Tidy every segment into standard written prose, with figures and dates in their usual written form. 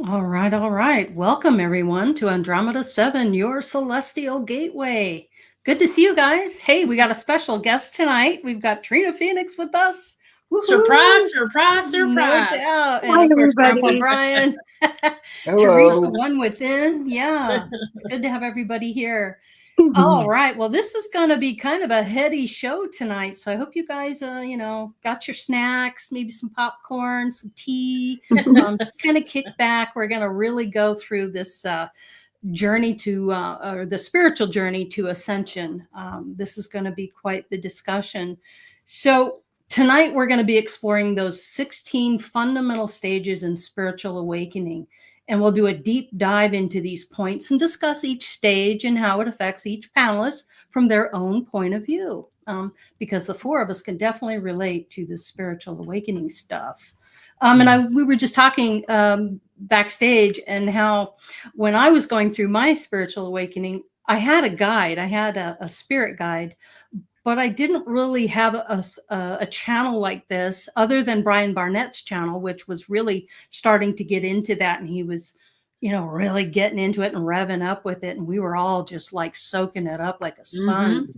All right, all right. Welcome everyone to Andromeda 7, your celestial gateway. Good to see you guys. Hey, we got a special guest tonight. We've got Trina Phoenix with us. Surprise, Woohoo! surprise, No surprise. doubt. And Hi, of course, Grandpa everybody. Brian. Teresa, Hello. one within. Yeah, it's good to have everybody here. All right. Well, this is going to be kind of a heady show tonight. So I hope you guys, got your snacks, maybe some popcorn, some tea, just kind of kick back. We're going to really go through this journey to, or the spiritual journey to ascension. This is going to be quite the discussion. So tonight we're going to be exploring those 16 fundamental stages in spiritual awakening. And we'll do a deep dive into these points and discuss each stage and how it affects each panelist from their own point of view. Because the four of us can definitely relate to the spiritual awakening stuff. We were just talking backstage and how when I was going through my spiritual awakening, I had a guide, I had a spirit guide, but I didn't really have a channel like this other than Brian Barnett's channel, which was really starting to get into that. And he was, really getting into it and revving up with it. And we were all just like soaking it up like a sponge.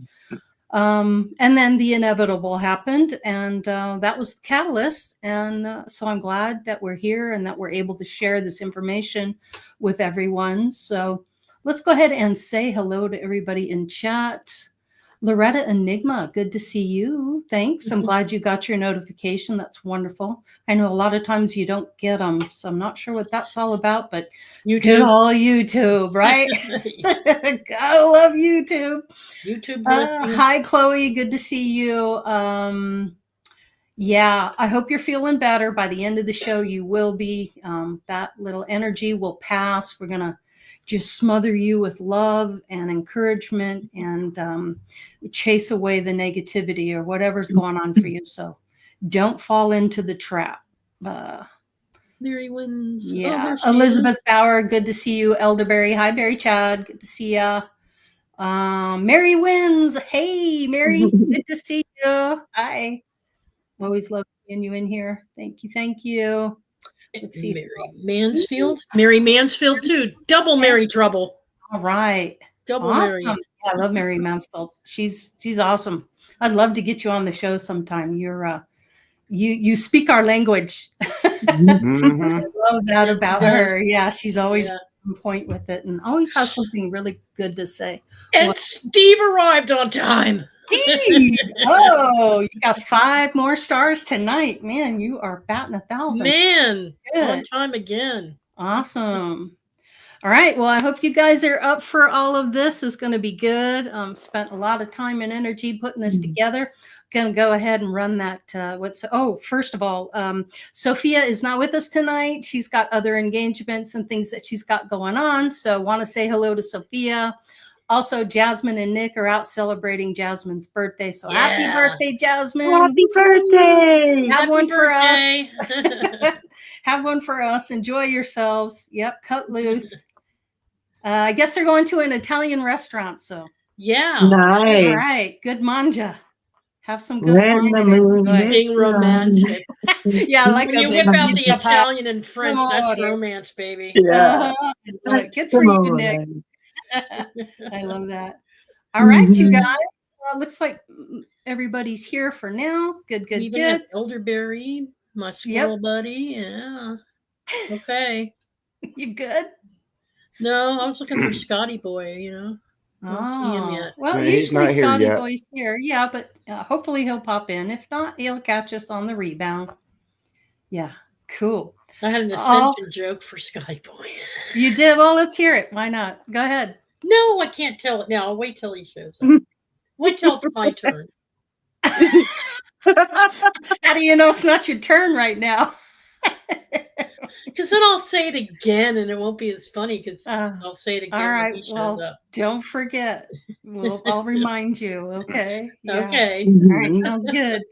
And then the inevitable happened, and that was the catalyst. And so I'm glad that we're here and that we're able to share this information with everyone. So let's go ahead and say hello to everybody in chat. Loretta Enigma, good to see you. Thanks. I'm glad you got your notification. That's wonderful. I know a lot of times you don't get them, so I'm not sure what that's all about, but good old YouTube, right? Gotta love YouTube. Hi, Chloe. Good to see you. Yeah, I hope you're feeling better. By the end of the show, you will be. That little energy will pass. We're going to just smother you with love and encouragement and chase away the negativity or whatever's going on for you. So don't fall into the trap. Mary wins. Yeah. Elizabeth Bauer, good to see you. Elderberry. Hi, Barry Chad. Good to see ya. Mary wins. Hey, Mary. Good to see you. Hi. Always love seeing you in here. Thank you. Thank you. Let's see. Mansfield. Mary Mansfield, too. Double Mary Trouble. All right. Double awesome. Mary. Yeah, I love Mary Mansfield. She's awesome. I'd love to get you on the show sometime. You're you speak our language. I love that about her. Yeah, she's always on point with it and always has something really good to say. And Steve arrived on time. Steve! Oh, you got 5 more stars tonight. Man, you are batting 1,000. Man, good. On time again. Awesome. All right. Well, I hope you guys are up for all of this. It's going to be good. Spent a lot of time and energy putting this together. Going to go ahead and run that. First of all, Sophia is not with us tonight. She's got other engagements and things that she's got going on. So want to say hello to Sophia. Also, Jasmine and Nick are out celebrating Jasmine's birthday. So happy birthday, Jasmine. Happy birthday. Have one for us. Have one for us. Enjoy yourselves. Yep, cut loose. I guess they're going to an Italian restaurant. So yeah. Nice. All right. Good manja. Have some good wine. Being romantic. Yeah, like when you whip out the Italian and French, that's romance, baby. Yeah. Good for you, Nick. I love that. All right, you guys. Looks like everybody's here for now. Good. Even Elderberry, my squirrel buddy. Yeah. Okay. You good? No, I was looking for Scotty Boy, Don't see him yet. Well, usually Scotty Boy's here. Yeah, but hopefully he'll pop in. If not, he'll catch us on the rebound. Yeah, cool. I had an Ascension joke for Scotty Boy. You did? Well, let's hear it. Why not? Go ahead. No, I can't tell it now. I'll wait till he shows up. Wait till it's my turn. How do you know it's not your turn right now? Because then I'll say it again and it won't be as funny because I'll say it again when he shows up. Don't forget. I'll remind you. Okay. Yeah. Okay. All right. Sounds good.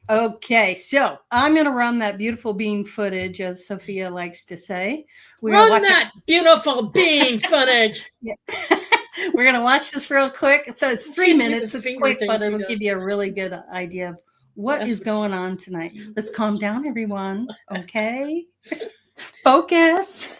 Okay. So I'm going to run that beautiful bean footage, as Sophia likes to say. Run that beautiful bean footage. We're going to watch this real quick. So it's 3 minutes. It's quick, but it'll give you a really good idea of what is going on tonight. Let's calm down, everyone. Okay. Focus.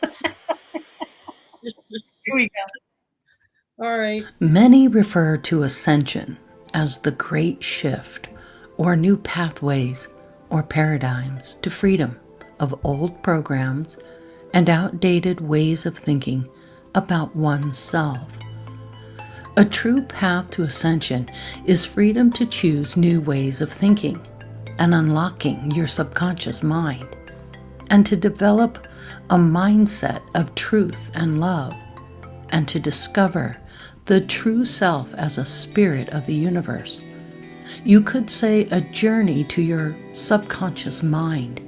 Here we go. All right. Many refer to ascension as the great shift or new pathways or paradigms to freedom of old programs and outdated ways of thinking about oneself. A true path to ascension is freedom to choose new ways of thinking and unlocking your subconscious mind, and to develop a mindset of truth and love, and to discover the true self as a spirit of the universe. You could say a journey to your subconscious mind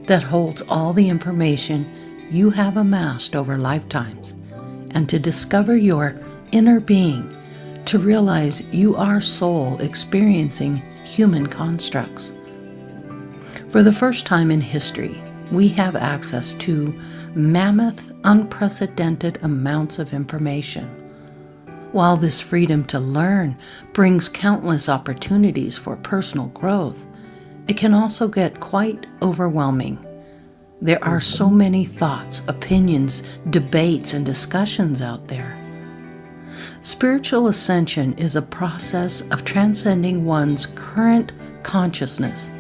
that holds all the information you have amassed over lifetimes, and to discover your inner being, to realize you are soul experiencing human constructs. For the first time in history, we have access to mammoth, unprecedented amounts of information. While this freedom to learn brings countless opportunities for personal growth, it can also get quite overwhelming. There are so many thoughts, opinions, debates, and discussions out there. Spiritual ascension is a process of transcending one's current consciousness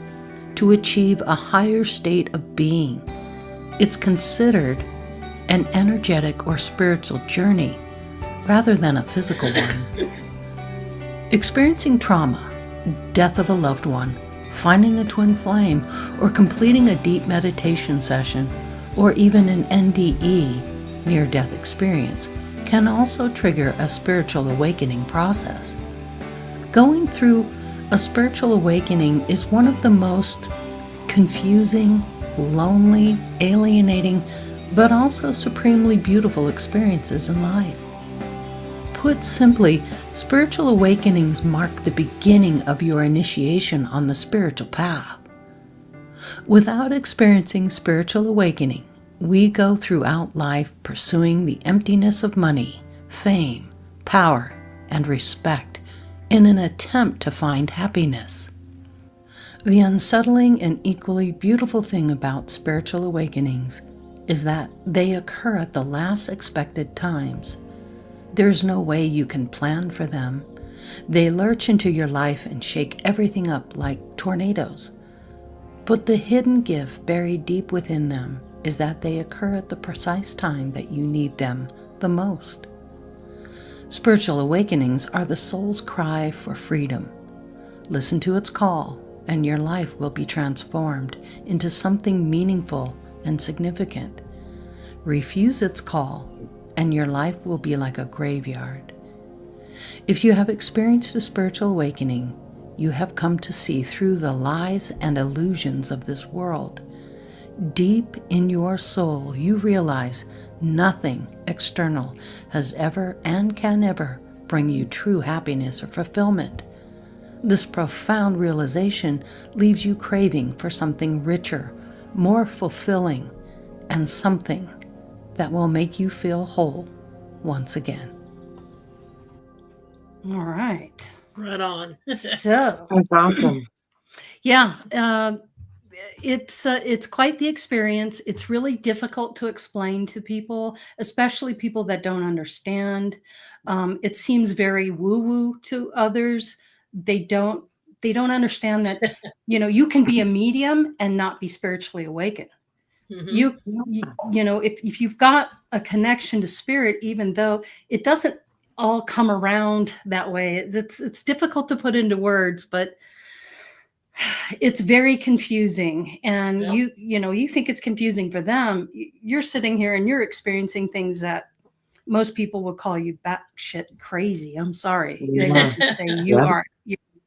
to achieve a higher state of being. It's considered an energetic or spiritual journey rather than a physical one. Experiencing trauma, death of a loved one, finding a twin flame, or completing a deep meditation session, or even an NDE, near-death experience, can also trigger a spiritual awakening process. Going through a spiritual awakening is one of the most confusing, lonely, alienating, but also supremely beautiful experiences in life. Put simply, spiritual awakenings mark the beginning of your initiation on the spiritual path. Without experiencing spiritual awakening, we go throughout life pursuing the emptiness of money, fame, power, and respect in an attempt to find happiness. The unsettling and equally beautiful thing about spiritual awakenings is that they occur at the last expected times. There's no way you can plan for them. They lurch into your life and shake everything up like tornadoes. But the hidden gift buried deep within them is that they occur at the precise time that you need them the most. Spiritual awakenings are the soul's cry for freedom. Listen to its call, and your life will be transformed into something meaningful and significant. Refuse its call, and your life will be like a graveyard. If you have experienced a spiritual awakening, you have come to see through the lies and illusions of this world. Deep in your soul, you realize nothing external has ever and can ever bring you true happiness or fulfillment. This profound realization leaves you craving for something richer, more fulfilling, and something that will make you feel whole once again. All right. Right on. So That's awesome. yeah, it's quite the experience. It's really difficult to explain to people, especially people that don't understand. It seems very woo-woo to others. They don't understand that, you can be a medium and not be spiritually awakened. Mm-hmm. If you've got a connection to spirit, even though it doesn't all come around that way, it's difficult to put into words, but it's very confusing. And Yep. you think it's confusing for them. You're sitting here and you're experiencing things that most people would call you batshit crazy. I'm sorry. They would just say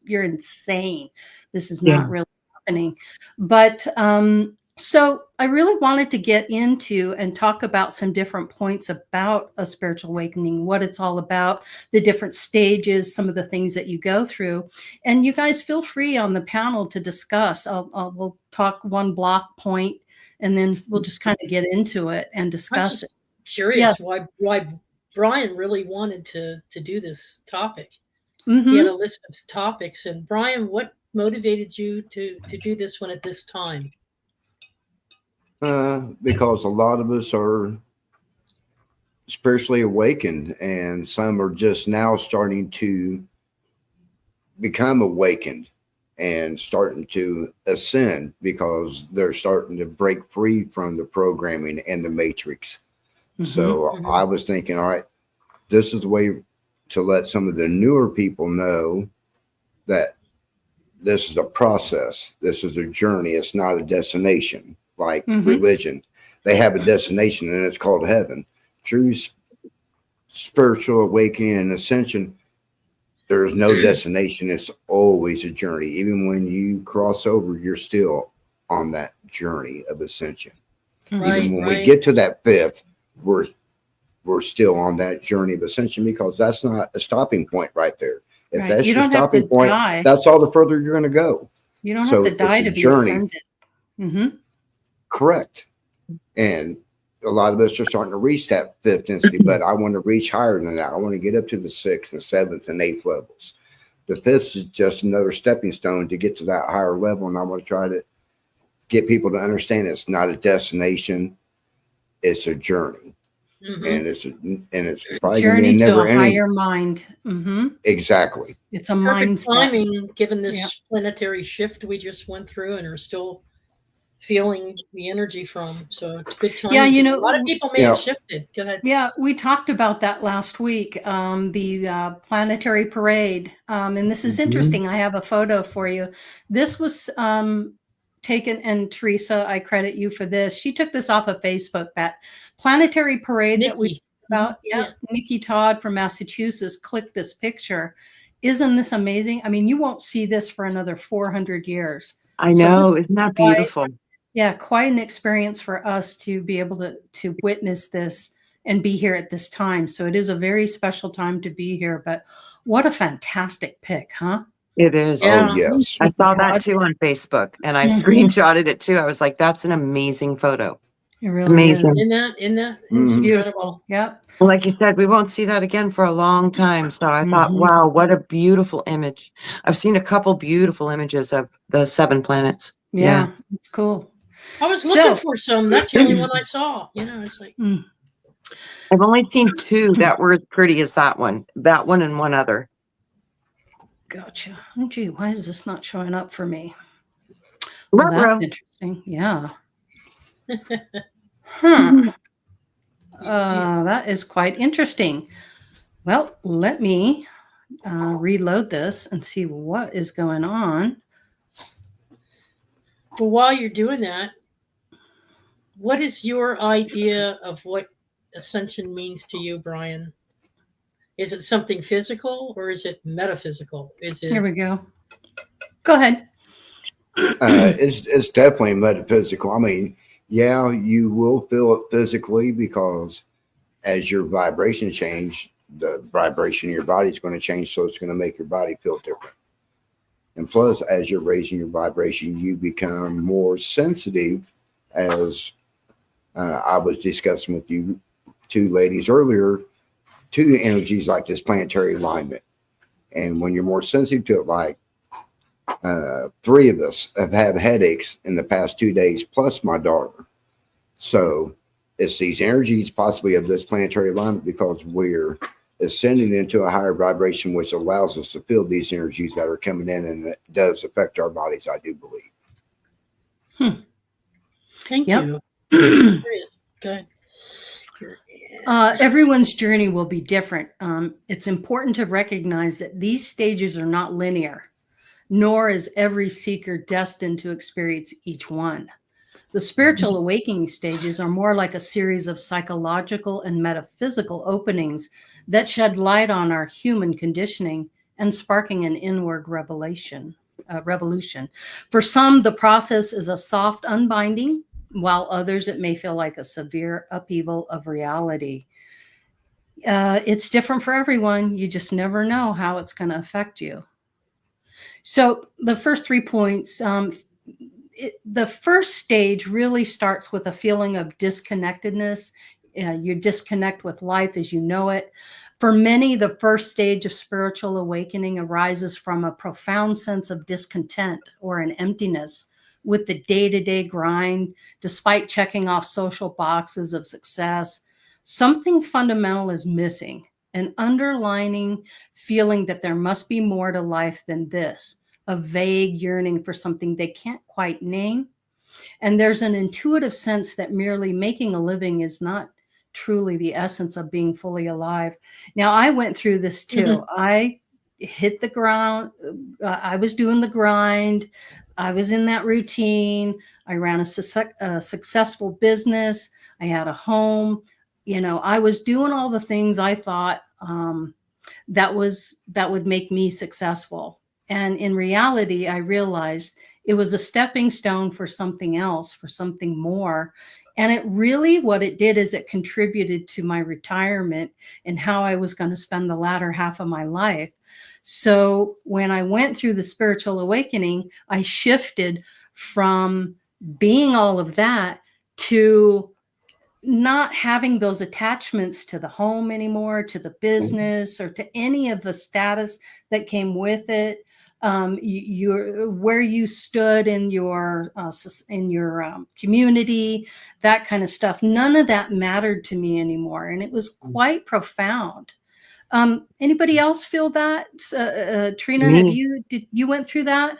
you're insane. This is not really happening. But so I really wanted to get into and talk about some different points about a spiritual awakening, what it's all about, the different stages, some of the things that you go through. And you guys feel free on the panel to discuss. We'll talk one block point, and then we'll just kind of get into it and discuss it. Curious why Brian really wanted to do this topic. Mm-hmm. He had a list of topics. And Brian, what motivated you to do this one at this time? Because a lot of us are spiritually awakened, and some are just now starting to become awakened and starting to ascend because they're starting to break free from the programming and the matrix. So I was thinking, all right, this is the way to let some of the newer people know that this is a process. This is a journey. It's not a destination like religion. They have a destination and it's called heaven. True spiritual awakening and ascension, there's no destination. It's always a journey. Even when you cross over, you're still on that journey of ascension. Even when we get to that fifth, we're still on that journey of ascension, because that's not a stopping point right there. If that's your stopping point, that's all the further you're going to go. You don't have to die to be ascended. Correct. And a lot of us are starting to reach that fifth density, but I want to reach higher than that. I want to get up to the sixth and seventh and eighth levels. The fifth is just another stepping stone to get to that higher level. And I want to try to get people to understand it's not a destination. It's a journey. And it's probably journey to a higher mind. Exactly. It's a mind timing, given this planetary shift we just went through and are still feeling the energy from. So it's good timing. Yeah, you know, a lot of people may have shifted. Go ahead. Yeah, we talked about that last week, the planetary parade. And this is interesting. I have a photo for you. This was taken, and Teresa, I credit you for this. She took this off of Facebook, that planetary parade that we talked about. Yeah, Nikki Todd from Massachusetts clicked this picture. Isn't this amazing? I mean, you won't see this for another 400 years. I know. Isn't that beautiful? Yeah, quite an experience for us to be able to witness this and be here at this time. So it is a very special time to be here. But what a fantastic pic, huh? It is. Yeah. Oh, yes. I saw that too on Facebook, and I screenshotted it too. I was like, that's an amazing photo. It really amazing. Is. It's beautiful. Yep. Well, like you said, we won't see that again for a long time. So I thought, wow, what a beautiful image. I've seen a couple beautiful images of the 7 planets. Yeah. It's cool. I was looking for some. That's the only one I saw. You know, it's like I've only seen 2 that were as pretty as that one and one other. Gotcha. Oh, gee, why is this not showing up for me? Well, that's interesting. Yeah. That is quite interesting. Well, let me reload this and see what is going on. Well, while you're doing that, what is your idea of what ascension means to you, Brian? Is it something physical or is it metaphysical? Here we go. Go ahead. It's definitely metaphysical. I mean, yeah, you will feel it physically, because as your vibration change, the vibration in your body is going to change. So it's going to make your body feel different. And plus, as you're raising your vibration, you become more sensitive, as I was discussing with you 2 ladies earlier, to energies like this planetary alignment. And when you're more sensitive to it, like 3 of us have had headaches in the past 2 days, plus my daughter. So it's these energies possibly of this planetary alignment, because we're ascending into a higher vibration, which allows us to feel these energies that are coming in, and it does affect our bodies, I do believe. Thank you. Good. Everyone's journey will be different. It's important to recognize that these stages are not linear, nor is every seeker destined to experience each one. The spiritual awakening stages are more like a series of psychological and metaphysical openings that shed light on our human conditioning and sparking an inward revolution. For some, the process is a soft unbinding, while others, it may feel like a severe upheaval of reality. It's different for everyone. You just never know how it's going to affect you. So the first 3 points, the first stage really starts with a feeling of disconnectedness. You disconnect with life as you know it. For many, the first stage of spiritual awakening arises from a profound sense of discontent or an emptiness with the day-to-day grind, despite checking off social boxes of success, something fundamental is missing, an underlining feeling that there must be more to life than this, a vague yearning for something they can't quite name. And there's an intuitive sense that merely making a living is not truly the essence of being fully alive. Now, I went through this too. I hit the ground. I was doing the grind. I was in that routine. I ran a successful business. I had a home. I was doing all the things I thought that would make me successful. And in reality, I realized it was a stepping stone for something else, for something more. And it really, what it did is it contributed to my retirement and how I was going to spend the latter half of my life. So when I went through the spiritual awakening, I shifted from being all of that to not having those attachments to the home anymore, to the business, or to any of the status that came with it. Where you stood in your community, that kind of stuff. None of that mattered to me anymore, and it was quite profound. Anybody else feel that? Trina, did you went through that?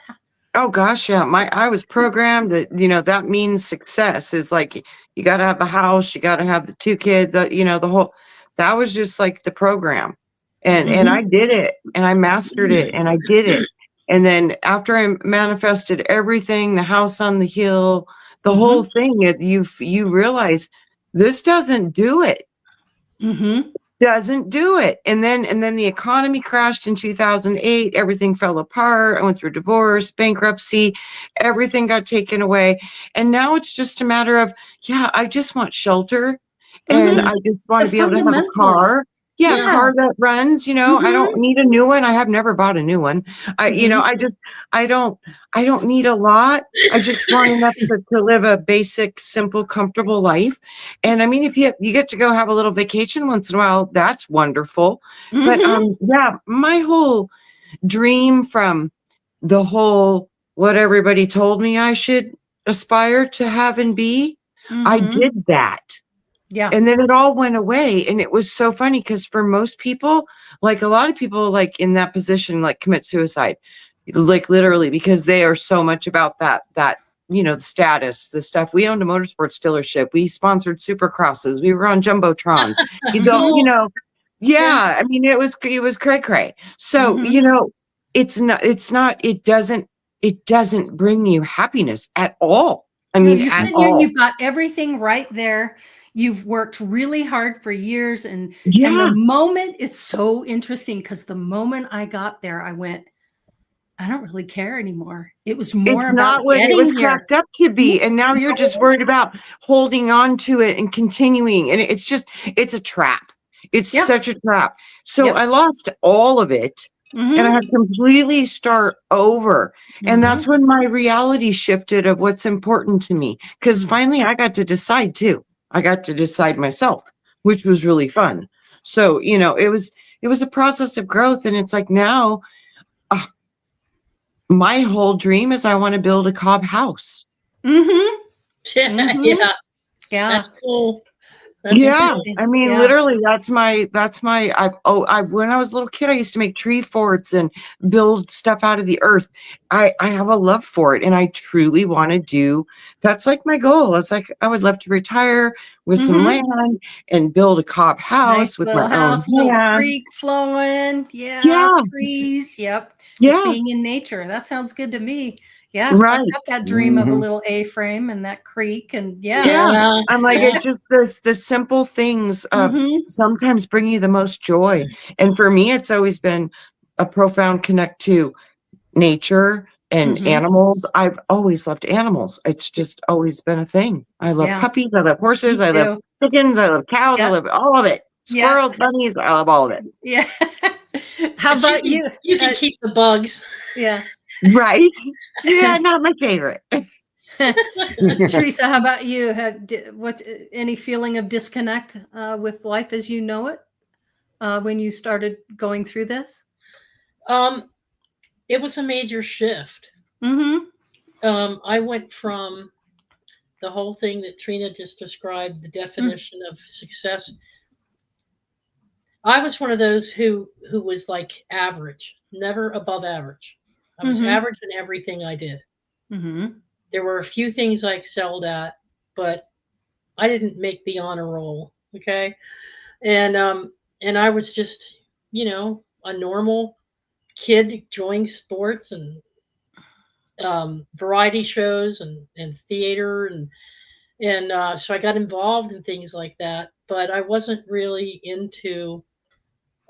Oh gosh, yeah. I was programmed that, that means success is like, you got to have the house, you got to have the 2 kids, the whole, that was just like the program. And I did it, and I mastered it, and I did it. And then after I manifested everything, the house on the hill, the whole thing, you realize this doesn't do it. Doesn't do it. And then the economy crashed in 2008. Everything fell apart. I went through divorce, bankruptcy, everything got taken away. And now it's just a matter of, I just want shelter, and I just want to be able to have a car. A car that runs, I don't need a new one. I have never bought a new one. I don't need a lot. I just want enough to live a basic, simple, comfortable life. And I mean, if you get to go have a little vacation once in a while, that's wonderful. But my whole dream from the whole, what everybody told me I should aspire to have and be, I did that. Yeah. And then it all went away. And it was so funny because for most people, like a lot of people like in that position, like commit suicide, like literally, because they are so much about that, the status, the stuff. We owned a motorsports dealership. We sponsored supercrosses. We were on Jumbotrons. I mean, it was cray cray. So, it doesn't bring you happiness at all. I mean, you're at sitting here all. and you've got everything right there. You've worked really hard for years. And the moment, it's so interesting because the moment I got there, I went, I don't really care anymore. It was more It's about not what it was cracked up to be. And now you're just worried about holding on to it and continuing. And it's a trap. It's such a trap. So I lost all of it. And I had to completely start over. And that's when my reality shifted of what's important to me. Because finally I got to decide too. I got to decide myself, which was really fun. So, it was a process of growth. And it's like now, my whole dream is I want to build a cob house. Yeah. That's cool. That's I mean, literally, that's my, when I was a little kid, I used to make tree forts and build stuff out of the earth. I have a love for it, and I truly want to do, that's like my goal. It's like, I would love to retire with some land and build a cob house with my own little hands. creek flowing. Trees. Just being in nature. That sounds good to me. I've got that dream of a little A-frame and that creek, and I'm like, it's just the simple things sometimes bring you the most joy. And for me, it's always been a profound connect to nature and animals. I've always loved animals. It's just always been a thing. I love puppies. I love horses. I love chickens. I love cows. I love all of it. Squirrels, bunnies. I love all of it. Yeah. How about you? You can keep the bugs. Yeah. Right. Yeah, not my favorite. Teresa, how about you? Any feeling of disconnect with life as you know it when you started going through this? It was a major shift. I went from the whole thing that Trina just described, the definition of success. I was one of those who was like average, never above average. I was average in everything I did. There were a few things I excelled at, but I didn't make the honor roll. Okay. And I was just, a normal kid enjoying sports and variety shows and theater and so I got involved in things like that, but I wasn't really into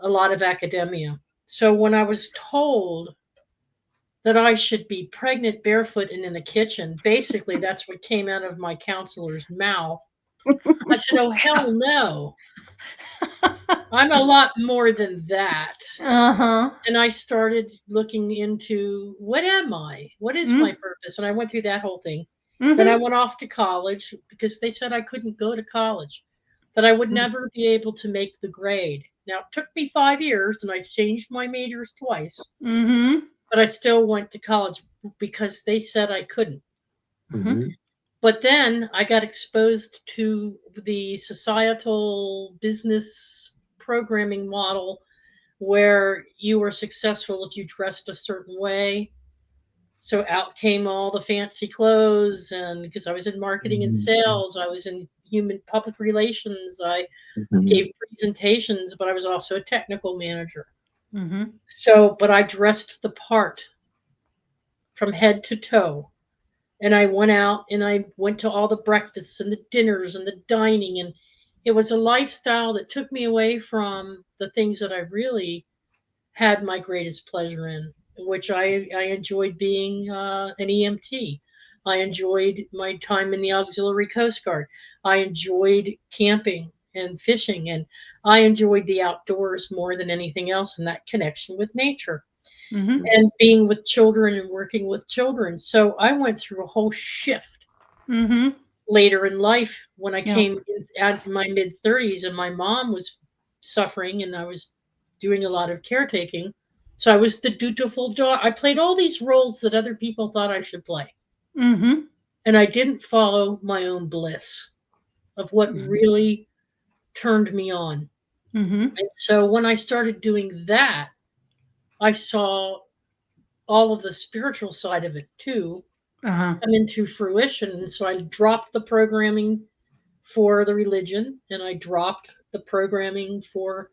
a lot of academia. So when I was told that I should be pregnant, barefoot, and in the kitchen, basically that's what came out of my counselor's mouth. I said, "Oh hell no! I'm a lot more than that." And I started looking into what am I? What is my purpose? And I went through that whole thing. Then I went off to college because they said I couldn't go to college, that I would never be able to make the grade. Now, it took me 5 years and I changed my majors twice, but I still went to college because they said I couldn't. But then I got exposed to the societal business programming model where you were successful if you dressed a certain way. So out came all the fancy clothes, and because I was in marketing and sales, I was in human public relations, I gave presentations, but I was also a technical manager. So, but I dressed the part from head to toe. And I went out and I went to all the breakfasts and the dinners and the dining. And it was a lifestyle that took me away from the things that I really had my greatest pleasure in, which I enjoyed being an EMT. I enjoyed my time in the Auxiliary Coast Guard. I enjoyed camping and fishing, and I enjoyed the outdoors more than anything else, and that connection with nature. And being with children and working with children. So I went through a whole shift later in life when I came at my mid 30s and my mom was suffering and I was doing a lot of caretaking. So I was the dutiful daughter. I played all these roles that other people thought I should play. And I didn't follow my own bliss of what really turned me on. And so when I started doing that, I saw all of the spiritual side of it too come into fruition. And so I dropped the programming for the religion and I dropped the programming for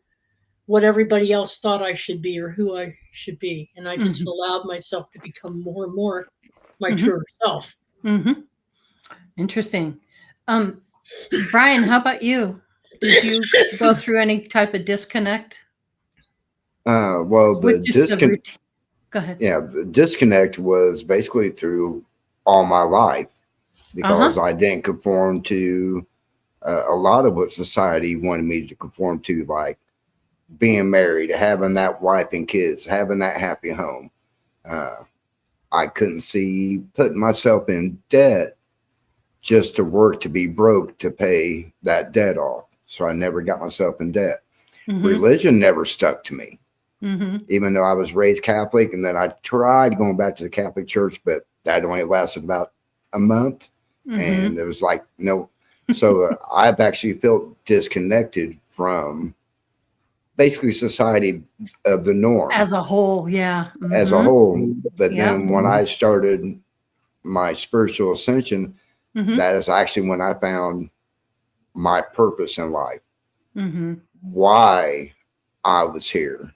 what everybody else thought I should be or who I should be. And I just allowed myself to become more and more my truer self. Interesting. Brian, how about you? Did you go through any type of disconnect? Well, the disconnect. Go ahead. Yeah, the disconnect was basically through all my life because I didn't conform to a lot of what society wanted me to conform to, like being married, having that wife and kids, having that happy home. I couldn't see putting myself in debt just to work to be broke to pay that debt off. So I never got myself in debt. Religion never stuck to me. Even though I was raised Catholic, and then I tried going back to the Catholic Church, but that only lasted about a month. And it was like, no. So I've actually felt disconnected from basically society of the norm. As a whole, As a whole. But then when I started my spiritual ascension, that is actually when I found my purpose in life. Why I was here.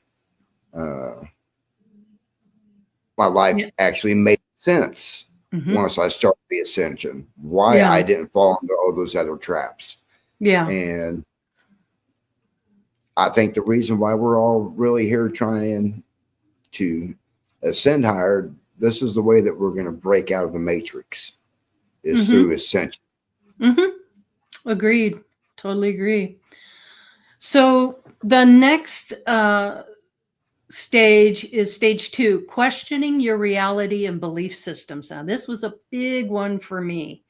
My life actually made sense once I started the ascension. Why I didn't fall into all those other traps. And I think the reason why we're all really here trying to ascend higher, this is the way that we're going to break out of the matrix, is through ascension. Agreed. Totally agree. So the next stage is stage 2, questioning your reality and belief systems. Now, this was a big one for me.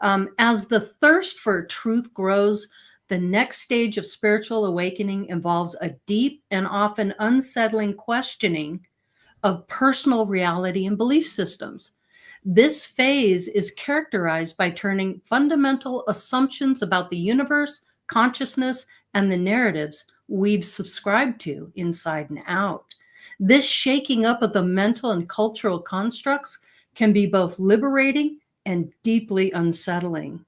As the thirst for truth grows, the next stage of spiritual awakening involves a deep and often unsettling questioning of personal reality and belief systems. This phase is characterized by turning fundamental assumptions about the universe, consciousness, and the narratives we've subscribed to inside and out. This shaking up of the mental and cultural constructs can be both liberating and deeply unsettling.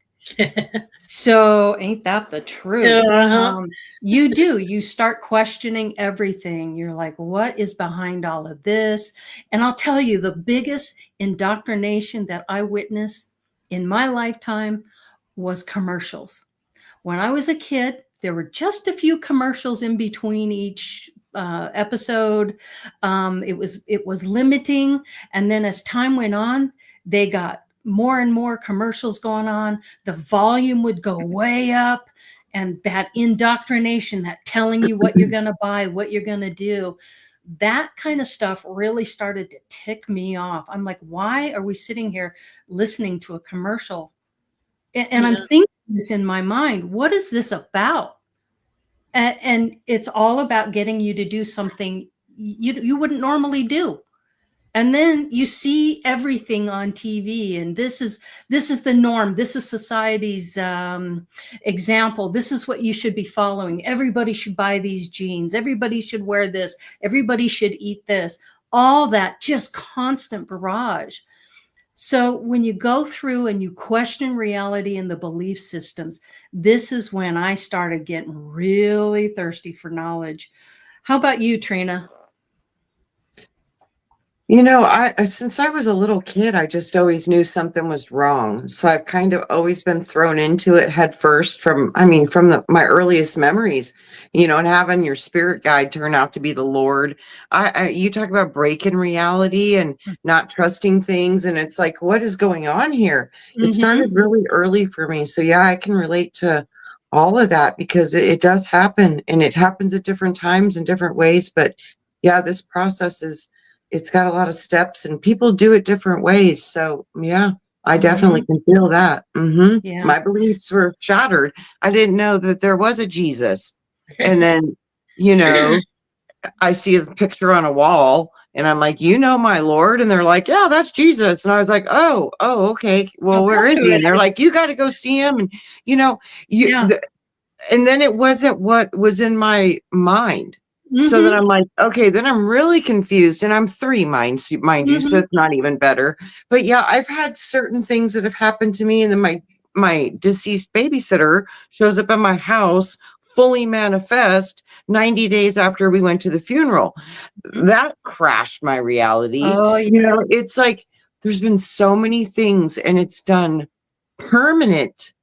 So ain't that the truth? Uh-huh. You start questioning everything. You're like, what is behind all of this? And I'll tell you, the biggest indoctrination that I witnessed in my lifetime was commercials. When I was a kid, there were just a few commercials in between each episode. It was limiting, and then as time went on, they got more and more commercials going on. The volume would go way up, and that indoctrination, that telling you what you're going to buy, what you're going to do, that kind of stuff really started to tick me off. I'm like, why are we sitting here listening to a commercial? And I'm thinking this in my mind, what is this about? And it's all about getting you to do something you wouldn't normally do. And then you see everything on TV, and this is the norm. This is society's example. This is what you should be following. Everybody should buy these jeans. Everybody should wear this. Everybody should eat this. All that, just constant barrage. So when you go through and you question reality and the belief systems, this is when I started getting really thirsty for knowledge. How about you, Trina? You know, since I was a little kid, I just always knew something was wrong. So I've kind of always been thrown into it head first from my earliest memories, and having your spirit guide turn out to be the Lord. You talk about breaking reality and not trusting things. And it's like, what is going on here? It started really early for me. So yeah, I can relate to all of that because it does happen, and it happens at different times in different ways. But yeah, this process it's got a lot of steps, and people do it different ways. So yeah, I definitely can feel that. Yeah. My beliefs were shattered. I didn't know that there was a Jesus. And then, I see his picture on a wall and I'm like, my Lord. And they're like, yeah, that's Jesus. And I was like, oh, okay. Well, where is he? And they're like, you got to go see him. And, and then it wasn't what was in my mind. So then I'm like, okay, then I'm really confused, and I'm 3 mind you, so it's not even better. But yeah, I've had certain things that have happened to me, and then my deceased babysitter shows up at my house, fully manifest, 90 days after we went to the funeral. That crashed my reality. Oh, yeah. It's like there's been so many things, and it's done permanent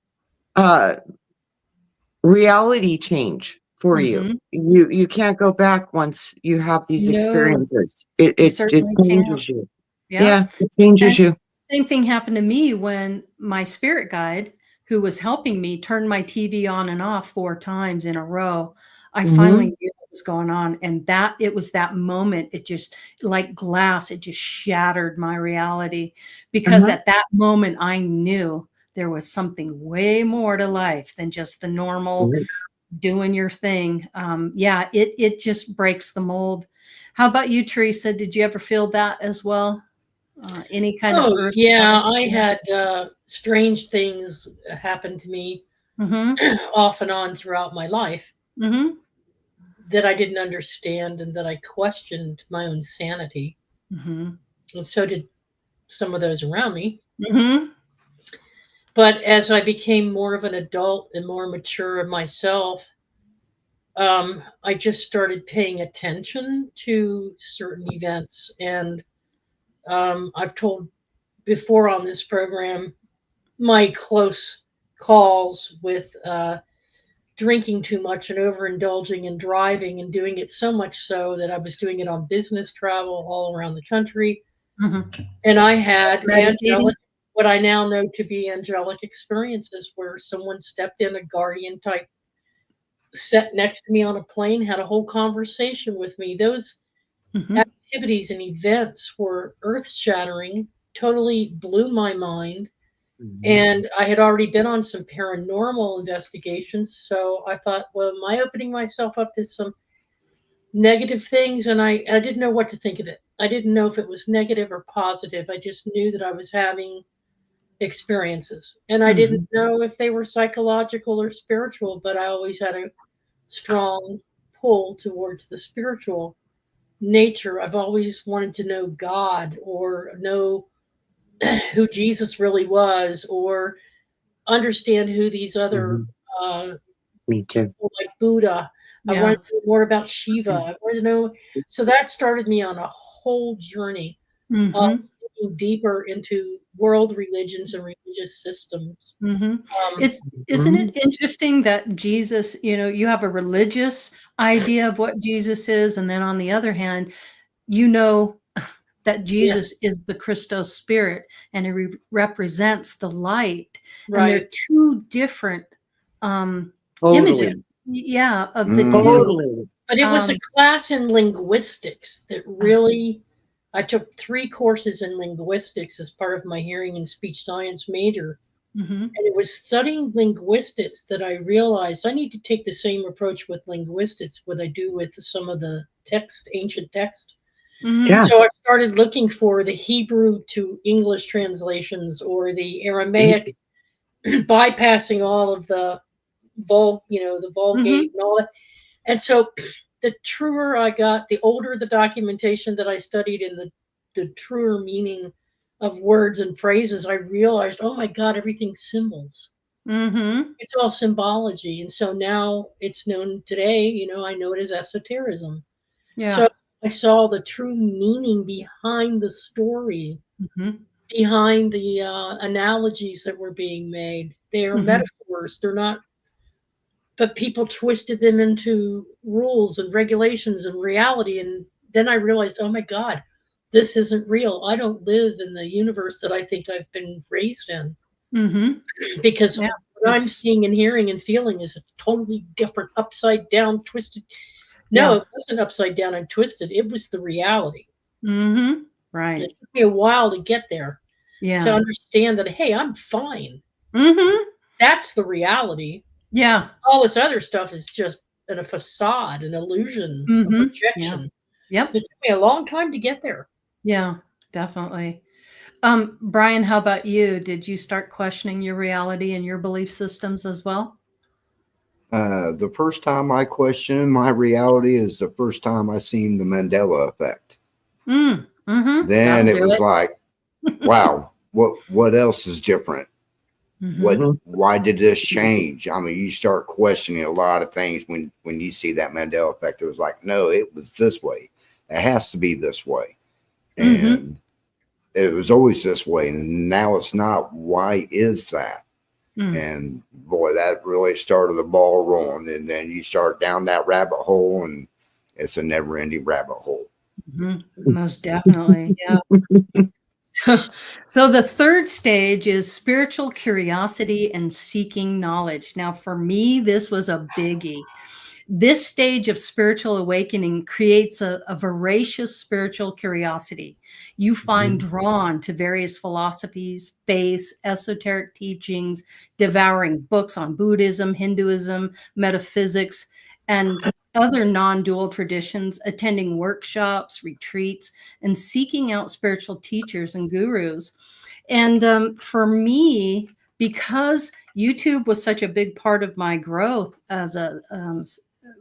reality change for you. You can't go back once you have these experiences. It changes you. Yeah, it changes you. Same thing happened to me when my spirit guide, who was helping me, turned my TV on and off 4 times in a row. I finally knew what was going on, and it was that moment. It just, like glass, it just shattered my reality, because at that moment I knew there was something way more to life than just the normal doing your thing. It just breaks the mold. How about you, Teresa? Did you ever feel that as well? Any kind of earth? Yeah, I had strange things happen to me off and on throughout my life that I didn't understand, and that I questioned my own sanity. And so did some of those around me. But as I became more of an adult and more mature in myself, I just started paying attention to certain events. And I've told before on this program my close calls with drinking too much and overindulging and driving, and doing it so much so that I was doing it on business travel all around the country. And I had what I now know to be angelic experiences, where someone stepped in, a guardian type, sat next to me on a plane, had a whole conversation with me. Those activities and events were earth-shattering, totally blew my mind. And I had already been on some paranormal investigations, so I thought, well, am I opening myself up to some negative things? And I didn't know what to think of it. I didn't know if it was negative or positive. I just knew that I was having experiences. And I didn't know if they were psychological or spiritual, but I always had a strong pull towards the spiritual nature. I've always wanted to know God or know who Jesus really was or understand who these other uh, Me too. people like Buddha. I Yeah. wanted to know more about Shiva. I wanted to know. So that started me on a whole journey of Mm-hmm. digging deeper into world religions and religious systems. Mm-hmm. Um, Isn't it interesting that Jesus, you have a religious idea of what Jesus is, and then on the other hand, you know that yeah, Jesus is the Christos spirit and he represents the light. And right. they're two different um, Totally. images, yeah, of the Mhm. two. Totally. But it was a Um, class in linguistics that really, I took 3 courses in linguistics as part of my hearing and speech science major. mhm, And it was studying linguistics that I realized I need to take the same approach with linguistics what I do with some of the text, ancient text. mhm, Yeah. So I started looking for the Hebrew to English translations or the Aramaic, bypassing all of the the Vulgate mhm, and all that. And so the truer I got, the older the documentation that I studied and the truer meaning of words and phrases, I realized, oh my God, everything's symbols. mhm. It's all symbology. And so now it's known today, I know it as esotericism. So Yeah. I saw the true meaning behind the story, Mhm, behind the analogies that were being made. They are mhm, metaphors. They're not, but people twisted them into rules and regulations and reality. And then I realized, oh my God, this isn't real. I don't live in the universe that I think I've been raised in mhm. because Yeah. what I'm It's seeing and hearing and feeling is a totally different, upside down, twisted. No, yeah. it wasn't upside down and twisted. It was the reality. Mhm. Right. It took me a while to get there to Yeah. understand that, hey, I'm fine. Mhm. That's the reality. Yeah. All this other stuff is just a facade, an illusion, a Mhm. Yeah. projection. Yep. It took me a long time to get there. Yeah. Definitely. Brian, how about you? Did you start questioning your reality and your belief systems as well? The first time I questioned my reality is the first time I seen the Mandela effect. Mhm. Then That'll it do was it. like, wow, what else is different? Mhm. Why did this change? I mean, you start questioning a lot of things when you see that Mandela effect. It was like, no, it was this way. It has to be this way. Mhm. And it was always this way. And now it's not. Why is that? Mm. And boy, that really started the ball rolling. And then you start down that rabbit hole, and it's a never ending rabbit hole. Mhm. Most definitely. Yeah. So the third stage is spiritual curiosity and seeking knowledge. Now, for me, this was a biggie. This stage of spiritual awakening creates a voracious spiritual curiosity. You find drawn to various philosophies, faiths, esoteric teachings, devouring books on Buddhism, Hinduism, metaphysics, and other non dual traditions, attending workshops, retreats, and seeking out spiritual teachers and gurus. And for me, because YouTube was such a big part of my growth as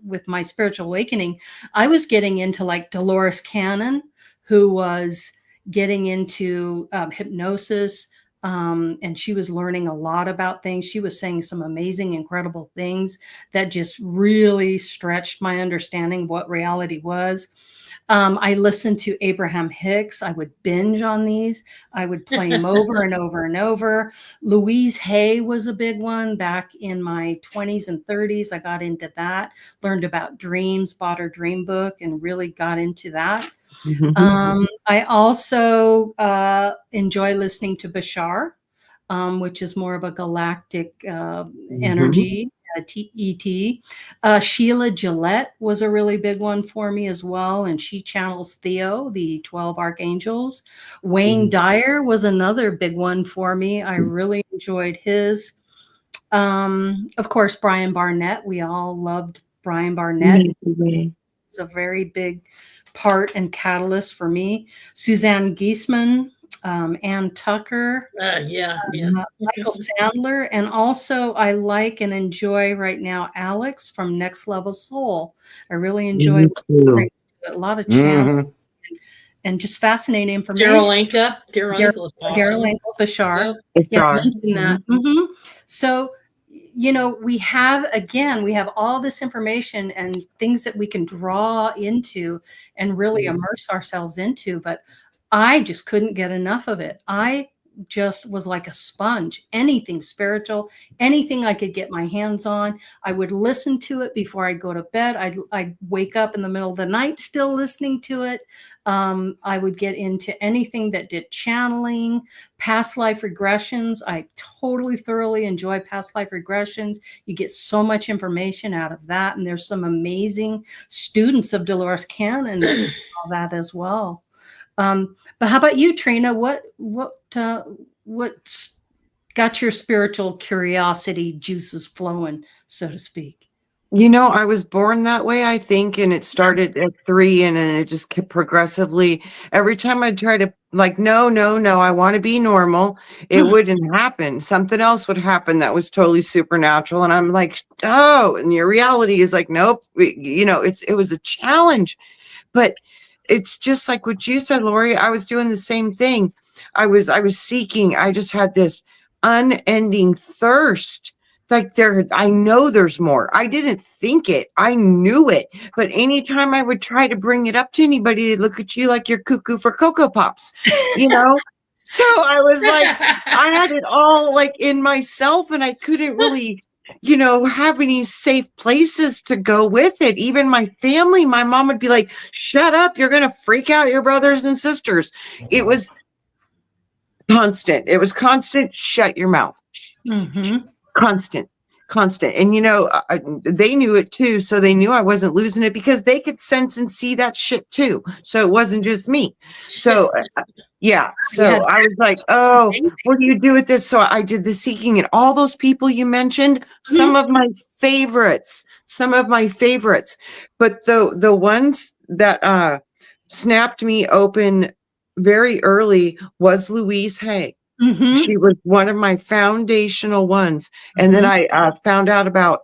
with my spiritual awakening, I was getting into like Dolores Cannon, who was getting into hypnosis. And she was learning a lot about things. She was saying some amazing, incredible things that just really stretched my understanding of what reality was. I listened to Abraham Hicks. I would binge on these. I would play them over and over and over. Louise Hay was a big one back in my 20s and 30s. I got into that, learned about dreams, bought her dream book, and really got into that. I also enjoy listening to Bashar, which is more of a galactic energy, ET. Sheila Gillette was a really big one for me as well, and she channels Theo, the 12 archangels. Wayne Dyer was another big one for me. I really enjoyed his. Of course, Brian Barnett. We all loved Brian Barnett. was a very big part and catalyst for me. Suzanne Giesman, Ann Tucker, Yeah. Michael Sandler, and also I like and enjoy right now Alex from Next Level Soul. I really enjoy a lot of channel and just fascinating information. Daryl is awesome. Bashar. Yep. Yeah, I mentioned that. So, you know, we have all this information and things that we can draw into and really immerse ourselves into, but I just couldn't get enough of it. I just was like a sponge. Anything spiritual, anything I could get my hands on, I would listen to it before I go to bed. I'd wake up in the middle of the night still listening to it. I would get into anything that did channeling, past life regressions. I totally thoroughly enjoy past life regressions. You get so much information out of that, and there's some amazing students of Dolores Cannon that do all that as well. But how about you, Trina? What's got your spiritual curiosity juices flowing, so to speak? You know, I was born that way, I think, and it started at 3, and then it just kept progressively. Every time I try to, like, no, I want to be normal, it wouldn't happen. Something else would happen that was totally supernatural, and I'm like, oh, and your reality is like, nope. You know, it was a challenge, but it's just like what you said, Lori. I was doing the same thing. I was seeking. I just had this unending thirst. Like I know there's more. I didn't think it. I knew it. But anytime I would try to bring it up to anybody, they'd look at you like you're cuckoo for Cocoa Pops, you know? So I was like, I had it all like in myself, and I couldn't really, you know, have any safe places to go with it. Even my family, my mom would be like, shut up, you're going to freak out your brothers and sisters. It was constant. It was constant. Shut your mouth. Constant. And, you know, they knew it too. So they knew I wasn't losing it because they could sense and see that shit too. So it wasn't just me. So yeah. So I was like, oh, what do you do with this? So I did the seeking, and all those people you mentioned, some of my favorites, but the ones that snapped me open very early was Louise Hay. She was one of my foundational ones. And then I found out about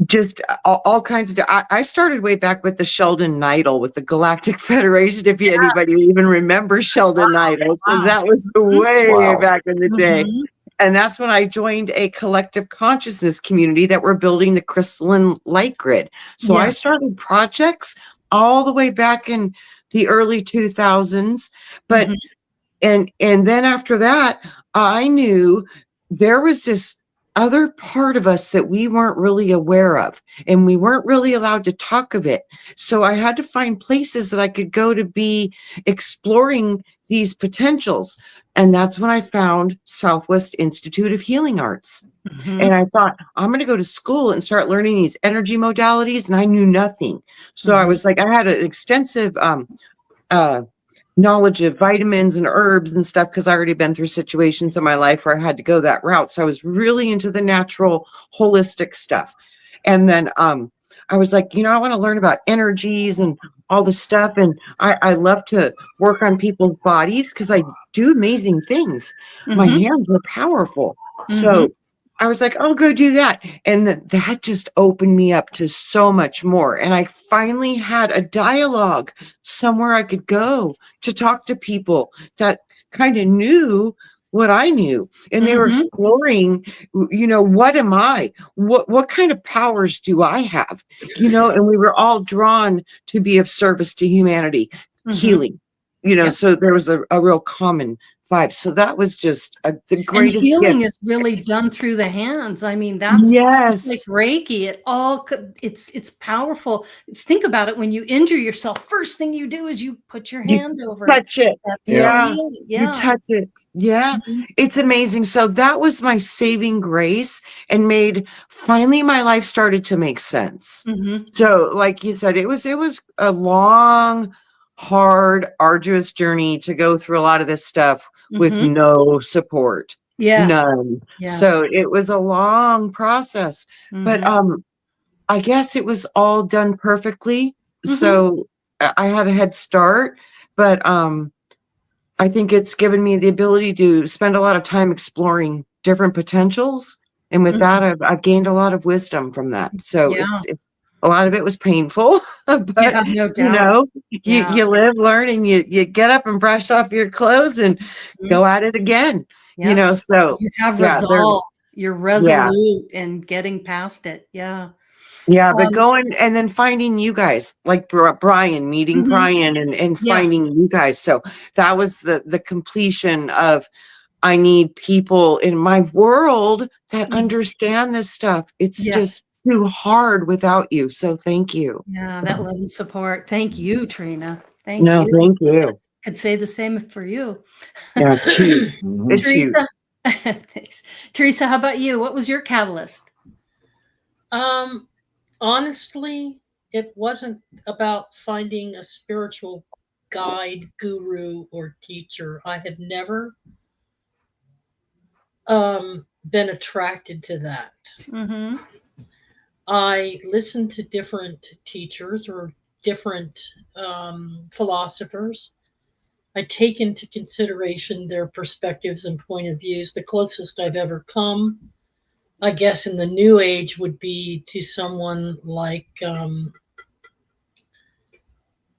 just all kinds of, I started way back with the Sheldon Neidl with the Galactic Federation, if anybody even remembers Sheldon Neidl, because that was way back in the day. And that's when I joined a collective consciousness community that we're building the crystalline light grid. So I started projects all the way back in the early 2000s, but and then after that, I knew there was this other part of us that we weren't really aware of, and we weren't really allowed to talk of it. So I had to find places that I could go to be exploring these potentials. And that's when I found Southwest Institute of Healing Arts. And I thought, I'm going to go to school and start learning these energy modalities. And I knew nothing. So I was like, I had an extensive knowledge of vitamins and herbs and stuff, because I already been through situations in my life where I had to go that route. So I was really into the natural, holistic stuff. And then I was like, you know, I want to learn about energies and all this stuff. And I love to work on people's bodies because I do amazing things. My hands are powerful. So I was like, I'll go do that. And that just opened me up to so much more. And I finally had a dialogue somewhere I could go to talk to people that kind of knew what I knew. And they were exploring, you know, what am I? What kind of powers do I have? You know, and we were all drawn to be of service to humanity, healing, you know, so there was a real common vibe. So that was just the greatest. And healing is really done through the hands. I mean, that's like Reiki. It's powerful. Think about it. When you injure yourself, first thing you do is you put your hand over touch it. You touch it. It's amazing. So that was my saving grace, and made finally my life started to make sense. So like you said, it was a long, hard, arduous journey to go through a lot of this stuff with no support. None. So it was a long process. But I guess it was all done perfectly. Mhm. So I had a head start, but I think it's given me the ability to spend a lot of time exploring different potentials. And with that, I've gained a lot of wisdom from that. So Yeah. it's a lot of it was painful, but Yeah, no you doubt. know, Yeah. you live, learn, and you get up and brush off your clothes and Mhm. go at it again. You Yeah. know, so You have yeah, resolve. You're yeah. resolute in getting past it. Yeah. Yeah, but Um, going and then finding you guys, like Brian, meeting mhm. Brian and Yeah. finding you guys. So that was the completion of I need people in my world that Mhm. understand this stuff. It's Yeah. just too hard without you. So thank you. Yeah, that love and support. Thank you, Trina. Thank No, you. thank you. Could say the same for you. Yeah, it's cute. Mhm. It's cute. Teresa, thanks. Teresa, how about you? What was your catalyst? Honestly, it wasn't about finding a spiritual guide, guru, or teacher. I have never been attracted to that. Mm-hmm. I listened to different teachers or different philosophers. I take into consideration their perspectives and point of views. The closest I've ever come, I guess, in the New Age would be to someone like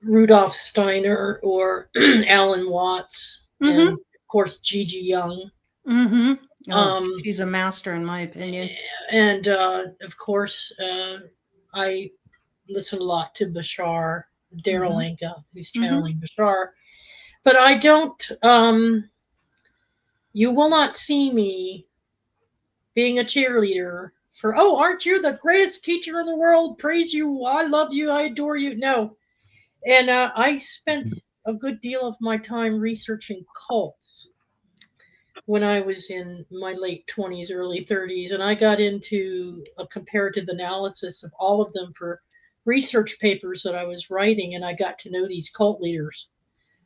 Rudolf Steiner or Alan Watts, and Mm-hmm. of course Gigi Young. Mm-hmm. Oh, Um, she's a master in my opinion. and of course, I listen a lot to Bashar, Daryl Mm-hmm. Anka, who's Mm-hmm. channeling Bashar. But I don't, you will not see me being a cheerleader for, oh, aren't you the greatest teacher in the world? Praise you. I love you. I adore you. No. And I spent a good deal of my time researching cults when I was in my late 20s, early 30s. And I got into a comparative analysis of all of them for research papers that I was writing. And I got to know these cult leaders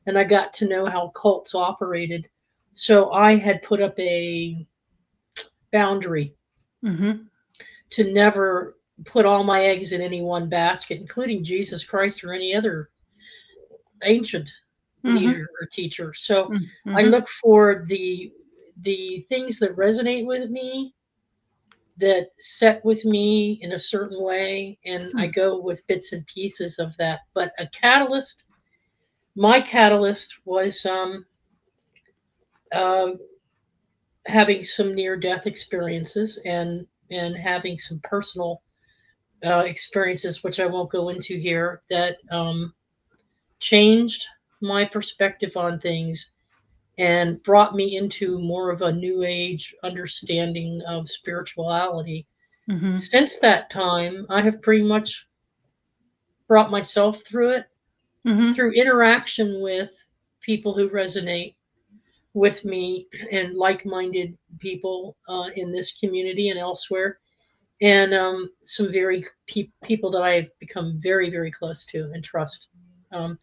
and I got to know how cults operated. So I had put up a boundary Mm-hmm. to never put all my eggs in any one basket, including Jesus Christ or any other ancient Mm-hmm. leader or teacher. So I Mm-hmm. look for the things that resonate with me, that set with me in a certain way, and I go with bits and pieces of that. But a catalyst, my catalyst was uh, having some near death experiences and having some personal experiences, which I won't go into here, that changed my perspective on things and brought me into more of a new age understanding of spirituality. Mm-hmm. Since that time, I have pretty much brought myself through it Mm-hmm. through interaction with people who resonate with me and like minded people in this community and elsewhere. And some very people that I've become very, very close to and trust. Um,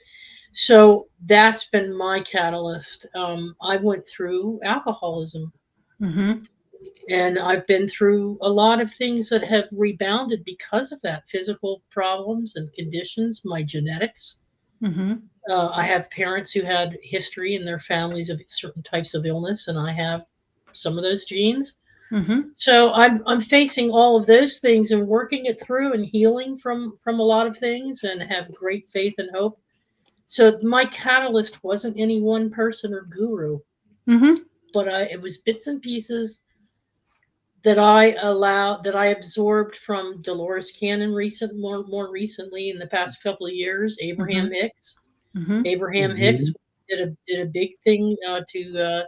so that's been my catalyst. I went through alcoholism Mm-hmm. and I've been through a lot of things that have rebounded because of that physical problems and conditions, my genetics. Mm-hmm. I have parents who had history in their families of certain types of illness, and I have some of those genes. Mm-hmm. So I'm facing all of those things and working it through and healing from a lot of things and have great faith and hope. So my catalyst wasn't any one person or guru, Mm-hmm. but it was bits and pieces that I absorbed from Dolores Cannon more recently in the past couple of years. Mm-hmm. Mm-hmm. Abraham Hicks Mhm. did a big thing to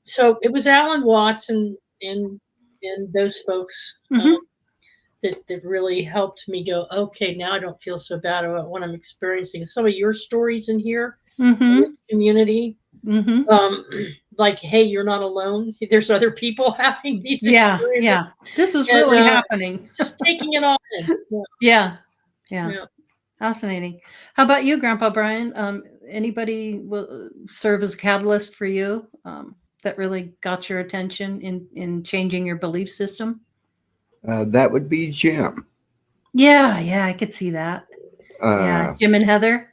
so it was Alan Watts and those folks Mm-hmm. that really helped me go, okay, now I don't feel so bad about what I'm experiencing. Some of your stories in here in this Mm-hmm. community, Mm-hmm. um, like, hey, you're not alone. There's other people having these Yeah, yeah. experiences, this is and really happening. just taking it all in. Yeah, Yeah. Yeah. yeah. Fascinating. How about you, Grandpa Brian? Anybody will serve as a catalyst for you that really got your attention in changing your belief system? That would be Jim. Yeah, I could see that. Yeah, Uh, Jim and Heather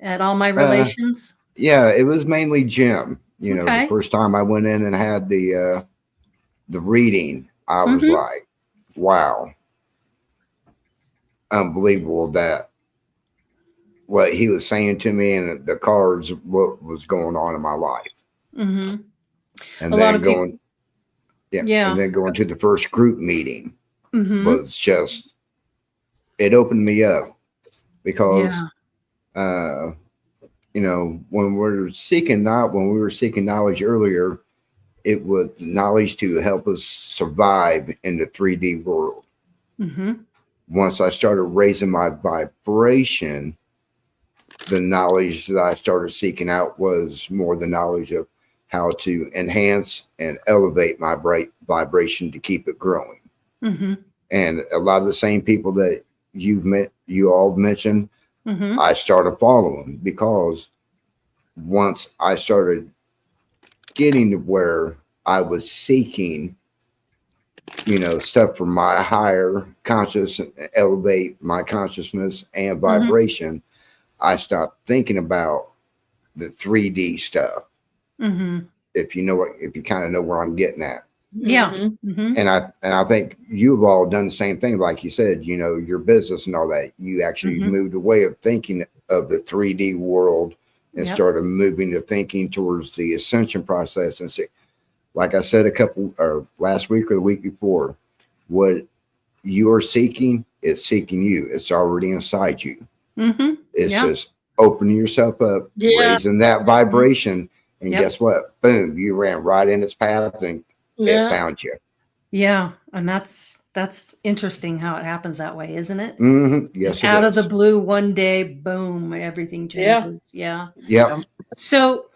at All My uh, Relations. yeah, it was mainly Jim. You know, the Okay. first time I went in and had the reading, I was Mm-hmm. like, wow, unbelievable that what he was saying to me and the cards, what was going on in my life. Mm-hmm. A And lot then of people. going, yeah, and Yeah. then going to the first group meeting Mm-hmm. was just, it opened me up because, Yeah. uh, you know, when we were seeking knowledge earlier, it was knowledge to help us survive in the 3D world. Mm-hmm. Once I started raising my vibration, the knowledge that I started seeking out was more the knowledge of how to enhance and elevate my bright vibration to keep it growing. Mm-hmm. And a lot of the same people that you all mentioned, Mm-hmm. I started following because once I started getting to where I was seeking, you know, stuff from my higher conscious, elevate my consciousness and Mm-hmm. vibration, I stopped thinking about the 3D stuff. Mm-hmm. If you kind of know where I'm getting at. Yeah. Mm-hmm. Mm-hmm. And I think you've all done the same thing. Like you said, you know, your business and all that, you actually Mm-hmm. moved away of thinking of the 3D world and Yep. started moving to thinking towards the ascension process. And see, like I said, last week or the week before, what you are seeking is seeking you. It's already inside you. Mm-hmm. It's Yeah. just opening yourself up, Yeah. raising that vibration, and Yep. guess what? Boom, you ran right in its path and it Yeah. found you. Yeah. And that's interesting how it happens that way, isn't it? Just Yes, it out of the is. blue, one day, boom, everything Yeah. changes. Yeah. Yep. So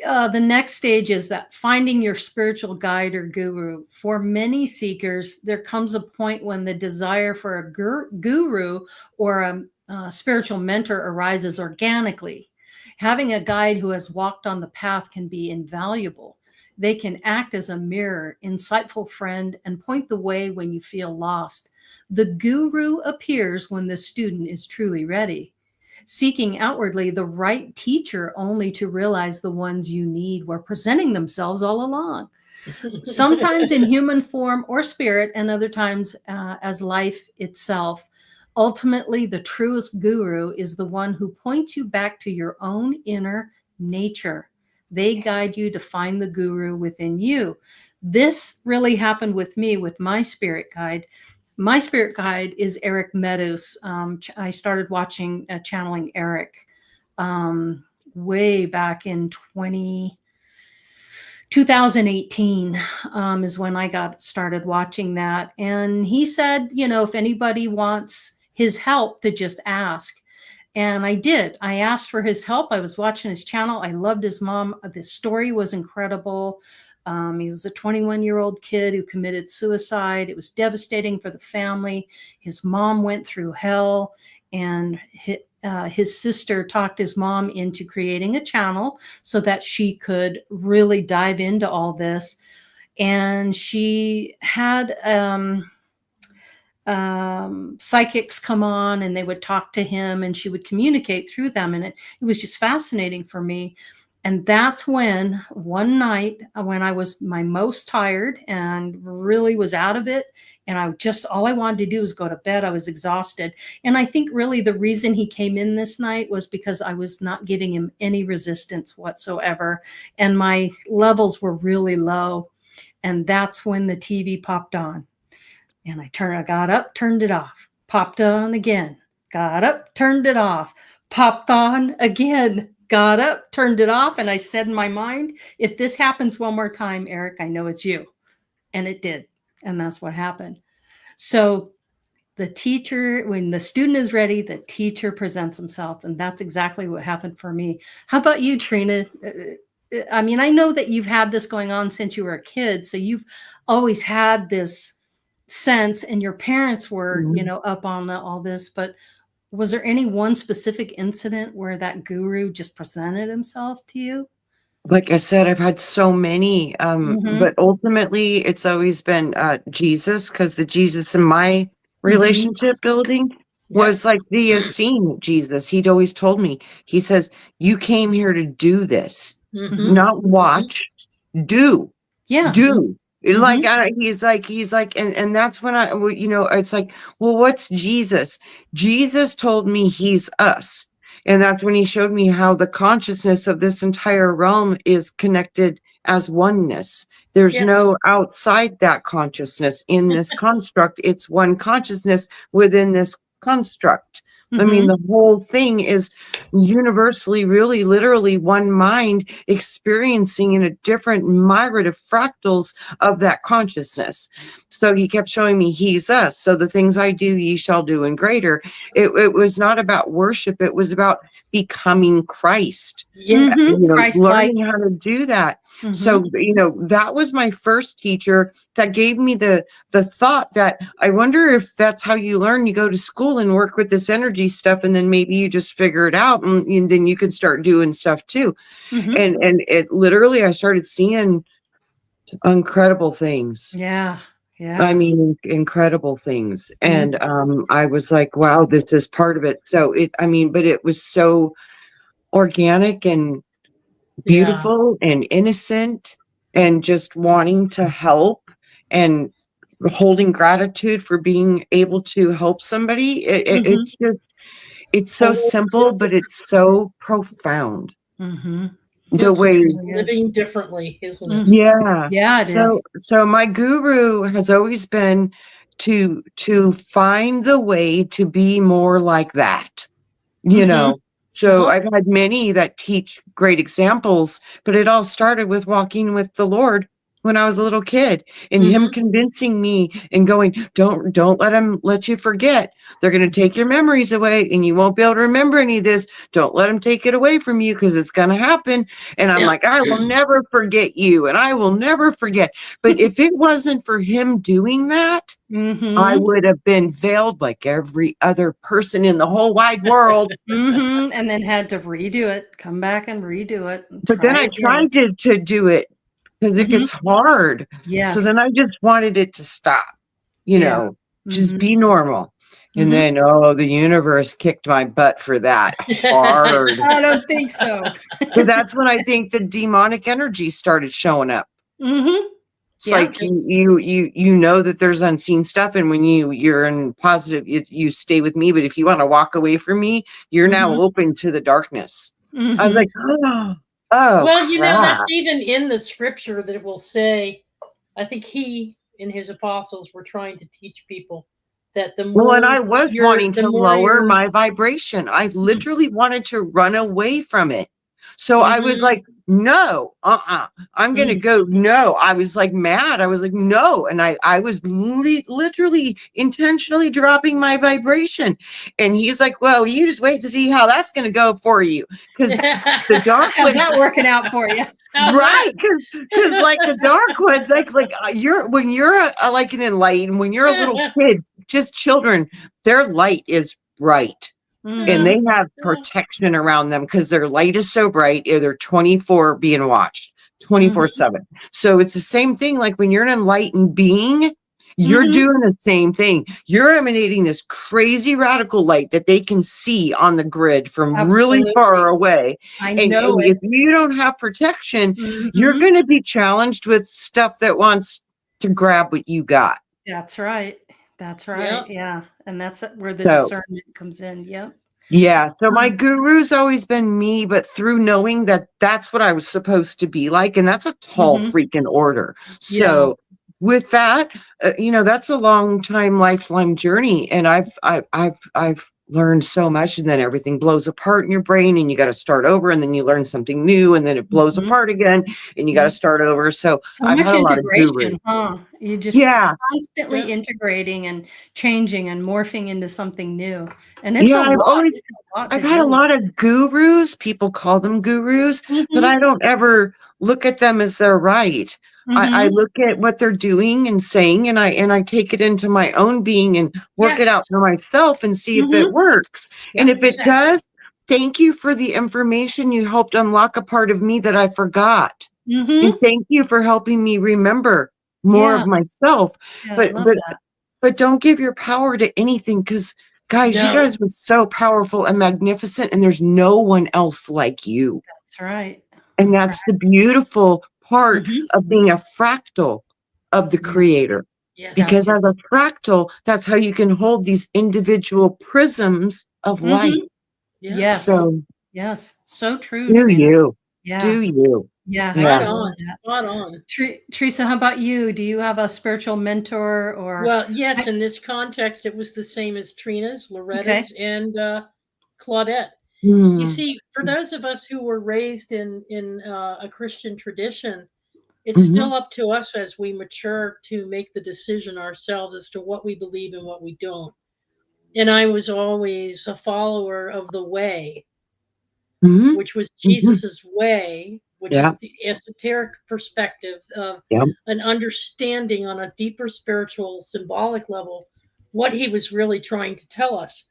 the next stage is that finding your spiritual guide or guru. For many seekers, there comes a point when the desire for a guru or a spiritual mentor arises organically. Having a guide who has walked on the path can be invaluable. They can act as a mirror, insightful friend, and point the way when you feel lost. The guru appears when the student is truly ready, seeking outwardly the right teacher only to realize the ones you need were presenting themselves all along, sometimes in human form or spirit, and other times as life itself. Ultimately, the truest guru is the one who points you back to your own inner nature. They guide you to find the guru within you. This really happened with me with my spirit guide. My spirit guide is Eric Meadows. I started watching Channeling Eric way back in 2018 is when I got started watching that. And he said, you know, if anybody wants his help, to just ask. And I did. I asked for his help. I was watching his channel. I loved his mom. The story was incredible. He was a 21-year-old kid who committed suicide. It was devastating for the family. His mom went through hell, and his sister talked his mom into creating a channel so that she could really dive into all this. And she had psychics come on, and they would talk to him, and she would communicate through them. And it was just fascinating for me. And that's when one night, when I was my most tired and really was out of it, and all I wanted to do was go to bed. I was exhausted. And I think really the reason he came in this night was because I was not giving him any resistance whatsoever. And my levels were really low. And that's when the TV popped on. And I got up, turned it off, popped on again, got up, turned it off, popped on again, got up, turned it off. And I said in my mind, if this happens one more time, Eric, I know it's you. And it did. And that's what happened. So the teacher, when the student is ready, the teacher presents himself. And that's exactly what happened for me. How about you, Trina? I mean, I know that you've had this going on since you were a kid. So you've always had this sense, and your parents were, you know, up on all this, but was there any one specific incident where that guru just presented himself to you? Like I said, I've had so many, Mm-hmm. but ultimately it's always been Jesus, because the Jesus in my relationship building Yep. was like the Essene Jesus. He'd always told me, he says, you came here to do this, Mhm. not watch, do. Yeah. Do like Mhm. he's like and that's when it's like, well, what's Jesus? Jesus told me he's us, and that's when he showed me how the consciousness of this entire realm is connected as oneness. There's Yes. no outside that consciousness in this construct. It's one consciousness within this construct. I mean, Mhm. the whole thing is universally, really, literally one mind experiencing in a different myriad of fractals of that consciousness. So he kept showing me he's us. So the things I do, ye shall do in greater. It was not about worship. It was about becoming Christ, Yeah. Mhm. Christ-like. learning how to do that. Mhm. So, that was my first teacher that gave me the thought that I wonder if that's how you learn. You go to school and work with this energy stuff, and then maybe you just figure it out, and then you can start doing stuff too. Mhm. And it literally, I started seeing incredible things. Yeah. Yeah. I mean, incredible things. Mhm. And I was like, wow, this is part of it. So but it was so organic and Yeah. beautiful and innocent, and just wanting to help and holding gratitude for being able to help somebody. Mhm. It's so simple, but it's so profound. Mhm. The It's way, Really is. living differently, isn't it? Mhm. yeah. Yeah, it is. So my guru has always been to find the way to be more like that. you Mhm. know so Uh-huh. I've had many that teach great examples, but it all started with walking with the Lord when I was a little kid, and him Mhm. convincing me and going, don't let him let you forget. They're going to take your memories away and you won't be able to remember any of this. Don't let him take it away from you, because it's going to happen. And I'm Yeah. like, I will never forget you, and I will never forget. But if it wasn't for him doing that, I Mhm. would have been veiled like every other person in the whole wide world. Mhm. And then had to redo it, come back and redo it, and But then try I again. tried to do it because it Mhm. gets hard. So then Yes. I just wanted it to stop, Yeah. just Mhm. be normal. And Mhm. then, oh, the universe kicked my butt for that hard. I don't think so. But that's when I think the demonic energy started showing up. Mhm. It's Yeah. like you know that there's unseen stuff, and when you're in positive, you stay with me. But if you want to walk away from me, you're now Mhm. open to the darkness. I was Mhm. like, oh Well, that's crap. even in the scripture that it will say, I think he and his apostles were trying to teach people that Well, and I was wanting the to more lower you're, my vibration. I literally wanted to run away from it. So I was Mhm. like, no, I'm going to Mhm. go. No, I was like mad. I was like, no. And I was literally intentionally dropping my vibration. And he's like, well, you just wait to see how that's going to go for you. Because the dark How's ones, that working out for you? How's that? right? Because like the dark ones, you're when you're like an enlightened, when you're a little kid, just children, their light is bright. And Mhm. they have protection around them because their light is so bright. They're 24 being watched Mhm. 24/7. So it's the same thing. Like when you're an enlightened being, you're Mhm. doing the same thing. You're emanating this crazy radical light that they can see on the grid from really far Absolutely. away. I And know if it. you don't have protection, you're Mhm. going to be challenged with stuff that wants to grab what you got. That's right. That's right. Yep. Yeah. And that's where the So discernment comes in. Yep. yeah, so my Um, guru's always been me, but through knowing that that's what I was supposed to be like, and that's a tall mhm. freaking order. Yeah. So with that, that's a long time, lifelong journey, and I've learned so much, and then everything blows apart in your brain, and you got to start over, and then you learn something new, and then it blows Mhm. apart again, and you got to Mhm. start over. So So I've much had a lot of gurus. integration, huh? You just Yeah, constantly Yep. integrating and changing and morphing into something new. And it's yeah, a I've lot. always It's a lot I've to had a do. lot of gurus. People call them gurus, but Mhm. I don't ever look at them as they're right. I Mhm. look at what they're doing and saying, and I take it into my own being and work it Yes. out for myself and see if it Mhm. works. And Yeah, if it exactly. does, thank you for the information. You helped unlock a part of me that I forgot. And Mhm. thank you for helping me remember more Yeah. of myself. Yeah, I But love but that. but don't give your power to anything, because guys, you No. guys are so powerful and magnificent, and there's no one else like you. That's right. And That's that's the beautiful part right. of being a fractal of the Yeah. creator. Yes. Because Gotcha. as a fractal, that's how you can hold these individual prisms of light. Yeah. Yes. So Yes. So true, do Trina. you. Yeah. Do you. Yeah. Yeah. Right I love on. that. Spot on. Teresa, how about you? Do you have a spiritual mentor or? Well, yes, in this context, it was the same as Trina's, Loretta's, Okay. and Claudette. You Hmm. see, for those of us who were raised in a Christian tradition, it's Mhm. still up to us as we mature to make the decision ourselves as to what we believe and what we don't. And I was always a follower of the way, Mhm. which was Mhm. Jesus's way, which Yeah. is the esoteric perspective of Yeah. an understanding on a deeper spiritual symbolic level what he was really trying to tell us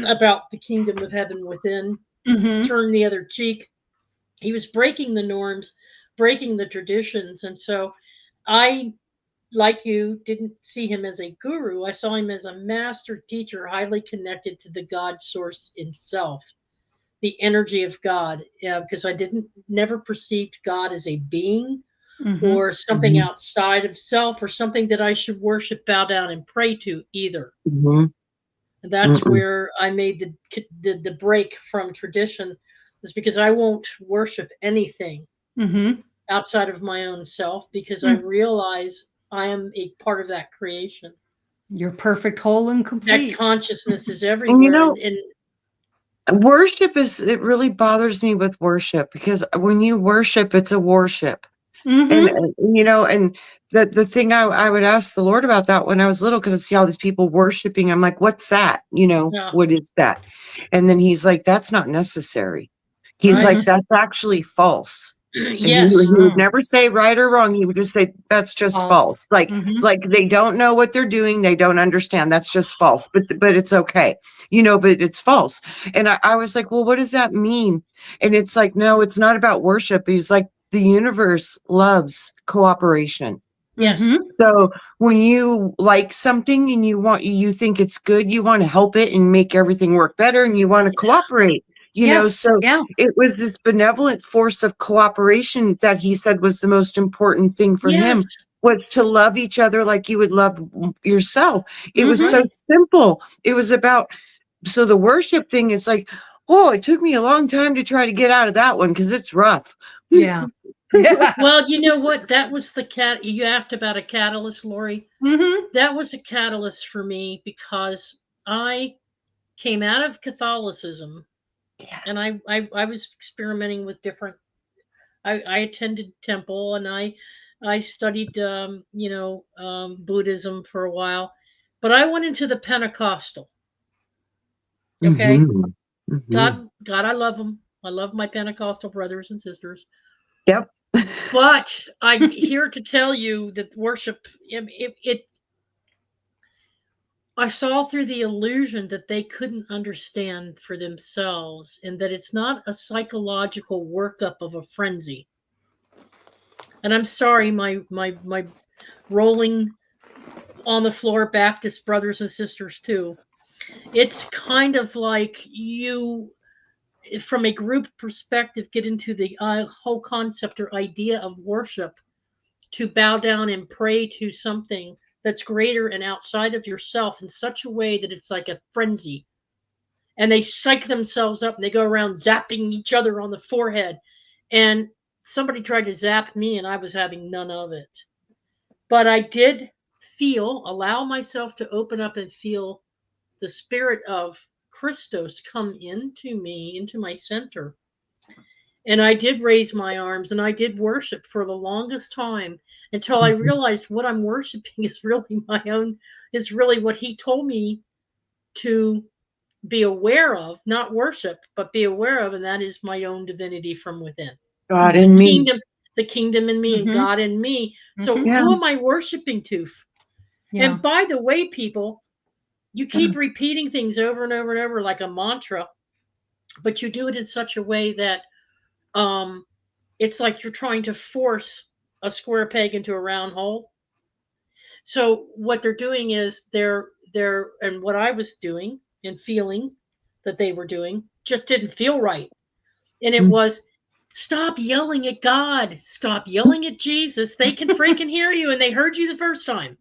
about the kingdom of heaven within, Mm-hmm. turn the other cheek. He was breaking the norms, breaking the traditions. And so I, like you, didn't see him as a guru. I saw him as a master teacher, highly connected to the God source himself, the energy of God, because I didn't never perceived God as a being Mm-hmm. or something Mhm. outside of self or something that I should worship, bow down, and pray to either. Mhm. And that's Mm-mm. where I made the break from tradition, is because I won't worship anything Mm-hmm. outside of my own self because I Mm. realize I am a part of that creation. You're perfect, whole, and That complete. consciousness is And you everywhere, know, and worship is, it really bothers me with worship, because when you worship, it's a worship. And, Mm-hmm. you know, and the thing I would ask the Lord about that when I was little, because I see all these people worshiping, I'm like, what's that? You know, yeah, what is that? And then he's like, that's not necessary. He's right, like, that's actually false. And yes, he would Mm-hmm. never say right or wrong. He would just say, that's just False. false. Mm-hmm. Like they don't know what they're doing. They don't understand. That's just false. But it's okay. You know, but it's false. And I was like, well, what does that mean? And it's like, no, it's not about worship. He's like, the universe loves cooperation. Mm-hmm. yes, So when you like something and you think it's good, you want to help it and make everything work better, and you want to cooperate, you know. Yes. So Yeah. it was this benevolent force of cooperation that he said was the most important thing for yes, him, was to love each other like you would love yourself. It was Mm-hmm. so right. simple. It was about, so the worship thing is like, oh, it took me a long time to try to get out of that one because it's rough. Yeah. Yeah. Well, you know what? That was the cat. You asked about a catalyst, Lori. Mm-hmm. That was a catalyst for me because I came out of Catholicism Yeah. and I was experimenting with different. I attended temple and I studied Buddhism for a while, but I went into the Pentecostal. Okay, Mhm. Mhm. God, I love them. I love my Pentecostal brothers and sisters. Yep. But I'm here to tell you that worship, I saw through the illusion that they couldn't understand for themselves and that it's not a psychological workup of a frenzy. And I'm sorry, my rolling on the floor Baptist brothers and sisters too. It's kind of like you, from a group perspective, get into the whole concept or idea of worship, to bow down and pray to something that's greater and outside of yourself in such a way that it's like a frenzy. And they psych themselves up and they go around zapping each other on the forehead. And somebody tried to zap me and I was having none of it. But I did allow myself to open up and feel the spirit of Christos come into me, into my center. And I did raise my arms and I did worship for the longest time until I Mhm. realized what I'm worshiping is really my own, is really what he told me to be aware of, not worship, but be aware of, and that is my own divinity from within. God The in me. kingdom, the kingdom in me and Mm-hmm. God in me. So Mm-hmm. Yeah. who am I worshiping to? Yeah. And by the way, people, you Yeah. keep repeating things over and over and over like a mantra, but you do it in such a way that um it's like you're trying to force a square peg into a round hole. So what they're doing is and what I was doing and feeling that they were doing just didn't feel right. And it was, stop yelling at God. Stop yelling at Jesus. They can freaking hear you, and they heard you the first time.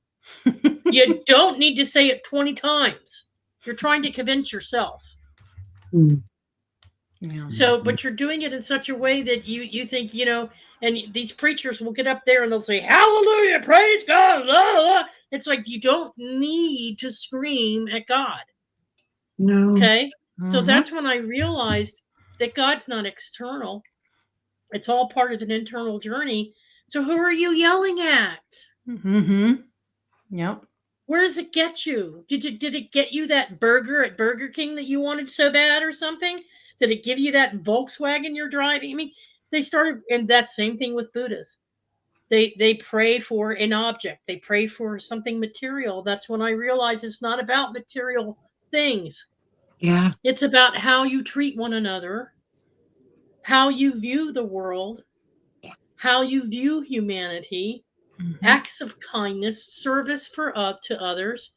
You don't need to say it 20 times. You're trying to convince yourself. Yeah. So, but you're doing it in such a way that you think, and these preachers will get up there and they'll say, hallelujah, praise God. Blah, blah. It's like, you don't need to scream at God. No. Okay. So Mhm. that's when I realized that God's not external. It's all part of an internal journey. So who are you yelling at? Mhm. Yep. Where does it get you? Did it get you that burger at Burger King that you wanted so bad or something? Did it give you that Volkswagen you're driving? I mean, they started, and that same thing with Buddhists. They pray for an object. They pray for something material. That's when I realized it's not about material things. Yeah. It's about how you treat one another, how you view the world, how you view humanity, Mhm. acts of kindness, service to others,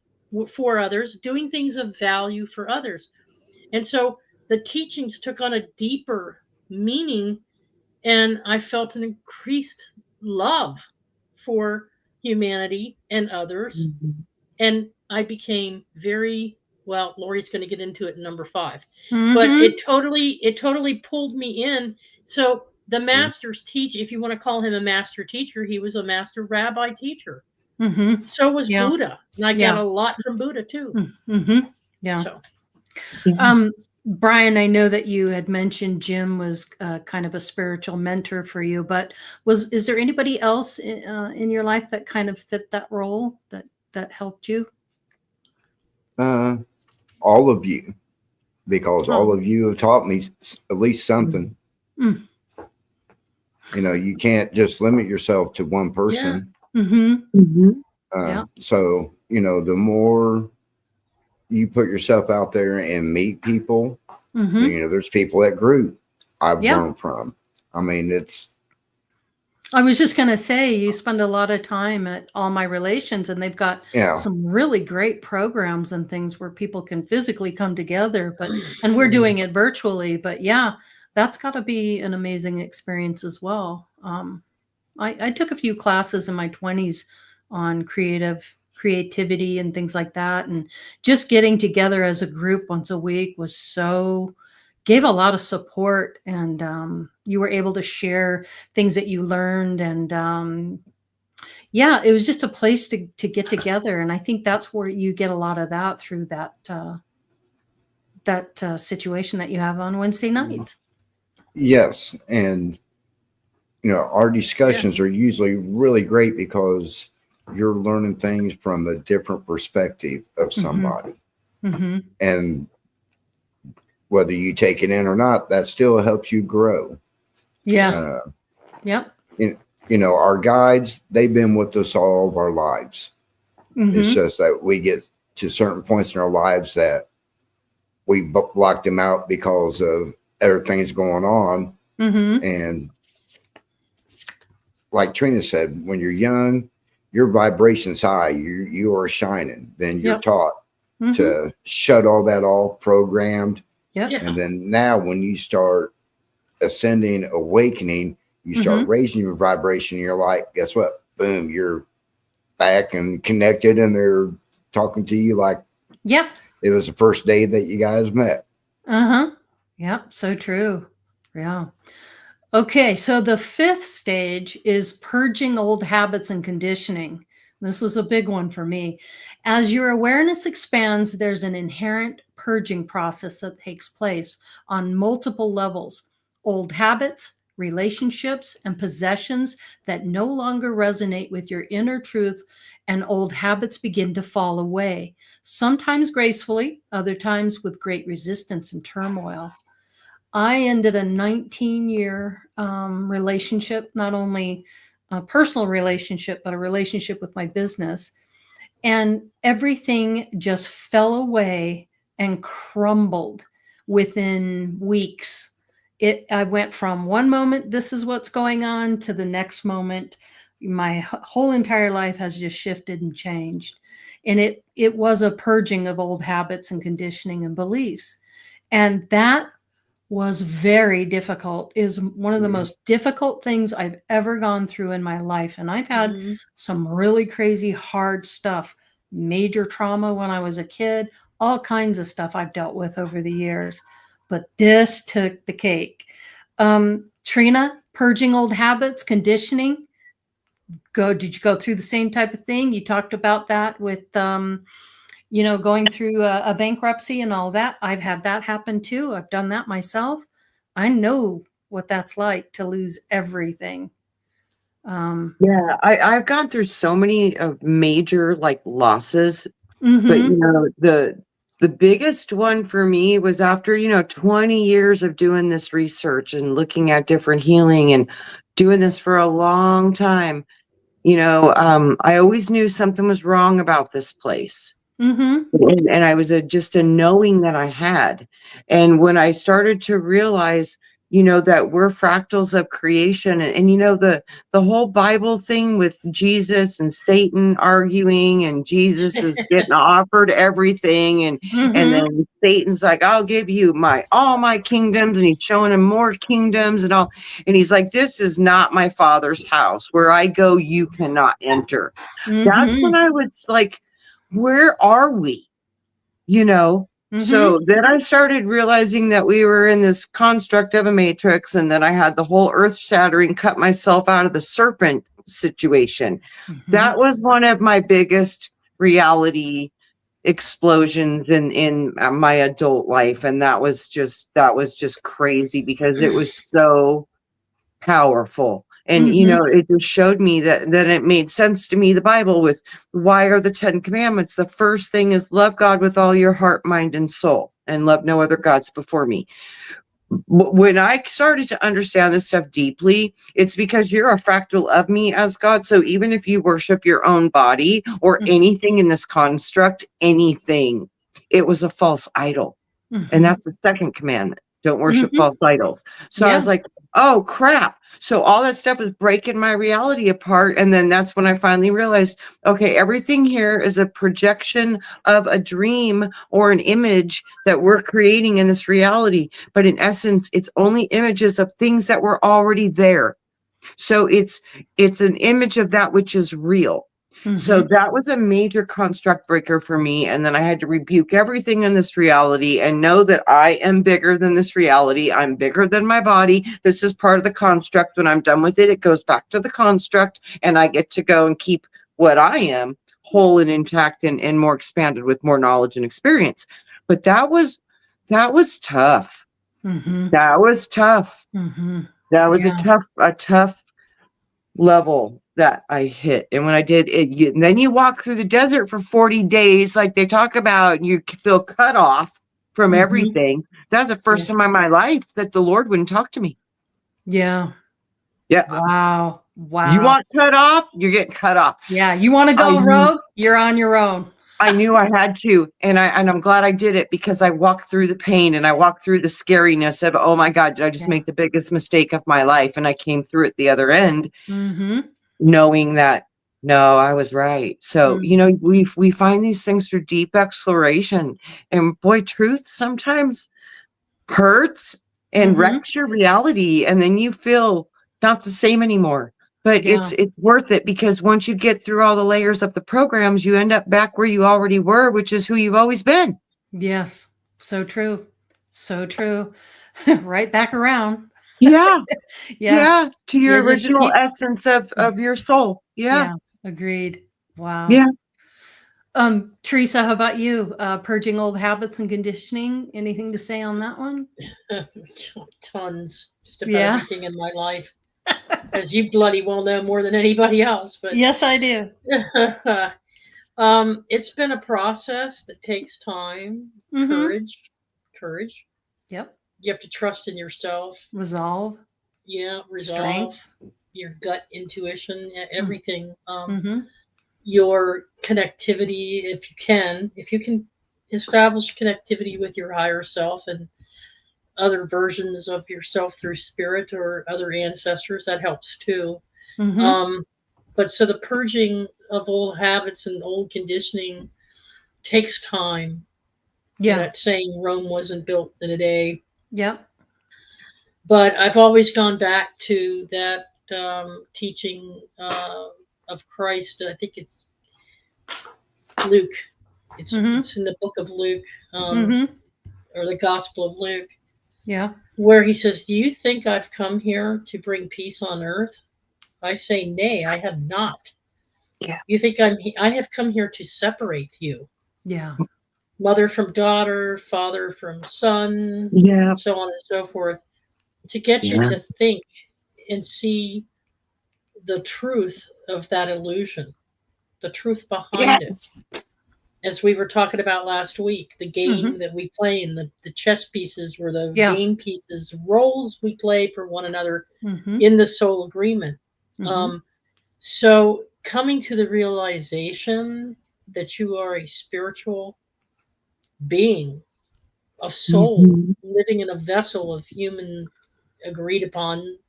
for others, doing things of value for others. And so the teachings took on a deeper meaning, and I felt an increased love for humanity and others. And I became very, well, Lori's going to get into it in number 5, but Mhm. it totally pulled me in. So the master's teach, if you want to call him a master teacher, he was a master rabbi teacher. Mhm. So was Yeah. Buddha, and I got Yeah. a lot from Buddha too. Mhm. Yeah. So Brian, I know that you had mentioned Jim was kind of a spiritual mentor for you, but is there anybody else in your life that kind of fit that role that helped you? All of you, because all Oh. of you have taught me at least something. Mm. You can't just limit yourself to one person. Mm-hmm. Yeah. So, the more you put yourself out there and meet people, Mm-hmm. there's people at group I've Yeah. learned from. I mean, I was just going to say, you spend a lot of time at All My Relations, and they've got yeah, some really great programs and things where people can physically come together, and we're doing it virtually, but yeah, that's got to be an amazing experience as well. I took a few classes in my 20s on creativity and things like that. And just getting together as a group once a week gave a lot of support. And you were able to share things that you learned. And yeah, it was just a place to get together. And I think that's where you get a lot of that through that situation that you have on Wednesday nights. yes. And, our discussions are usually really great because you're learning things from a different perspective of somebody. Mm-hmm. And whether you take it in or not, that still helps you grow. Yes. Yep. Our guides, they've been with us all of our lives. Mm-hmm. It's just that we get to certain points in our lives that we block them out because of other things going on. Mm-hmm. And like Trina said, when you're young, your vibration's high. You are shining. Then you're Yep. taught Mm-hmm. to shut all that off, programmed. Yep. Yeah. And then now when you start ascending, awakening, you start Mm-hmm. raising your vibration. You're like, guess what? Boom, you're back and connected, and they're talking to you like Yeah. it was the first day that you guys met. Uh-huh. Yep. So true. Yeah. Okay. So the 5th stage is purging old habits and conditioning. This was a big one for me. As your awareness expands, there's an inherent purging process that takes place on multiple levels. Old habits, relationships, and possessions that no longer resonate with your inner truth, and old habits begin to fall away, sometimes gracefully, other times with great resistance and turmoil. I ended a 19-year relationship, not only a personal relationship, but a relationship with my business. And everything just fell away and crumbled within weeks. I went from one moment, this is what's going on, to the next moment, my whole entire life has just shifted and changed. And it was a purging of old habits and conditioning and beliefs. And that was very difficult, is one of the most difficult things I've ever gone through in my life. And I've had some really crazy, hard stuff, major trauma when I was a kid, all kinds of stuff I've dealt with over the years. But this took the cake. Trina, purging old habits, conditioning. Did you go through the same type of thing? You talked about that with, going through a bankruptcy and all that. I've had that happen too. I've done that myself. I know what that's like to lose everything. Yeah, I've gone through so many of major like losses, but Mm-hmm. the biggest one for me was after 20 years of doing this research and looking at different healing and doing this for a long time. I always knew something was wrong about this place. Mm-hmm. And I was just a knowing that I had. And when I started to realize, that we're fractals of creation, and the whole Bible thing with Jesus and Satan arguing, and Jesus is getting offered everything, and Mm-hmm. then Satan's like, I'll give you all my kingdoms, and he's showing him more kingdoms and all, and he's like, this is not my Father's house. Where I go, you cannot enter. That's when Mm-hmm. I was like, where are we? Mm-hmm. So then I started realizing that we were in this construct of a matrix, and then I had the whole earth shattering, cut myself out of the serpent situation. Mm-hmm. That was one of my biggest reality explosions in my adult life. And that was just crazy, because it was so powerful. And Mm-hmm. it just showed me that it made sense to me, the Bible, with why are the 10 commandments? The first thing is love God with all your heart, mind, and soul, and love no other gods before me. When I started to understand this stuff deeply, it's because you're a fractal of me as God. So even if you worship your own body or anything in this construct, anything, it was a false idol. And Mm-hmm. that's the second commandment. Don't worship Mm-hmm. false idols. So I was Yeah. like, oh crap. So all that stuff was breaking my reality apart. And then that's when I finally realized, okay, everything here is a projection of a dream or an image that we're creating in this reality. But in essence, it's only images of things that were already there. So it's an image of that which is real. So Mm-hmm. that was a major construct breaker for me. And then I had to rebuke everything in this reality and know that I am bigger than this reality. I'm bigger than my body. This is part of the construct. When I'm done with it, it goes back to the construct, and I get to go and keep what I am whole and intact, and more expanded with more knowledge and experience. But that was tough. Mm-hmm. That was tough. Mm-hmm. That was a Yeah. tough level that I hit. And when I did it, and then you walk through the desert for 40 days, like they talk about, and you feel cut off from Mm-hmm. everything. That was the Yeah. first time in my life that the Lord wouldn't talk to me. Yeah. Yeah. Wow. You Wow. want cut off? You're getting cut off. Yeah. You want to I go knew, rogue? You're on your own. I knew I had to. And I'm glad I did it, because I walked through the pain and I walked through the scariness of, oh my God, did I just Yeah. make the biggest mistake of my life? And I came through it the other end, Mm-hmm. knowing that no, I was right. So, Mm-hmm. we find these things through deep exploration, and boy, truth sometimes hurts and Mm-hmm. wrecks your reality, and then you feel not the same anymore. But Yeah. it's worth it, because once you get through all the layers of the programs, you end up back where you already were, which is who you've always been. Yes. So true. So true. Right back around. Yeah, Yeah. yeah, to Yeah. your Just original keep. essence of your soul. Yeah, Yeah. Agreed. Wow. yeah. Teresa, how about you? Purging old habits and conditioning. Anything to say on that one? Tons, just about Yeah. everything in my life, as you bloody well know more than anybody else. But Yes, I do. it's been a process that takes time, Mm-hmm. courage. Yep. You have to trust in yourself. Resolve. Yeah, resolve, Strength. your gut intuition, Mm-hmm. everything. Mm-hmm. Your connectivity, if you can establish connectivity with your higher self and other versions of yourself through spirit or other ancestors, that helps too. Mm-hmm. Um, But so the purging of old habits and old conditioning takes time. Yeah. That saying Rome wasn't built in a day. Yep. But I've always gone back to that teaching of Christ. I think it's Luke. It's in the book of Luke, or the Gospel of Luke, Yeah. where he says, "Do you think I've come here to bring peace on earth? I say, nay, I have not. Yeah. You think I have come here to separate you, Yeah. mother from daughter, father from son, Yeah. so on and so forth, to get you Yeah. to think and see the truth of that illusion, the truth behind it." Yes. As we were talking about last week, the game Mhm. that we play and the chess pieces were the Yeah. game pieces, roles we play for one another Mhm. in the soul agreement. Mhm. So coming to the realization that you are a spiritual being, a soul Mhm. living in a vessel of human agreed upon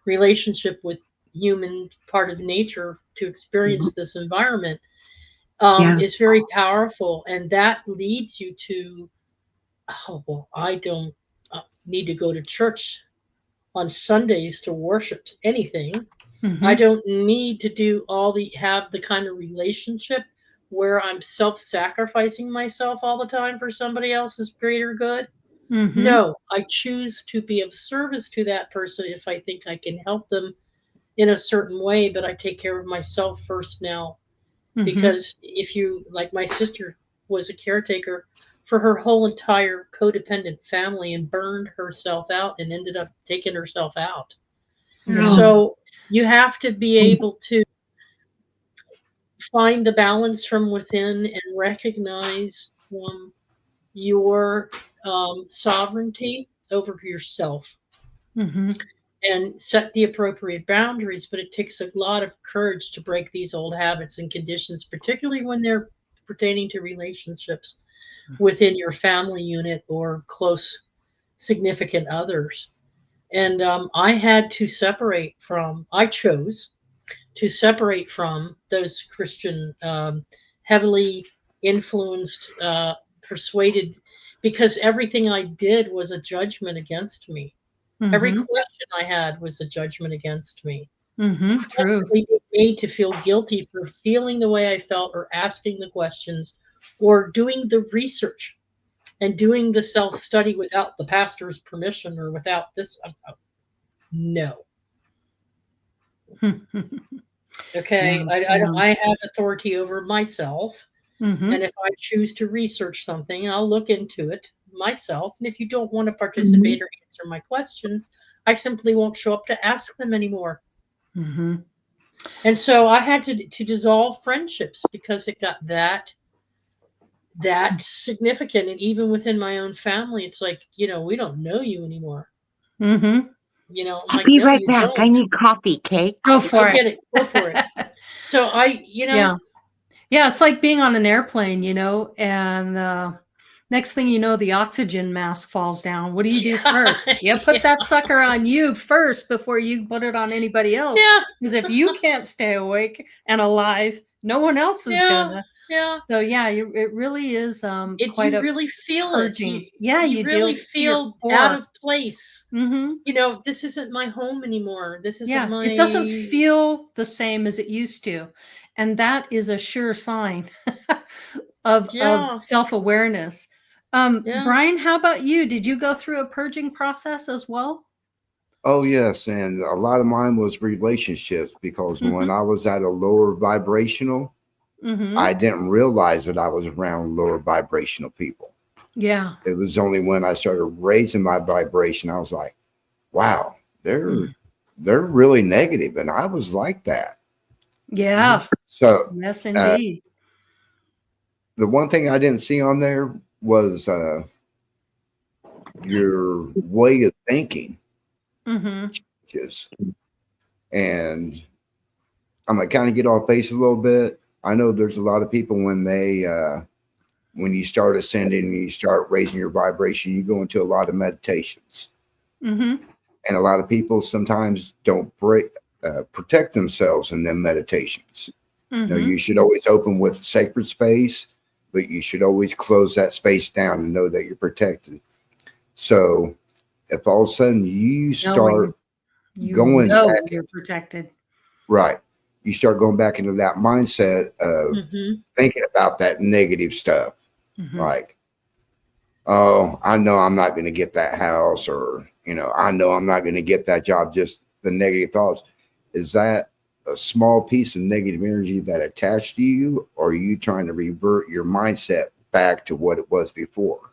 relationship with human part of nature to experience this environment Yeah. is very powerful. And that leads you to, oh, well, I don't need to go to church on Sundays to worship anything. I Mhm. don't need to have the kind of relationship where I'm self-sacrificing myself all the time for somebody else's greater good. Mhm. No, I choose to be of service to that person if I think I can help them in a certain way, but I take care of myself first now. Mhm. Because if you, like my sister was a caretaker for her whole entire codependent family and burned herself out and ended up taking herself out. Yeah. So you have to be able to find the balance from within and recognize your sovereignty over yourself Mhm. and set the appropriate boundaries. But it takes a lot of courage to break these old habits and conditions, particularly when they're pertaining to relationships within your family unit or close significant others. And I chose to separate from those Christian, heavily influenced, persuaded, because everything I did was a judgment against me. Every Mhm. question I had was a judgment against me. Mhm. True. Constantly being made to feel guilty for feeling the way I felt or asking the questions or doing the research and doing the self study without the pastor's permission or without this. No. Yeah. Okay. I don't. Yeah. I have authority over myself, and Mhm. if I choose to research something, I'll look into it myself. And if you don't want to Mhm. participate or answer my questions, I simply won't show up to ask them anymore. Mhm. And so I had to dissolve friendships because it got that significant. And even within my own family, it's like, we don't know you anymore. Mhm. I'm I'll like, be no, right you back. I don't. need coffee, okay? Go Go for it. get it. Go for it. So Yeah. Yeah, it's like being on an airplane, and next thing you know, the oxygen mask falls down. What do you do first? You put yeah, that sucker on you first before you put it on anybody else. yeah, Because if you can't stay awake and alive, no one else is yeah, gonna. yeah. So yeah, it really is quite You a really feel it. You purging. Yeah, you you really deal to your feel out core. of place. Hmm. This isn't my home anymore. This isn't Yeah, my it doesn't feel the same as it used to, and that is a sure sign of yeah, self-awareness. yeah. Brian, how about you? Did you go through a purging process as well? Oh, yes. And a lot of mine was relationships because when Mhm, I was at a lower vibrational, I mhm. didn't realize that I was around lower vibrational people. Yeah. It was only when I started raising my vibration, I was like, wow, they're Mm. they're really negative. And I was like that. Yeah. So Yes, uh, indeed. the one thing I didn't see on there was your way of thinking. Mhm, Just and I'm gonna kind of get off base a little bit. I know there's a lot of people when you start ascending and you start raising your vibration, you go into a lot of meditations. mhm. And a lot of people sometimes don't break. protect themselves in them meditations. Mm-hmm. You should always open with sacred space, but you should always close that space down and know that you're protected. So if all of a sudden you start going back, you're protected. right, you start going back into that mindset of thinking about that negative stuff, like, oh, I know I'm not going to get that house, or, I know I'm not going to get that job, just the negative thoughts. Is that a small piece of negative energy that attached to you, or are you trying to revert your mindset back to what it was before?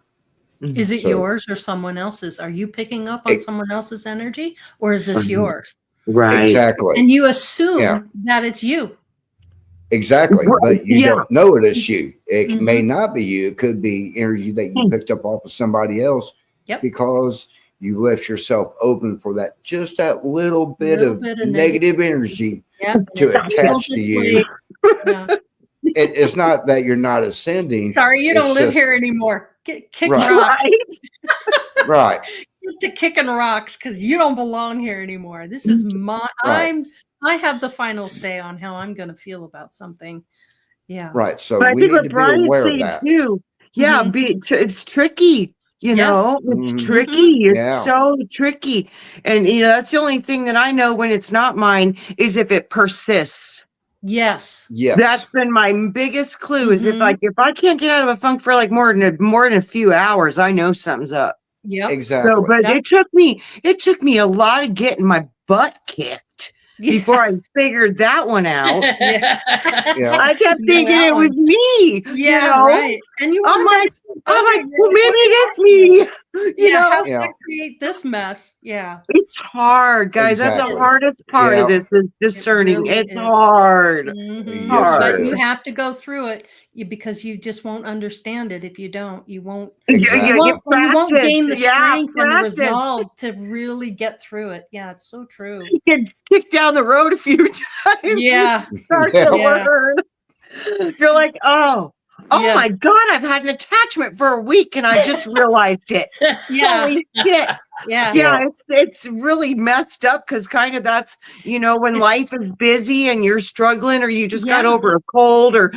Is it yours or someone else's? Are you picking up on someone else's energy, or is this yours? Right. Exactly. And you assume that it's you. Exactly. But you don't know it is you. It may not be you. It could be energy that you picked up off of somebody else, because you left yourself open for that, just that little bit of negative energy to attach to you. It's not that you're not ascending. Sorry, you don't live here anymore. Kick rocks. Right. Get to kicking rocks, because you don't belong here anymore. This is my. I have the final say on how I'm going to feel about something. Yeah. Right. So but we need to be aware of that. Too. Yeah. It's tricky. It's tricky. It's so tricky. And, that's the only thing that I know when it's not mine is if it persists. Yes. That's been my biggest clue is if I can't get out of a funk for like more than a few hours, I know something's up. Yeah. Exactly. So, but it took me a lot of getting my butt kicked before I figured that one out. I kept thinking it was me. Right. And I'm like, well, maybe it's me. How did I create this mess? Yeah. It's hard, guys. That's the hardest part of this is discerning. It's hard. Hard. But you have to go through it because you just won't understand it if you don't. You won't. You won't gain the strength and the resolve to really get through it. Yeah, it's so true. You get kicked down the road a few times. Yeah. Start to learn. You're like, oh my God, I've had an attachment for a week and I just realized it. Holy shit. Yeah. It's really messed up because kind of that's, when life is busy and you're struggling or you just got over a cold or,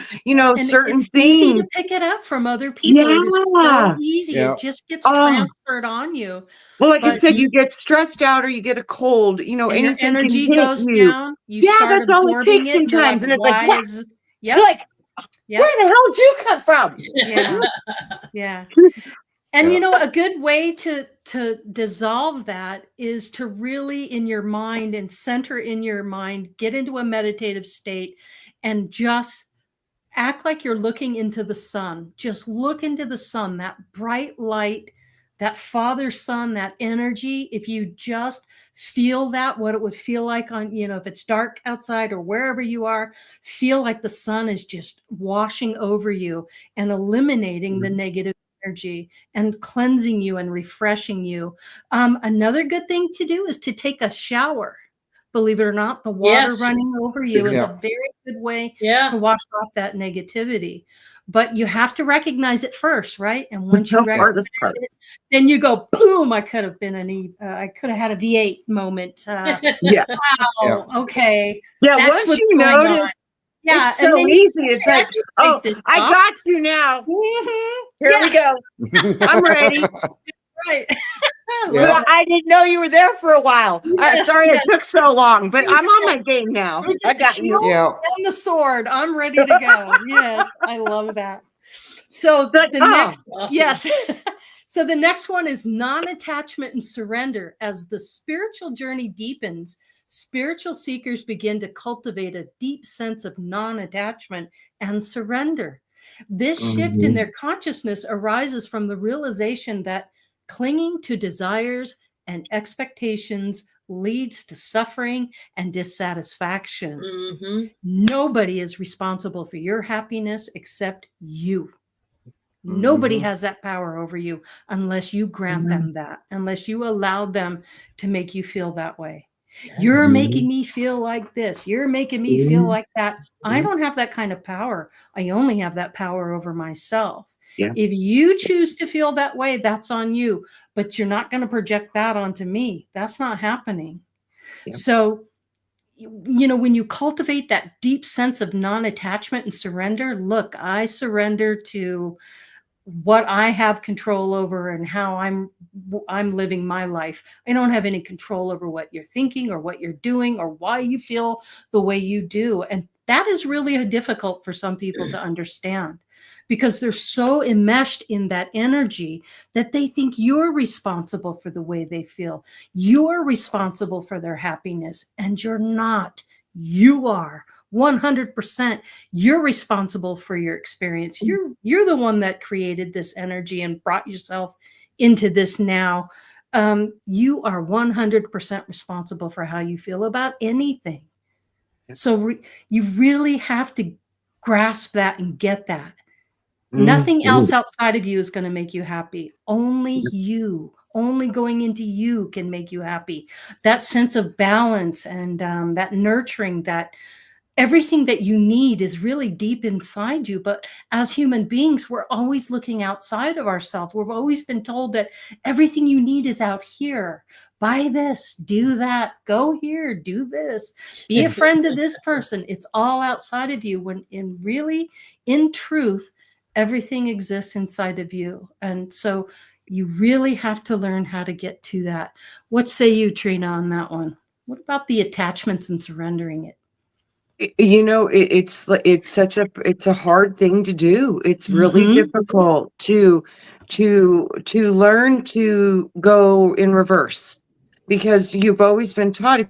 certain it's things. Easy to pick it up from other people. It is so easy. It just gets transferred on you. Well, like I said, you get stressed out or you get a cold, and your energy goes down. You start that's all it takes sometimes. And it's like, what? You're like, where the hell did you come from? Yeah. And a good way to dissolve that is to really in your mind and center in your mind, get into a meditative state and just act like you're looking into the sun. Just look into the sun, that bright light, that father sun, that energy. If you just feel that, what it would feel like on, if it's dark outside or wherever you are, feel like the sun is just washing over you and eliminating the negative energy and cleansing you and refreshing you. Another good thing to do is to take a shower. Believe it or not, the water running over you is a very good way to wash off that negativity. But you have to recognize it first, right? And once you recognize it, then you go, boom, I could have had a V8 moment. Wow, okay. Yeah, once you notice, it's so easy. It's like, oh, I got you now. Here we go. I'm ready. Right. But I didn't know you were there for a while. Sorry it took so long, but I'm on my game now. I got you. And the sword. I'm ready to go. Yes, I love that. So So the next one is non-attachment and surrender. As the spiritual journey deepens, spiritual seekers begin to cultivate a deep sense of non-attachment and surrender. This shift in their consciousness arises from the realization that clinging to desires and expectations leads to suffering and dissatisfaction. Nobody is responsible for your happiness except you. Nobody has that power over you unless you grant them that, unless you allow them to make you feel that way. You're making me feel like this. You're making me feel like that. I don't have that kind of power. I only have that power over myself. If you choose to feel that way, that's on you. But you're not going to project that onto me. That's not happening. So, you know, when you cultivate that deep sense of non-attachment and surrender, look, I surrender to what I have control over and how I'm living my life. I don't have any control over what you're thinking or what you're doing or why you feel the way you do. And that is really difficult for some people to understand because they're so enmeshed in that energy that they think you're responsible for the way they feel. You're responsible for their happiness, and you're not. You are 100%. You're responsible for your experience. You're the one that created this energy and brought yourself into this now. You are 100% responsible for how you feel about anything. So you really have to grasp that and get that. Nothing else outside of you is going to make you happy. Only you, only going into you can make you happy. That sense of balance and that nurturing, that everything that you need is really deep inside you. But as human beings, we're always looking outside of ourselves. We've always been told that everything you need is out here. Buy this, do that, go here, do this, be a friend to this person. It's all outside of you, when in truth, everything exists inside of you. And so you really have to learn how to get to that. What say you, Trina, on that one? What about the attachments and surrendering it? You know, it's a hard thing to do. It's really difficult to learn to go in reverse, because you've always been taught if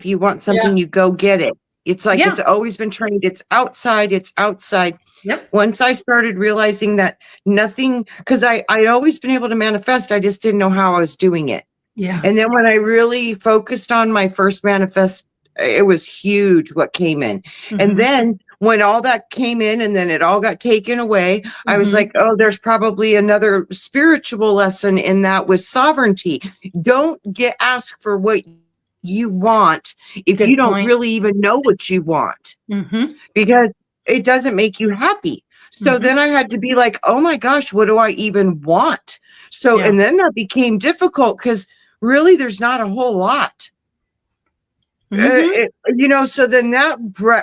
you want something, you go get it. It's like it's always been trained. It's outside. It's outside. Yep. Once I started realizing that nothing, because I'd always been able to manifest, I just didn't know how I was doing it. Yeah. And then when I really focused on my first manifest, it was huge what came in. And then when all that came in and then it all got taken away, I was like, oh, there's probably another spiritual lesson in that with sovereignty. Don't get asked for what you want if you don't really even know what you want, because it doesn't make you happy. So then I had to be like, oh my gosh, what do I even want? So, and then that became difficult because really there's not a whole lot. You know, so then that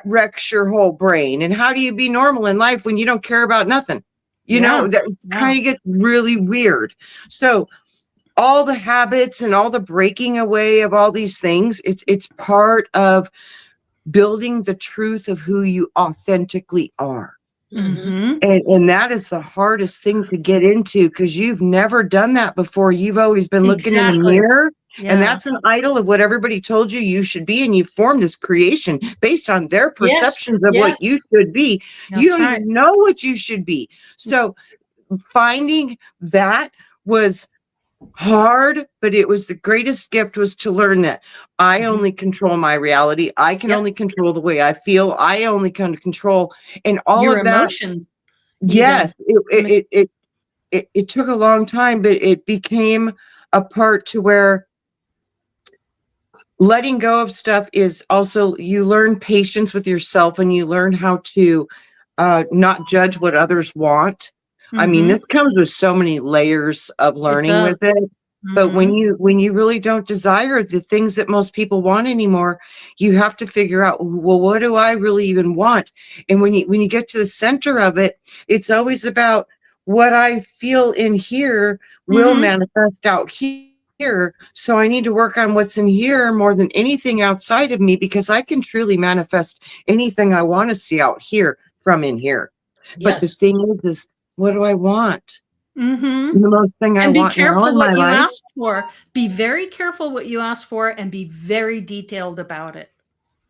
wrecks your whole brain. And how do you be normal in life when you don't care about nothing? You know, that kind of gets really weird. So all the habits and all the breaking away of all these things, it's part of building the truth of who you authentically are. And that is the hardest thing to get into, because you've never done that before. You've always been looking in a mirror, and that's an idol of what everybody told you should be, and you formed this creation based on their perceptions of what you should be. You don't even know what you should be. So finding that was hard, but it was the greatest gift, was to learn that I only control my reality. I can only control the way I feel. I only can control, and all your of that. Emotions. Yes, it took a long time, but it became a part to where letting go of stuff is also, you learn patience with yourself, and you learn how to not judge what others want. I mean, this comes with so many layers of learning with it. But when you really don't desire the things that most people want anymore, you have to figure out, well, what do I really even want? And when you get to the center of it, it's always about what I feel in here will manifest out here. So I need to work on what's in here more than anything outside of me, because I can truly manifest anything I want to see out here from in here. But the thing is what do I want? The most thing I want now in my life. Ask for. Be very careful what you ask for, and be very detailed about it.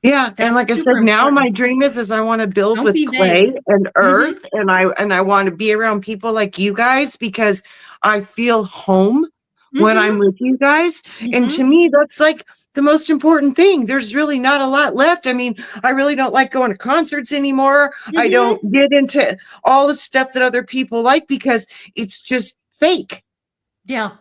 Yeah, and like I said, now my dream is I want to build with clay and earth, and I want to be around people like you guys, because I feel home when I'm with you guys. And to me, that's like the most important thing. There's really not a lot left. I mean, I really don't like going to concerts anymore. I don't get into all the stuff that other people like, because it's just fake. Yeah.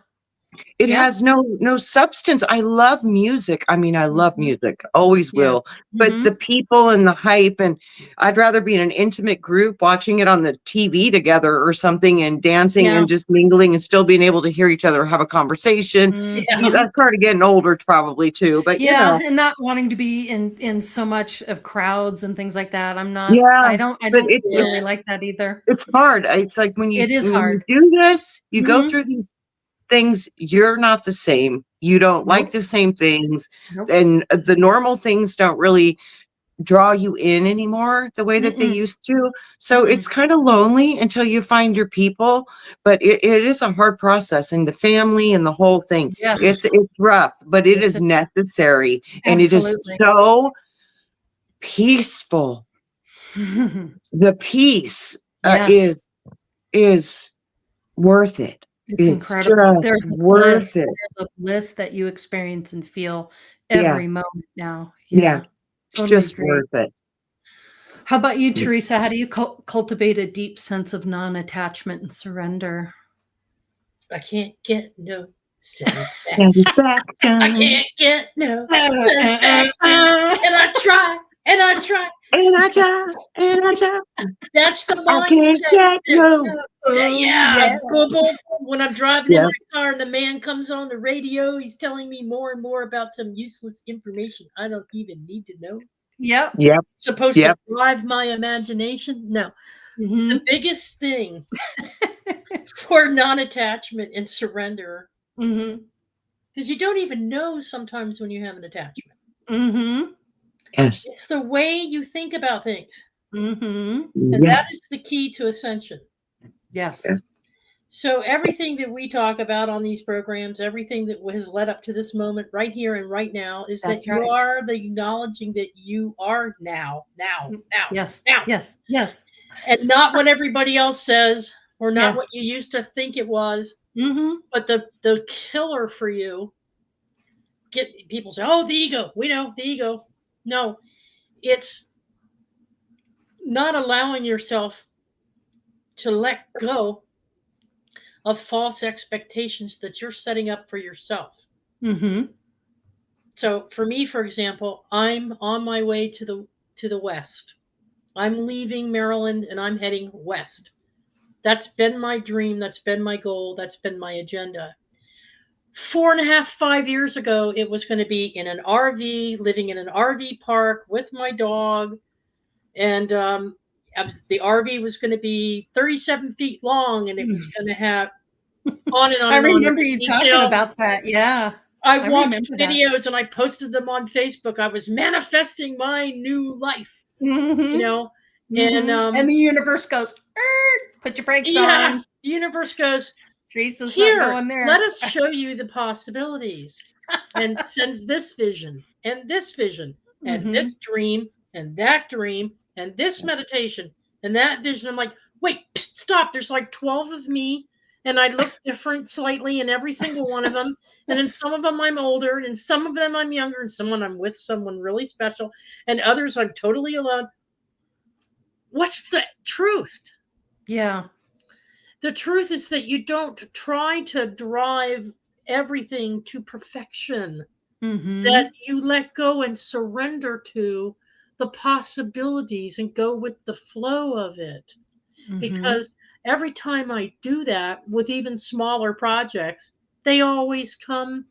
It Yeah. has no substance. I love music. I mean, I love Mhm. music, always Yeah. will. But the Mhm. people and the hype, and I'd rather be in an intimate group watching it on the TV together or something and dancing Yeah. and just mingling and still being able to hear each other have a conversation. Yeah. That's part of getting older probably too, but you Yeah, know. and not wanting to be in so much of crowds and things like that. Yeah, I but don't it's really it's like that either. it's hard. It's like It is when you hard. do this, you go Mhm. through these things, you're not the same. You don't like Nope. the same things, Nope. and the normal things don't really draw you in anymore the way that they Mm-mm. used to. So Mm-mm. it's kind of lonely until you find your people, but it is a hard process, and the family and the whole thing. Yes. It's rough, but it Yes, is necessary, and it is absolutely. so peaceful. The peace Yes. is worth it. It's It's incredible. just worth it. There's a bliss that you experience and feel Yeah, every moment now. yeah. Yeah, It's totally just agree. worth it. How about you, Teresa? How do you cultivate a deep sense of non-attachment and surrender? I can't get no satisfaction. I Satisfaction. can't get no Uh, uh, uh, satisfaction. uh. And I try, and I try. And I try, and I try. That's the I can't mindset. get no. Oh, Yeah, yeah. boom, boom, boom. When I'm driving in Yeah, my car and the man comes on the radio, he's telling me more and more about some useless information I don't even need to know. Yep. yep, Supposed to yep. drive my imagination? No. The Mm-hmm. biggest thing for non attachment and surrender, Mm-hmm. because you don't even know sometimes when you have an attachment, Mm-hmm. Yes, it's the way you think about things. Mm-hmm. And that yes, is the key to ascension. Yes. yes. So everything that we talk about on these programs, everything that has led up to this moment right here and right now is that That's you right. are the acknowledging that you are now, now, now, Yes. now, Yes. Yes. and not what everybody else says or not Yeah. what you used to think it was. Mm-hmm. But the killer for you, get people say, "Oh, the ego." We know the ego. No, it's not allowing yourself to let go of false expectations that you're setting up for yourself. Mm-hmm. So for me, for example, I'm on my way to the west. I'm leaving Maryland and I'm heading west. That's been my dream. That's been my goal. That's been my agenda. 4.5, 5 years ago, it was going to be in an RV, living in an RV park with my dog, and the RV was going to be 37 feet long, and it was going to have on and on I and on remember every you talking detail. about that. Yeah. I I watched remember that. videos and I posted them on Facebook. I was manifesting my new life, you Mm-hmm. know, and Mm-hmm. And the universe goes, put your brakes yeah, on. the universe goes, Teresa's not here, going let there. us show you the possibilities, and sends this vision and this vision and Mm-hmm. this dream and that dream and this meditation and that vision. I'm like, wait, psst, stop. There's like 12 of me, and I look different slightly in every single one of them. And in some of them, I'm older, and in some of them, I'm younger, and someone I'm with someone really special, and others I'm totally alone. What's the truth? Yeah. The truth is that you don't try to drive everything to perfection, that Mm-hmm. you let go and surrender to the possibilities and go with the flow of it. Mm-hmm. Because every time I do that with even smaller projects, they always come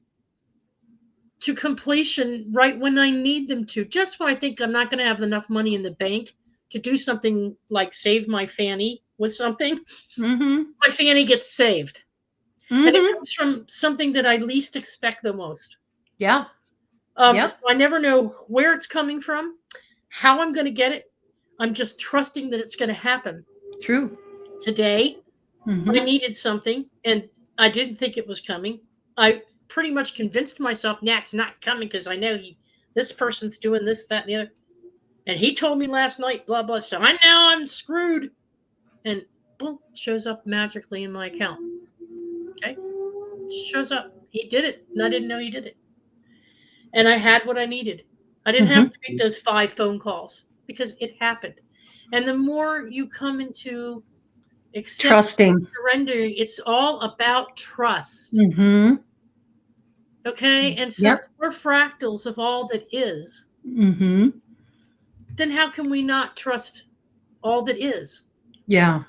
to completion right when I need them to. Just when I think I'm not going to have enough money in the bank to do something like save my fanny with something, Mm-hmm. my fanny gets saved. And it Mm-hmm. comes from something that I least expect the most. Yeah. So Yep. I never know where it's coming from, how I'm going to get it. I'm just trusting that it's going to happen. True. Today, I Mm-hmm. needed something and I didn't think it was coming. I pretty much convinced myself, nah, it's not coming because I know this person's doing this, that, and the other. And he told me last night, blah, blah. So I'm screwed. And boom, shows up magically in my account. Okay. Shows up. He did it. And I didn't know he did it. And I had what I needed. I didn't have Mm-hmm. to make those 5 phone calls because it happened. And the more you come into acceptance and Trusting. surrendering, it's all about trust. Mm-hmm. Okay. And so Yep. if we're fractals of all that is, Mm-hmm. then how can we not trust all that is? Yeah.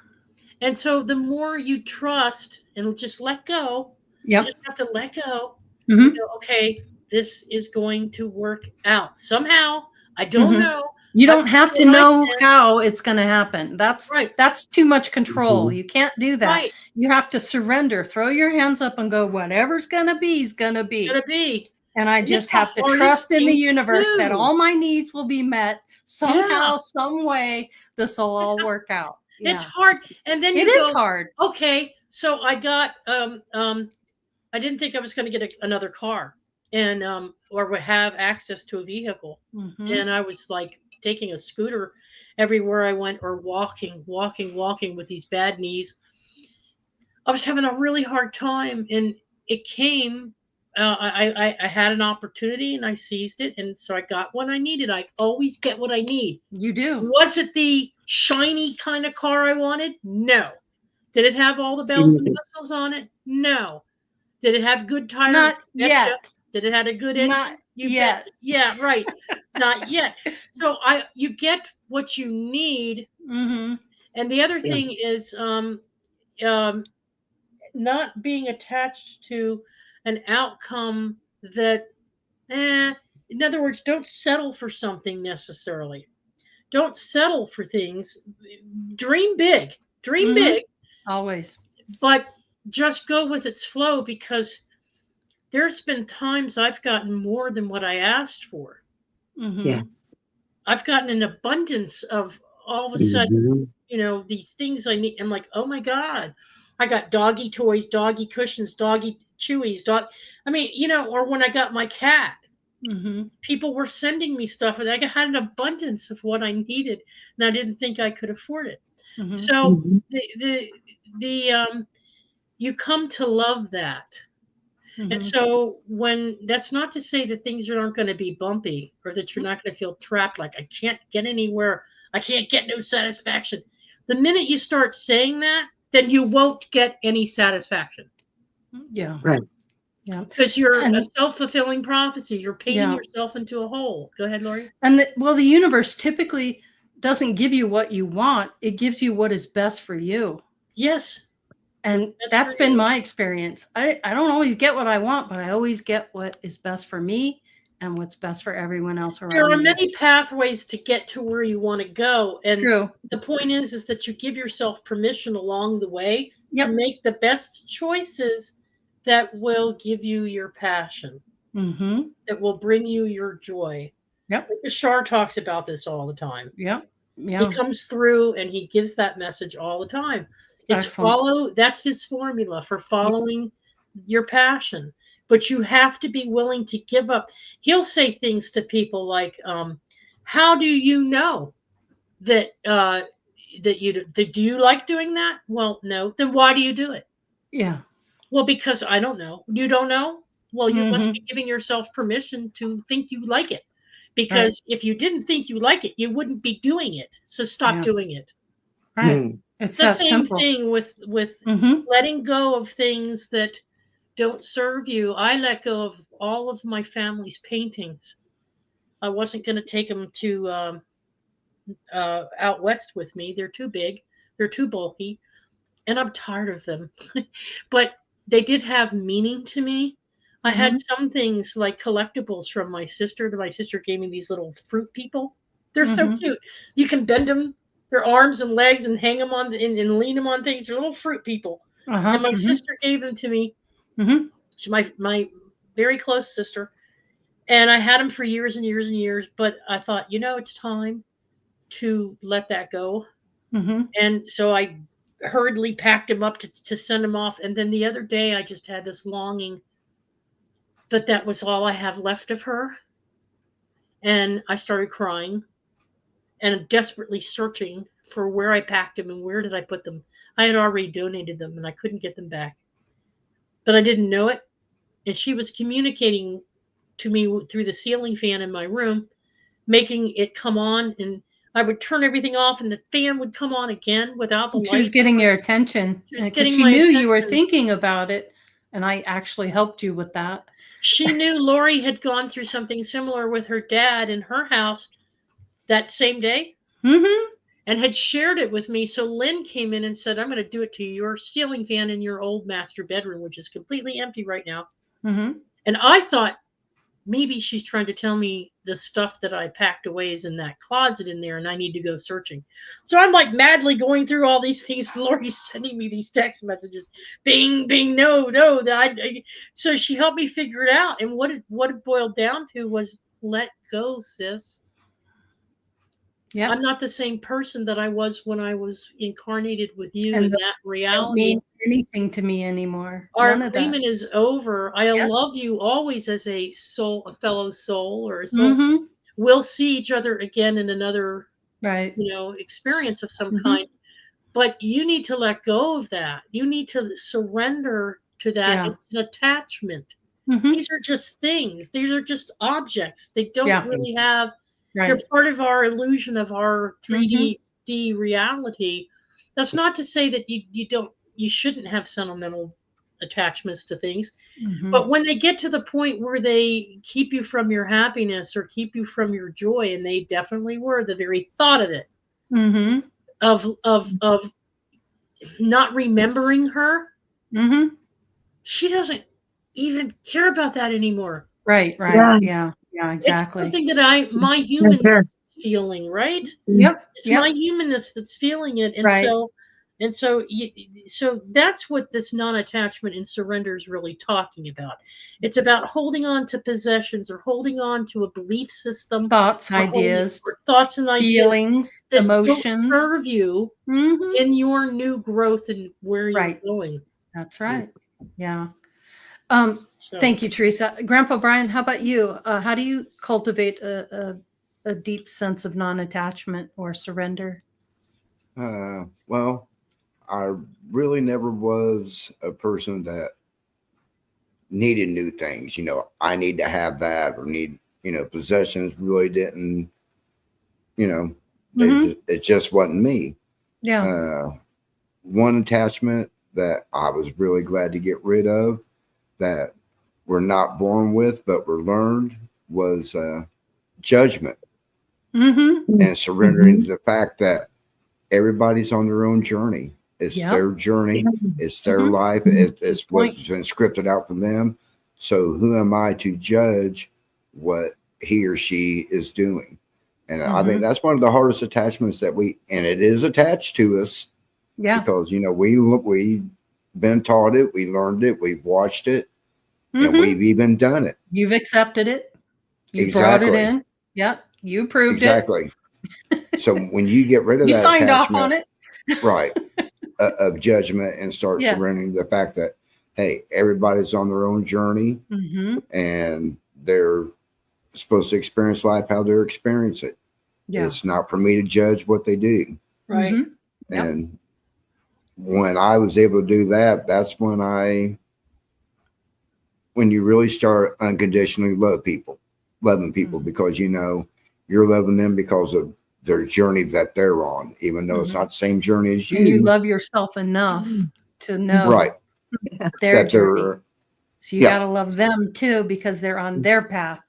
And so the more you trust and just let go, you Yep. just have to let go. Mm-hmm. You go, okay, this is going to work out somehow. I don't Mm-hmm. know. You I don't have do to what I know can. how it's going to happen. Right. That's too much control. Mhm. You can't do that. Right. You have to surrender. Throw your hands up and go, whatever's going to be is going to be. Gonna be. And I And it's just the have to hardest trust in the thing to universe that do. all my needs will be met somehow, Yeah. some way. This will all work out. It's Yeah. hard. And then It you is go, hard. okay, so I got I didn't think I was going to get another car and or would have access to a vehicle. Mm-hmm. And I was like taking a scooter everywhere I went or walking with these bad knees. I was having a really hard time and it came I had an opportunity and I seized it and so I got what I needed. I always get what I need. You do. Was it the shiny kind of car I wanted? No. Did it have all the bells and whistles on it? No. Did it have good tires? Not Betcha. yet. Did it have a good Not engine? You yet. bet. Yeah, right. Not yet. So you get what you need. Mm-hmm. And the other Yeah. thing is not being attached to an outcome that in other words, don't settle for something necessarily. Don't settle for things. Dream big. Dream Mm-hmm. big, Always. but just go with its flow because there's been times I've gotten more than what I asked for. Mm-hmm. Yes. I've gotten an abundance of all of a sudden, Mhm. these things I need. I'm like, oh my God, I got doggy toys, doggy cushions, doggy chewies, I mean, or when I got my cat, Mm-hmm. people were sending me stuff and I had an abundance of what I needed and I didn't think I could afford it. Mm-hmm. So Mhm. the you come to love that. And Mm-hmm. so when that's not to say that things aren't going to be bumpy or that you're not going to feel trapped like I can't get anywhere, I can't get no satisfaction. The minute you start saying that, then you won't get any satisfaction. Yeah. Right. Yeah. Because you're a And self-fulfilling prophecy. You're painting yeah. yourself into a hole. Go ahead, Lori. And the universe typically doesn't give you what you want. It gives you what is best for you. Yes. And that's been my experience. I don't always get what I want, but I always get what is best for me and what's best for everyone else around me. There are many pathways to get to where you want to go. And True. the point is that you give yourself permission along the way Yep. to make the best choices that will give you your passion, Mm-hmm. that will bring you your joy. Yep. Bashar talks about this all the time. Yep. Yeah. He comes through and he gives that message all the time. It's Excellent. that's his formula for following your passion. But you have to be willing to give up. He'll say things to people like, how do you know that do you like doing that? Well, no. Then why do you do it? Yeah. Well, because I don't know. You don't know? Well, you must Mm-hmm. be giving yourself permission to think you like it. Right. Because if you didn't think you like it, you wouldn't be doing it. So stop Yeah. doing it. Right. Mhm. It's The that same simple. thing with Mm-hmm. letting go of things that don't serve you. I let go of all of my family's paintings. I wasn't going to take them to out west with me. They're too big. They're too bulky, and I'm tired of them. But they did have meaning to me. I had Mm-hmm. some things like collectibles from my sister. My sister gave me these little fruit people. They're so Mm-hmm. cute. You can bend them, their arms and legs, and hang them on and lean them on things. They're little fruit people. Uh-huh. And my Mm-hmm. sister gave them to me. Mm-hmm. She's my very close sister. And I had them for years and years and years. But I thought, it's time to let that go. Mm-hmm. And so I hurriedly packed them up to send them off. And then the other day, I just had this longing that was all I have left of her. And I started crying and desperately searching for where I packed them and where did I put them. I had already donated them and I couldn't get them back. But I didn't know it. And she was communicating to me through the ceiling fan in my room, making it come on. And I would turn everything off and the fan would come on again without the light. She was getting your attention She was because getting she my knew you were attention. thinking about it and I actually helped you with that. She knew Lori had gone through something similar with her dad in her house that same day Mm-hmm. and had shared it with me. So Lynn came in and said, I'm going to do it to your ceiling fan in your old master bedroom, which is completely empty right now. Mm-hmm. And I thought maybe she's trying to tell me the stuff that I packed away is in that closet in there and I need to go searching. So I'm like madly going through all these things. Lori's sending me these text messages. Bing, bing, no. So she helped me figure it out. And what it boiled down to was let go, sis. Yep. I'm not the same person that I was when I was incarnated with you And in those that don't reality. mean anything to me anymore. Our None of that. agreement is over. I Yep. love you always as a soul, a fellow soul, or a soul. Mm-hmm. We'll see each other again in another, Right. experience of some Mhm. kind. But you need to let go of that. You need to surrender to that. Yeah. It's an attachment. Mm-hmm. These are just things. These are just objects. They don't Yeah. really have. Right. They're part of our illusion of our Mm-hmm. 3D reality. That's not to say that you shouldn't have sentimental attachments to things. Mm-hmm. But when they get to the point where they keep you from your happiness or keep you from your joy, and they definitely were, the very thought of it, Mm-hmm. of not remembering her, Mm-hmm. she doesn't even care about that anymore. Right. Right. Yes. Yeah. Yeah. It's Exactly. something that my humanness is feeling, right? Yep. It's Yep. my humanness that's feeling it, and Right. so that's what this non-attachment and surrender is really talking about. It's about holding on to possessions or holding on to a belief system, Thoughts, or ideas, thoughts and ideas feelings, that don't emotions. serve you Mm-hmm. in your new growth and where you're Right. going. That's right. Yeah. So, Thank you, Teresa. Grandpa Brian, how about you? How do you cultivate a deep sense of non-attachment or surrender? Well, I really never was a person that needed new things. I need to have that or need, possessions really didn't, Mhm. it just wasn't me. Yeah. One attachment that I was really glad to get rid of that we're not born with, but we're learned was judgment Mm-hmm. and surrendering to the fact that everybody's on their own journey. It's Yep. their journey. It's their Mhm. life. It's what's been scripted out for them. So who am I to judge what he or she is doing? And I think that's one of the hardest attachments and it is attached to us. Yeah. Because, we've been taught it. We learned it. We've watched it. And Mhm. we've even done it. You've accepted it. You brought Exactly. it in. Yep. You approved Exactly. So when you get rid of You that signed off attachment, on it. right, of judgment and start Yeah. surrendering to the fact that, hey, everybody's on their own journey Mm-hmm. and they're supposed to experience life how they're experiencing it. Yeah. It's not for me to judge what they do. right. Mhm. Yep. And when I was able to do that, that's when you really start unconditionally loving people Mhm. because you're loving them because of their journey that they're on, even though it's Mhm. not the same journey as And you you. love yourself enough to know Right. their That journey. they're So you Yeah. got to love them too because they're on their path.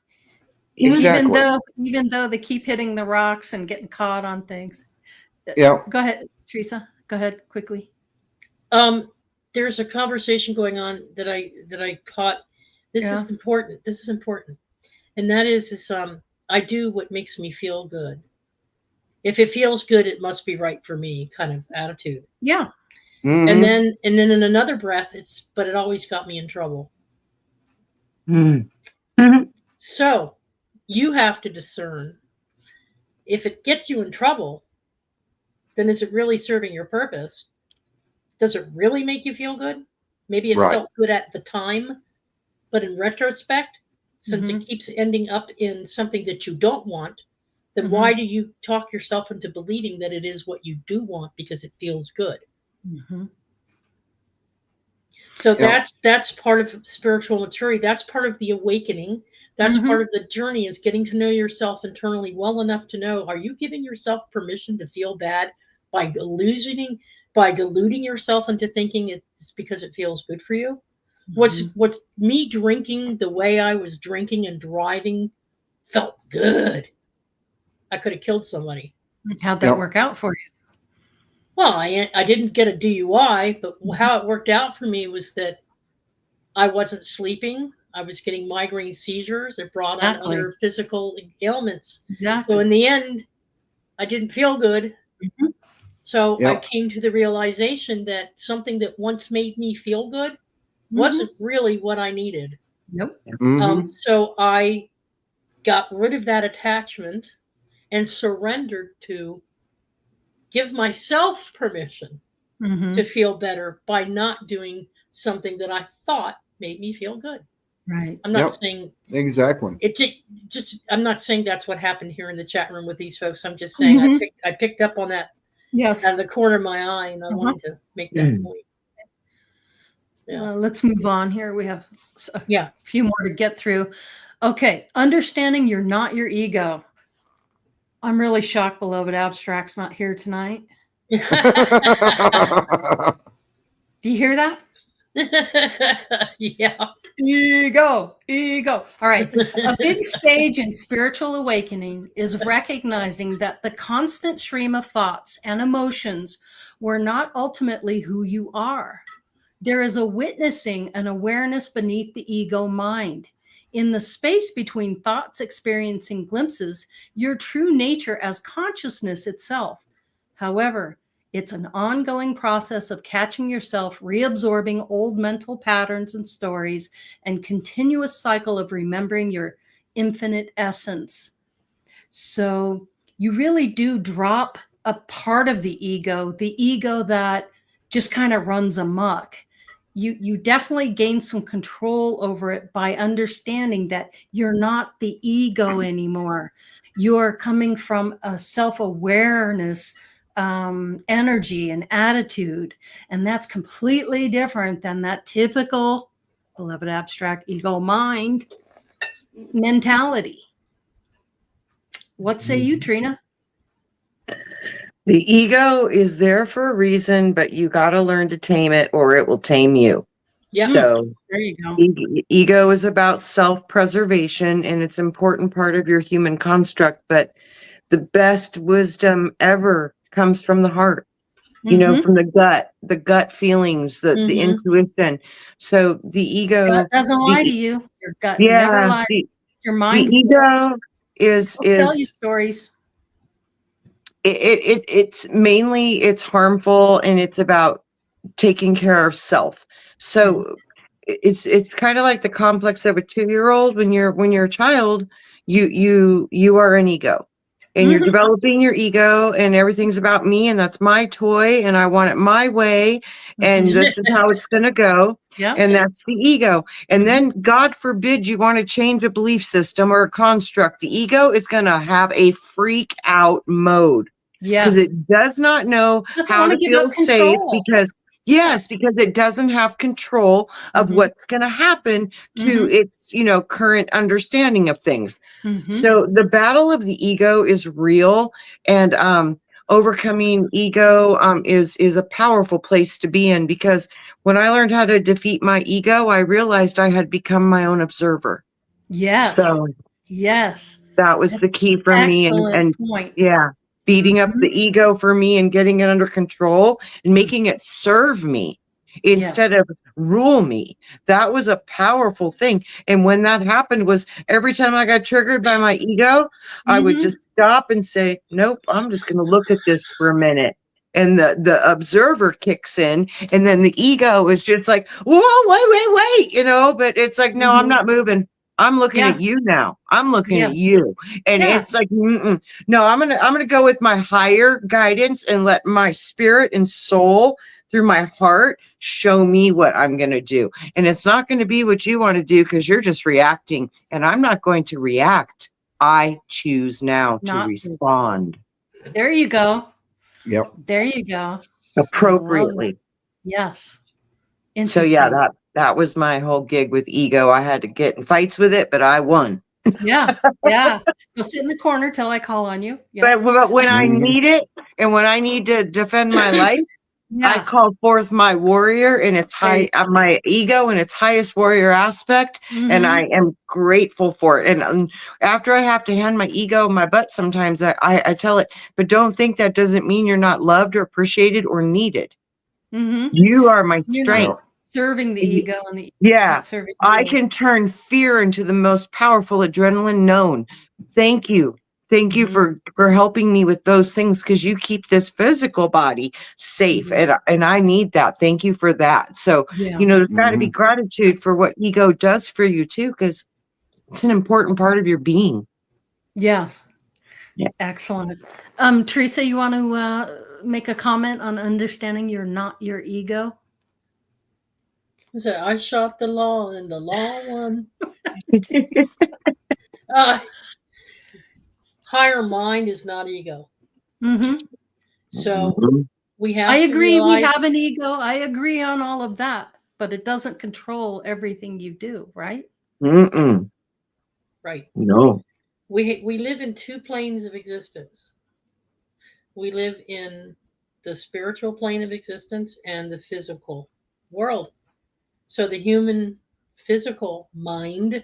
exactly. Even though they keep hitting the rocks and getting caught on things. Yeah. Go ahead, Teresa. Go ahead quickly. There's a conversation going on that I caught. This is important. This is important. And that is I do what makes me feel good. If it feels good, it must be right for me, kind of attitude. Yeah. Mhm. And then in another breath, but it always got me in trouble. So you have to discern if it gets you in trouble, then is it really serving your purpose? Does it really make you feel good? Maybe it Right. felt good at the time, but in retrospect, since Mhm. it keeps ending up in something that you don't want, then Mhm. why do you talk yourself into believing that it is what you do want because it feels good? Mhm. So Yeah. that's part of spiritual maturity. That's part of the awakening. That's part of the journey, is getting to know yourself internally well enough to know, are you giving yourself permission to feel bad by deluding yourself into thinking it's because it feels good for you? Was me drinking the way I was drinking and driving felt good. I could have killed somebody. How'd that work out for you? Well, I didn't get a DUI, but how it worked out for me was that I wasn't sleeping. I was getting migraine seizures. It brought on other physical ailments. Exactly. So in the end, I didn't feel good. Mm-hmm. So I came to the realization that something that once made me feel good wasn't really what I needed. Nope. So I got rid of that attachment and surrendered to give myself permission to feel better by not doing something that I thought made me feel good. Right. I'm not saying exactly. It just I'm not saying that's what happened here in the chat room with these folks. I'm just saying I picked up on that out of the corner of my eye, and I wanted to make that point. Yeah. Let's move on here. We have a few more to get through. Okay. Understanding you're not your ego. I'm really shocked Beloved Abstract's not here tonight. Do you hear that? Yeah. Ego. All right. A big stage in spiritual awakening is recognizing that the constant stream of thoughts and emotions were not ultimately who you are. There is a witnessing and awareness beneath the ego mind. In the space between thoughts experiencing glimpses, your true nature as consciousness itself. However, it's an ongoing process of catching yourself, reabsorbing old mental patterns and stories, and continuous cycle of remembering your infinite essence. So you really do drop a part of the ego that just kind of runs amok. You definitely gain some control over it by understanding that you're not the ego anymore. You're coming from a self-awareness energy and attitude. And that's completely different than that typical Beloved Abstract ego mind mentality. What say you, Trina? The ego is there for a reason, but you got to learn to tame it or it will tame you. Yeah. So there you go. Ego is about self-preservation, and it's an important part of your human construct, but the best wisdom ever comes from the heart, you know, from the gut feelings, the intuition. So the ego gut doesn't lie to you. Your gut never lies. Your mind. The ego is tell you stories. It's mainly it's harmful, and it's about taking care of self. So it's kind of like the complex of a 2-year-old. When you're a child, you are an ego, and you're developing your ego, and everything's about me, and that's my toy, and I want it my way, and this is how it's going to go. Yeah. And that's the ego. And then God forbid you want to change a belief system or a construct. The ego is going to have a freak out mode. Yes. Because it does not know how to feel safe, because because it doesn't have control of what's going to happen to its, current understanding of things. So the battle of the ego is real, and overcoming ego is a powerful place to be in, because when I learned how to defeat my ego, I realized I had become my own observer. Yes. So that was the key for me. And point. Beating up the ego for me and getting it under control and making it serve me instead of rule me. That was a powerful thing. And when that happened was every time I got triggered by my ego, I would just stop and say, nope, I'm just going to look at this for a minute. And the observer kicks in, and then the ego is just like, whoa, wait, but it's like, no, I'm not moving. I'm looking at you now. I'm looking at you. And it's like, no, I'm going to go with my higher guidance and let my spirit and soul through my heart show me what I'm going to do. And it's not going to be what you want to do, because you're just reacting, and I'm not going to react. I choose now to respond. There you go. Yep. There you go. Appropriately. Yes. So that was my whole gig with ego. I had to get in fights with it, but I won. Yeah. Go sit in the corner till I call on you. Yes. But when I need it, and when I need to defend my life, Yeah. call forth my warrior in its high, Right. my ego in its highest warrior aspect, and Mhm. I am grateful for it. And after I have to hand my ego my butt, sometimes I tell it, but don't think that doesn't mean you're not loved or appreciated or needed. Mhm. You are my You're not strength. serving the Y- ego, and the Yeah, not serving I you. can turn fear into the most powerful adrenaline known. Thank you. Thank you Mhm. for helping me with those things, because you keep this physical body safe, Mhm. and I need that. Thank you for that. So, Yeah. there's got to be Mhm. gratitude for what ego does for you too, because it's an important part of your being. Yes. Yeah. Excellent. Teresa, you want to make a comment on understanding you're not your ego? So I shot the law and the law won. Uh, higher mind is not ego. Mhm. So Mhm. we I have to agree. We realize, have an ego. I agree on all of that, but it doesn't control everything you do, right? Mm-mm. right, No. we live in two planes of existence. We live in the spiritual plane of existence and the physical world. So the human physical mind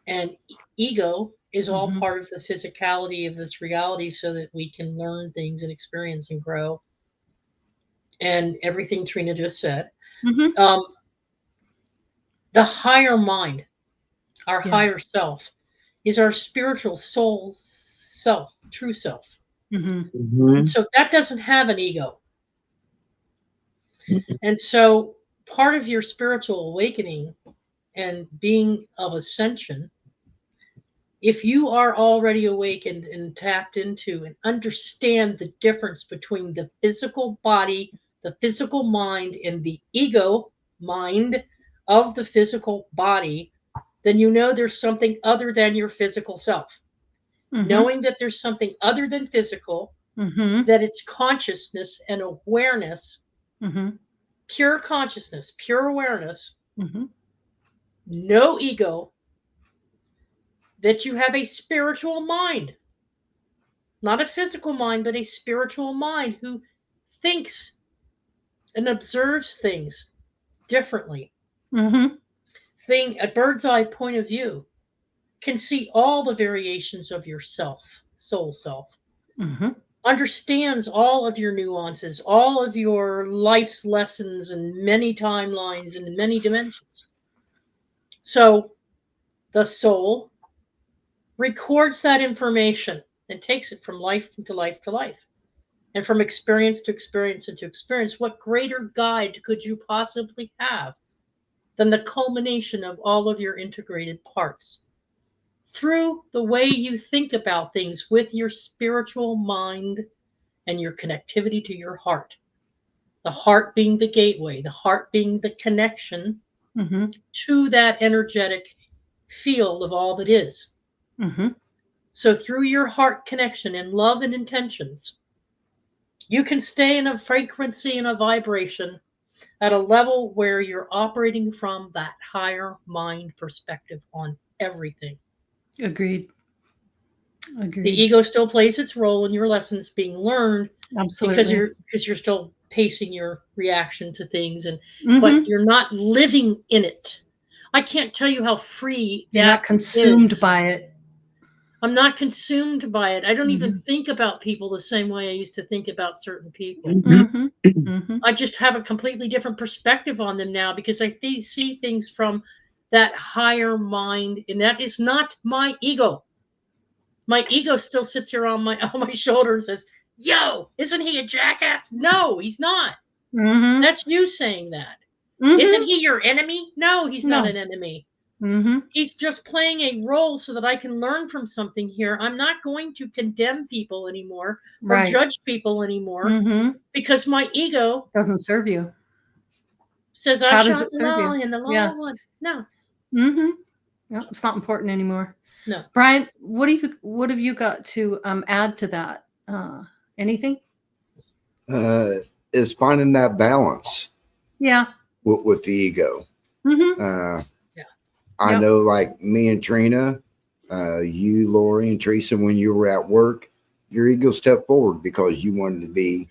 and ego is all Mhm. part of the physicality of this reality so that we can learn things and experience and grow. And everything Trina just said. Mhm. Um, the higher mind, our Yeah. higher self, is our spiritual soul self, true self. Mhm. And Mhm. so that doesn't have an ego. And so part of your spiritual awakening and being of ascension, if you are already awakened and tapped into and understand the difference between the physical body, the physical mind, and the ego mind of the physical body, then you know there's something other than your physical self. Mhm. Knowing that there's something other than physical, Mhm. that it's consciousness and awareness, Mhm. pure consciousness, pure awareness, Mhm. no ego, that you have a spiritual mind, not a physical mind, but a spiritual mind who thinks and observes things differently. Mhm. A bird's eye point of view, can see all the variations of yourself, soul self, Mhm. understands all of your nuances, all of your life's lessons and many timelines and many dimensions. So the soul records that information and takes it from life to life to life. And from experience to experience and to experience, what greater guide could you possibly have than the culmination of all of your integrated parts? Through the way you think about things with your spiritual mind and your connectivity to your heart. The heart being the gateway, the heart being the connection Mhm. to that energetic field of all that is. Mhm. So through your heart connection and love and intentions, you can stay in a frequency and a vibration at a level where you're operating from that higher mind perspective on everything. Agreed. The Agreed. ego still plays its role in your lessons being learned because Absolutely. you're still pacing your reaction to things, and but Mhm. you're not living in it. I can't tell you how free You're not that consumed is. by it. I'm not consumed by it. I don't even Mhm. think about people the same way I used to think about certain people. Mhm. Mhm. Mhm. I just have a completely different perspective on them now because I see things from that higher mind, and that is not my ego. My ego still sits here on my on my shoulder and says, "Yo, isn't he a jackass?" No, he's not. Mhm. That's you saying that. Isn't Mhm. he your enemy? No, he's not No. an enemy. Mhm. He's just playing a role so that I can learn from something here. I'm not going to condemn people anymore or Right. judge people anymore Mhm. because my ego Doesn't serve you. says I How does shot it the serve law you? and the law Yeah. won. No, Mhm. Yep, it's not important anymore. no. Brian, what have you got to add to that? Anything? uh, is finding that balance Yeah. with the ego. Mhm. Uh, Yeah. I Yep. know, like me and Trina, you, Lori, and Teresa, when you were at work, your ego stepped forward because you wanted to be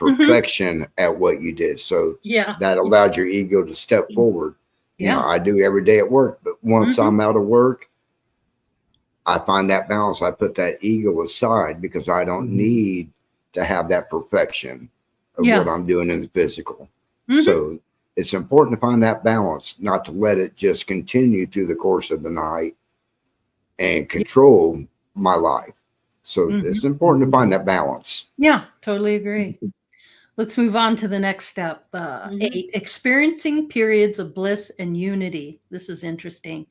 perfection at what you did. So Yeah. that allowed your ego to step forward. You know, Yeah. I do every day at work, but once Mhm. I'm out of work, I find that balance. I put that ego aside because I don't need to have that perfection of Yeah. what I'm doing in the physical. Mhm. So it's important to find that balance, not to let it just continue through the course of the night and control my life. So it's important to find that balance. Yeah, totally agree. Let's move on to the next step. 8, experiencing periods of bliss and unity. This is interesting.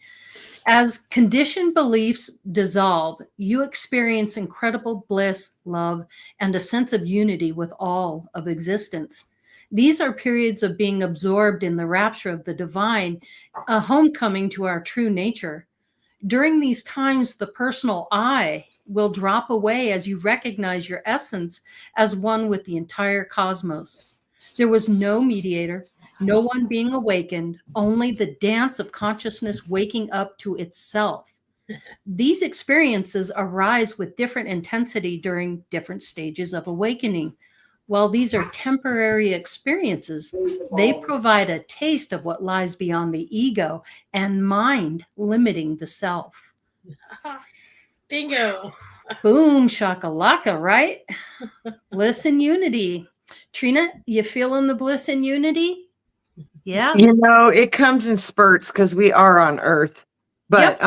As conditioned beliefs dissolve, you experience incredible bliss, love, and a sense of unity with all of existence. These are periods of being absorbed in the rapture of the divine, a homecoming to our true nature. During these times, the personal I will drop away as you recognize your essence as one with the entire cosmos. There was no mediator, no one being awakened, only the dance of consciousness waking up to itself. These experiences arise with different intensity during different stages of awakening. While these are temporary experiences, they provide a taste of what lies beyond the ego and mind limiting the self. Bingo. Boom, shakalaka, right? Bliss and unity. Trina, you feeling the bliss and unity? Yeah. You know, it comes in spurts because we are on Earth. But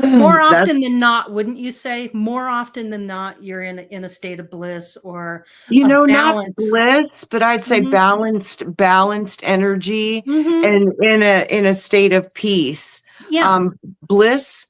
More that's, often than not, wouldn't you say? More often than not, you're in a state of bliss or you a know, not balance. bliss, but I'd say Mhm. balanced energy Mhm. and in a state of peace. Yeah. Bliss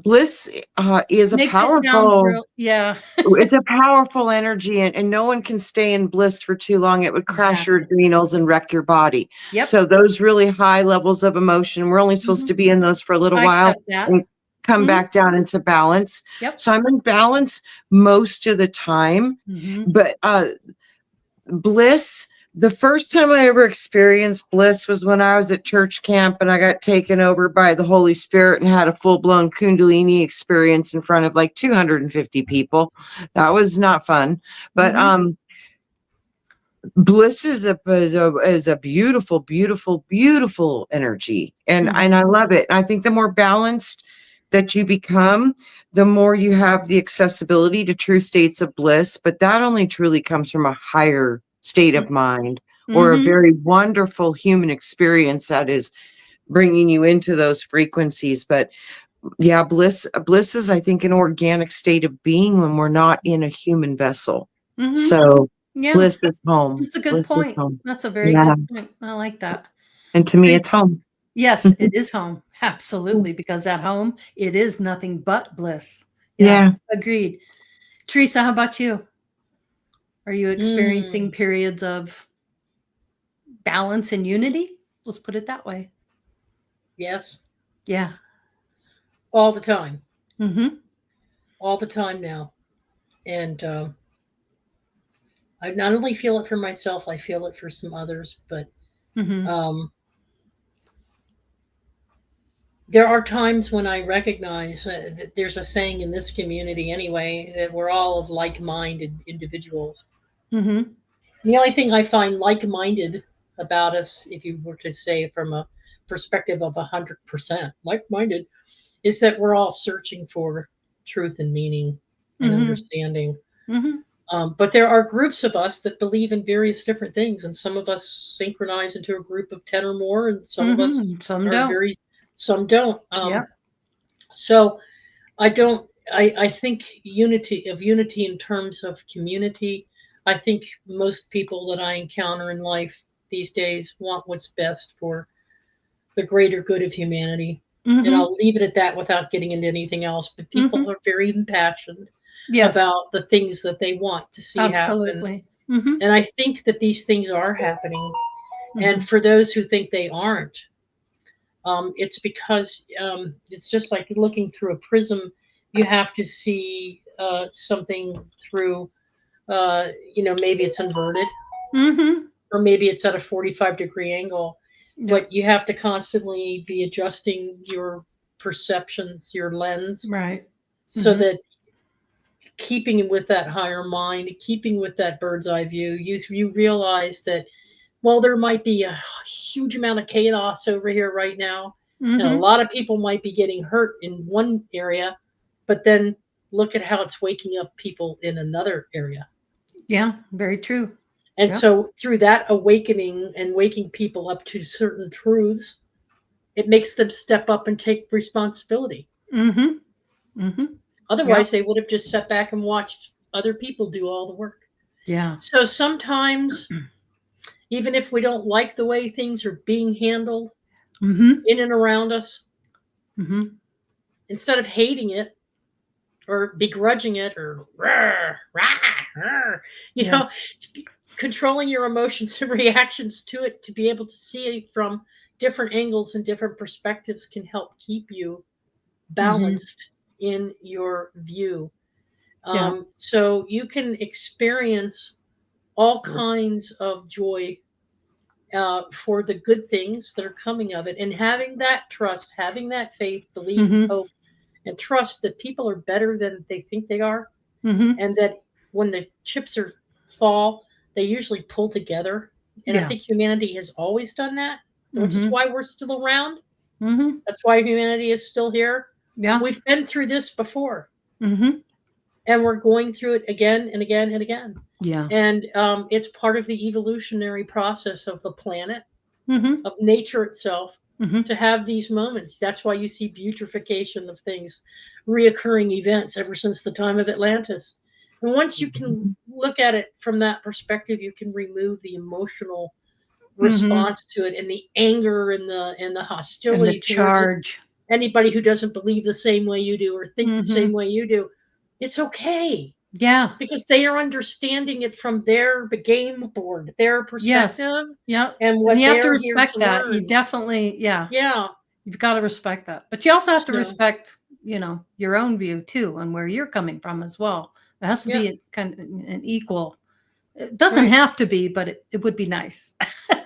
is a Makes it sound powerful real. Yeah. it's a powerful energy, and no one can stay in bliss for too long. It would crash your Exactly. adrenals and wreck your body. Yep. So those really high levels of emotion, we're only supposed Mhm. to be in those for a little I while accept that. and come Mhm. back down into balance. Yep. So I'm in balance most of the time, Mhm. but bliss, the first time I ever experienced bliss was when I was at church camp and I got taken over by the Holy Spirit and had a full-blown Kundalini experience in front of like 250 people. That was not fun. But Mhm. bliss is a beautiful, beautiful, beautiful energy. And Mhm. I love it. I think the more balanced that you become, the more you have the accessibility to true states of bliss. But that only truly comes from a higher state of mind or a Mhm. very wonderful human experience that is bringing you into those frequencies. But yeah, bliss is, I think, an organic state of being when we're not in a human vessel. Mhm. So Yeah. bliss is home. That's a good Bliss is point. home. That's a very Yeah. good point. I like that. And to me, Teresa? it's home. Yes, it is home. Absolutely. Because at home, it is nothing but bliss. Yeah. Yeah. Agreed. Teresa, how about you? Are you experiencing Mm, periods of balance and unity? Let's put it that way. yes. Yeah. All the time. Mhm. All the time now. And I not only feel it for myself, I feel it for some others. But Mhm. um, there are times when I recognize that there's a saying in this community anyway that we're all of like-minded individuals. Mhm. The only thing I find like-minded about us, if you were to say from a perspective of 100% like-minded, is that we're all searching for truth and meaning and Mhm. understanding. Mhm. But there are groups of us that believe in various different things, and some of us synchronize into a group of 10 or more, and some of us Mhm. Some are don't. very, some don't. Yeah. So I don't. I think unity in terms of community. I think most people that I encounter in life these days want what's best for the greater good of humanity. And Mhm. I'll leave it at that without getting into anything else. But people Mhm. are very impassioned Yes. about the things that they want to see happen. Absolutely. Mhm. And I think that these things are happening. And Mhm. for those who think they aren't, it's because it's just like looking through a prism. You have to see something through, maybe it's inverted Mhm. or maybe it's at a 45-degree angle, Yeah. but you have to constantly be adjusting your perceptions, your lens, Right. so Mhm. that keeping with that higher mind, keeping with that bird's eye view, you realize that, well, there might be a huge amount of chaos over here right now, and a lot of people might be getting hurt in one area, but then look at how it's waking up people in another area. Yeah, very true. And so through that awakening and waking people up to certain truths, it makes them step up and take responsibility. Otherwise, they would have just sat back and watched other people do all the work. Yeah. So sometimes, even if we don't like the way things are being handled in and around us, instead of hating it or begrudging it or you know, controlling your emotions and reactions to it, to be able to see it from different angles and different perspectives, can help keep you balanced in your view. So you can experience all kinds of joy for the good things that are coming of it, and having that trust, having that faith, belief, hope, and trust that people are better than they think they are, and that when the chips fall, they usually pull together. And I think humanity has always done that, which is why we're still around. That's why humanity is still here. Yeah. We've been through this before. And we're going through it again and again and again. Yeah. And it's part of the evolutionary process of the planet, of nature itself, to have these moments. That's why you see beautification of things, reoccurring events ever since the time of Atlantis. And once you can look at it from that perspective, you can remove the emotional response to it, and the anger and the hostility and the charge. Anybody who doesn't believe the same way you do or think the same way you do. It's okay. Yeah. Because they are understanding it from their game board, their perspective. Yeah. And what you have to they're respect here to that. learn. You definitely, Yeah. You've got to respect that. But you also have to So- respect, your own view too, and where you're coming from as well. It has to be a kind of an equal. It doesn't have to be, but it would be nice.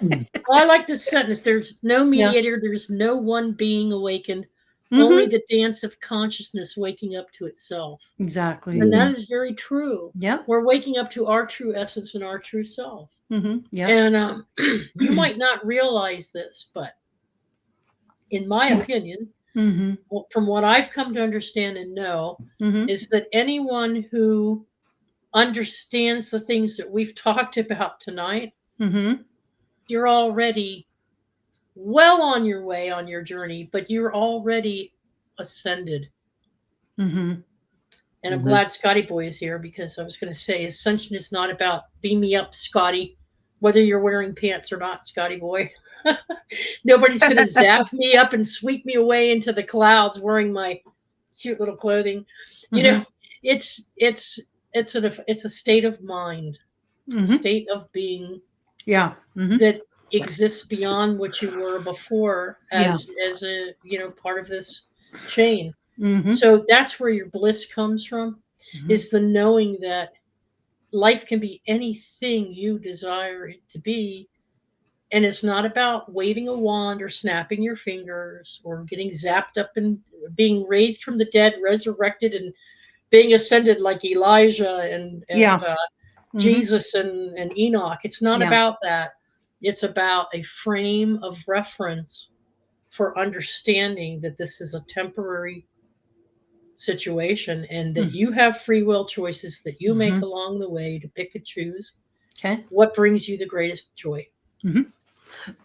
Well, I like this sentence. There's no mediator. There's no one being awakened. Only the dance of consciousness waking up to itself. Exactly. And that is very true. Yeah. We're waking up to our true essence and our true self. Yeah. And you might not realize this, but in my opinion, from what I've come to understand and know, is that anyone who understands the things that we've talked about tonight, you're already well on your way on your journey, but you're already ascended. And I'm glad Scotty Boy is here, because I was going to say Ascension is not about beam me up, Scotty, whether you're wearing pants or not, Scotty Boy. Nobody's going to zap me up and sweep me away into the clouds wearing my cute little clothing. It's a state of mind, a state of being that exists beyond what you were before as a part of this chain. So that's where your bliss comes from, is the knowing that life can be anything you desire it to be. And it's not about waving a wand or snapping your fingers or getting zapped up and being raised from the dead, resurrected, and being ascended like Elijah and Jesus and Enoch. It's not about that. It's about a frame of reference for understanding that this is a temporary situation, and that you have free will choices that you make along the way to pick and choose what brings you the greatest joy.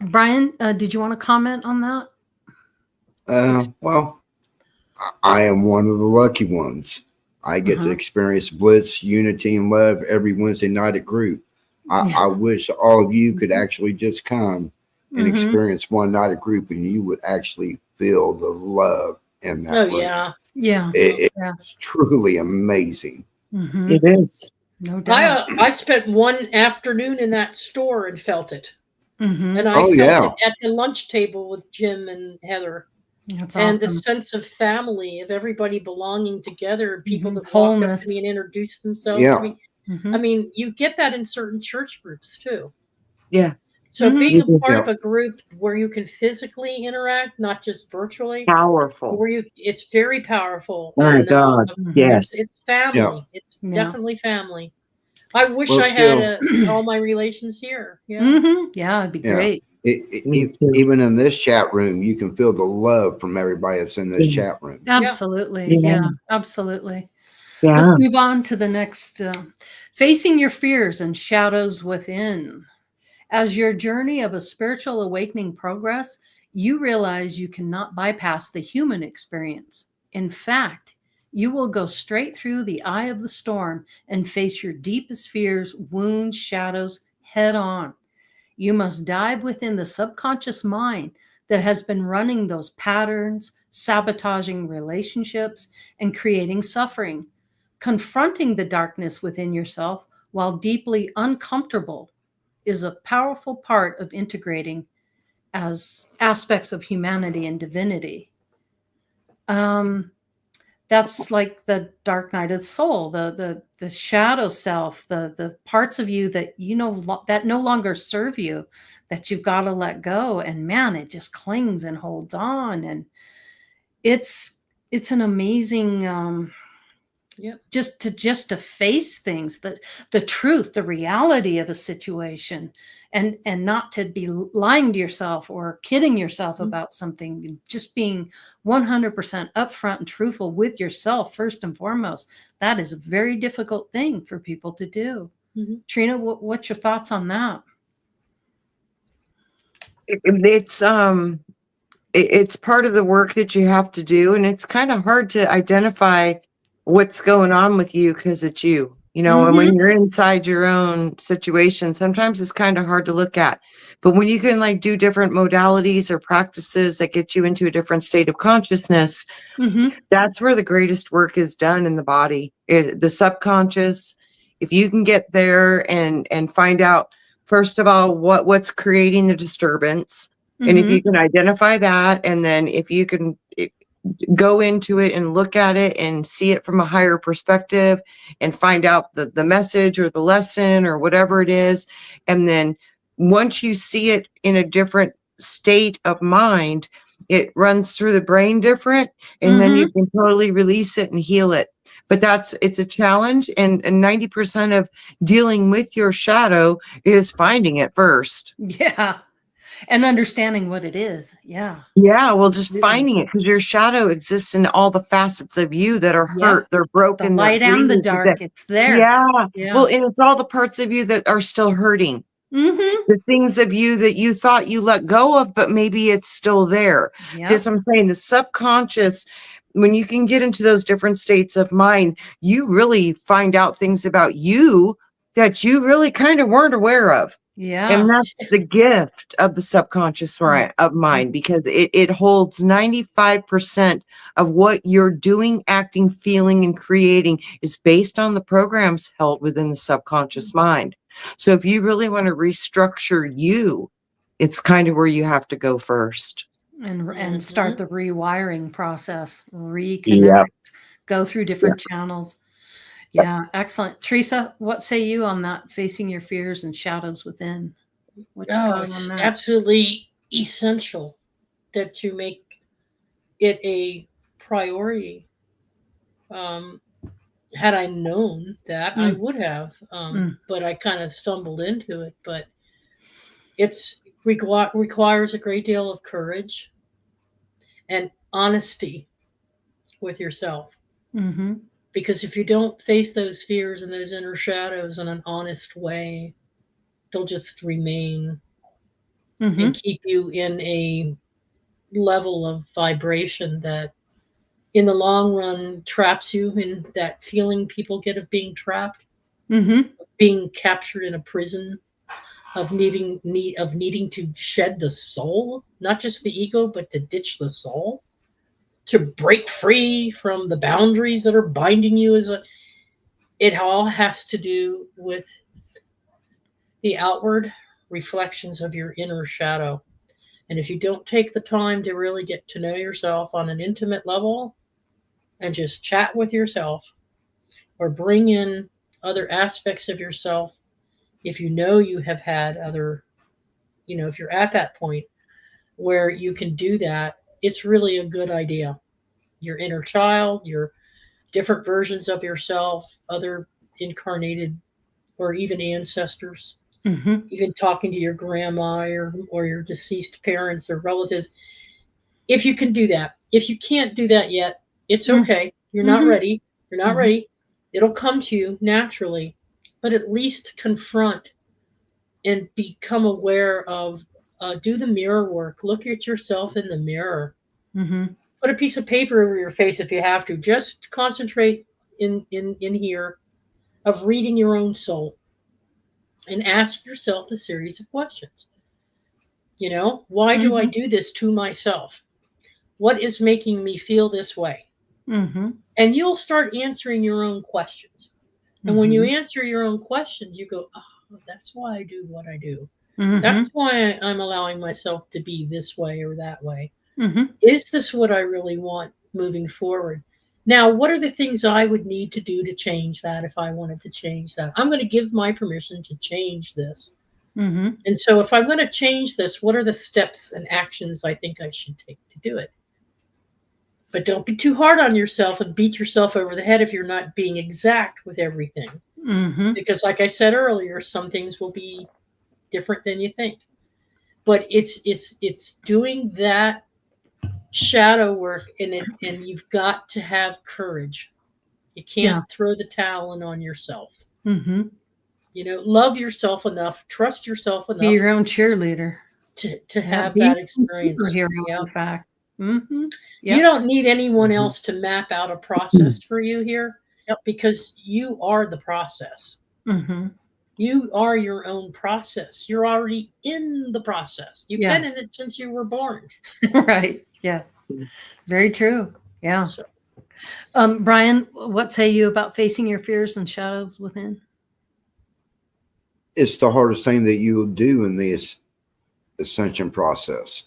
Brian, did you want to comment on that? Well, I am one of the lucky ones. I get to experience bliss, unity, and love every Wednesday night at group. I wish all of you could actually just come and experience one night at group, and you would actually feel the love in that room. It's truly amazing. It is. No doubt. I spent one afternoon in that store and felt it. And I felt it at the lunch table with Jim and Heather. That's and awesome. the sense of family, of everybody belonging together, people that walked up to me and introduced themselves to me. I mean, you get that in certain church groups too. Yeah. So being a part Yeah. of a group where you can physically interact, not just virtually, Powerful. where it's very powerful, My and God. Yes. it's family. It's Yeah. definitely family. I wish Well, I had still, all my relations here. Yeah. Yeah, it'd be yeah. great. Me too. Even in this chat room, you can feel the love from everybody that's in this Yeah. chat room. Absolutely. Yeah. Yeah, absolutely. Yeah. Let's move on to the next facing your fears and shadows within. As your journey of a spiritual awakening progress, you realize you cannot bypass the human experience. In fact, you will go straight through the eye of the storm and face your deepest fears, wounds, shadows head on. You must dive within the subconscious mind that has been running those patterns, sabotaging relationships, and creating suffering. Confronting the darkness within yourself while deeply uncomfortable is a powerful part of integrating as aspects of humanity and divinity. Um, that's like the dark night of the soul, the shadow self, the parts of you that that no longer serve you, that you've got to let go. And man, it just clings and holds on, and it's an amazing just to face things, the truth, the reality of a situation, and not to be lying to yourself or kidding yourself about something, just being 100% upfront and truthful with yourself first and foremost. That is a very difficult thing for people to do. Trina, what's your thoughts on that? It's part of the work that you have to do, and it's kind of hard to identify what's going on with you because it's you, and when you're inside your own situation, sometimes it's kind of hard to look at. But when you can like do different modalities or practices that get you into a different state of consciousness, that's where the greatest work is done in the body, the subconscious. If you can get there and find out, first of all, what's creating the disturbance. And if you can identify that, and then if you can go into it and look at it and see it from a higher perspective and find out the message or the lesson or whatever it is. And then once you see it in a different state of mind, it runs through the brain different, and then you can totally release it and heal it. But it's a challenge, and 90% of dealing with your shadow is finding it first. Yeah. And understanding what it is. Yeah. Yeah, well, just finding it, because your shadow exists in all the facets of you that are hurt, they're The broken, they're light and the grieved, dark, it's there. yeah. Yeah. Well, and it's all the parts of you that are still hurting. The things of you that you thought you let go of, but maybe it's still there. That's what I'm saying. The subconscious, when you can get into those different states of mind, you really find out things about you that you really kind of weren't aware of. Yeah. And that's the gift of the subconscious of mind, because it holds 95% of what you're doing, acting, feeling, and creating is based on the programs held within the subconscious mind. So if you really want to restructure you, it's kind of where you have to go first. And start the rewiring process, reconnect, go through different channels. Yeah, excellent. Teresa, what say you on that, facing your fears and shadows within? What's your comment It's on that? absolutely essential that you make it a priority. Had I known that, I would have, but I kind of stumbled into it. But it's requires a great deal of courage and honesty with yourself. Because if you don't face those fears and those inner shadows in an honest way, they'll just remain and keep you in a level of vibration that in the long run traps you in that feeling people get of being trapped, being captured in a prison, of needing to shed the soul, not just the ego, but to ditch the soul, to break free from the boundaries that are binding you. It all has to do with the outward reflections of your inner shadow. And if you don't take the time to really get to know yourself on an intimate level and just chat with yourself or bring in other aspects of yourself, if you know you have had other if you're at that point where you can do that, it's really a good idea. Your inner child, your different versions of yourself, other incarnated or even ancestors, even talking to your grandma or your deceased parents or relatives. If you can do that. If you can't do that yet, it's okay. You're not ready. You're not ready. It'll come to you naturally, but at least confront and become aware of, do the mirror work. Look at yourself in the mirror. Put a piece of paper over your face if you have to. Just concentrate in here of reading your own soul and ask yourself a series of questions. Why do I do this to myself? What is making me feel this way? And you'll start answering your own questions. And when you answer your own questions, you go, oh, that's why I do what I do. That's why I'm allowing myself to be this way or that way. Is this what I really want moving forward? Now, what are the things I would need to do to change that if I wanted to change that? I'm going to give my permission to change this. And so if I'm going to change this, what are the steps and actions I think I should take to do it? But don't be too hard on yourself and beat yourself over the head if you're not being exact with everything. Because like I said earlier, some things will be different than you think. But it's doing that shadow work, and you've got to have courage. You can't throw the towel in on yourself. Love yourself enough, trust yourself enough. Be your own cheerleader. To have that experience. Superhero, in fact. You don't need anyone else to map out a process for you here, because you are the process. You are your own process. You're already in the process. You've been in it since you were born. Right. Yeah. Very true. Yeah. So, Brian, what say you about facing your fears and shadows within? It's the hardest thing that you will do in this ascension process.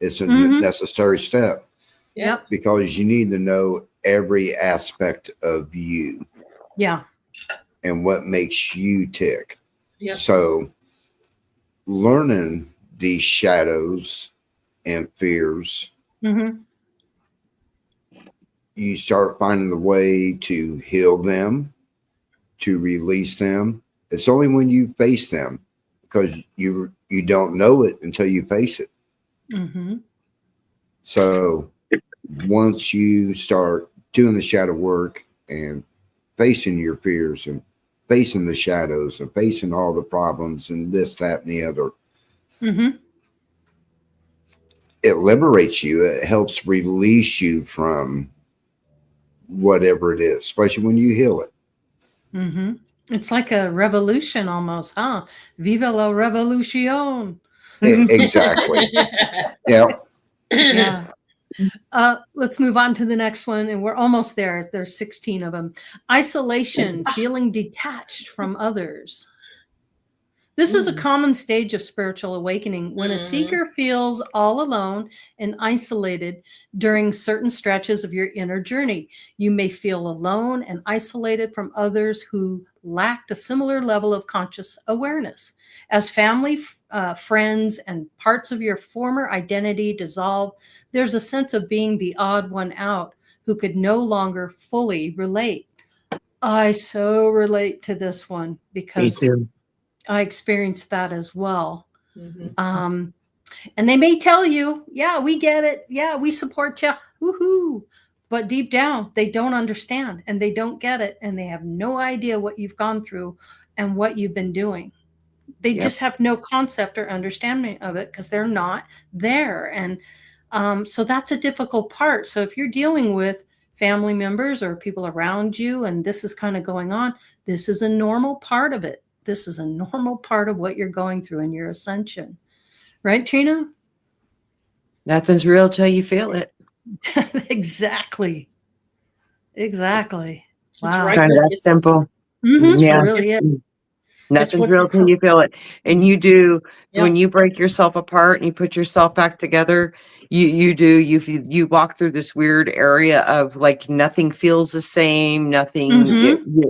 It's a necessary step. Yep. Because you need to know every aspect of you. Yeah. And what makes you tick. Yep. So learning these shadows and fears, you start finding the way to heal them, to release them. It's only when you face them, because you don't know it until you face it. So once you start doing the shadow work and facing your fears and facing the shadows and facing all the problems and this, that, and the other, it liberates you. It helps release you from whatever it is, especially when you heal it. It's like a revolution almost, huh? Viva la revolution. Exactly. Yeah. Yeah. Let's move on to the next one, and we're almost there. There's 16 of them. Isolation, feeling detached from others. This is a common stage of spiritual awakening when a seeker feels all alone and isolated during certain stretches of your inner journey. You may feel alone and isolated from others who lacked a similar level of conscious awareness. As family, friends, and parts of your former identity dissolve, there's a sense of being the odd one out who could no longer fully relate. I so relate to this one because I experienced that as well. And they may tell you, yeah, we get it. Yeah, we support you. Woohoo. But deep down, they don't understand and they don't get it. And they have no idea what you've gone through and what you've been doing. They just have no concept or understanding of it because they're not there. And so that's a difficult part. So if you're dealing with family members or people around you and this is kind of going on, this is a normal part of it. This is a normal part of what you're going through in your ascension. Right, Trina? Nothing's real till you feel it. Exactly. Wow. It's kind of that simple. Yeah. It really is. Nothing's real till you feel it. And you do, when you break yourself apart and you put yourself back together, you walk through this weird area of like nothing feels the same, nothing,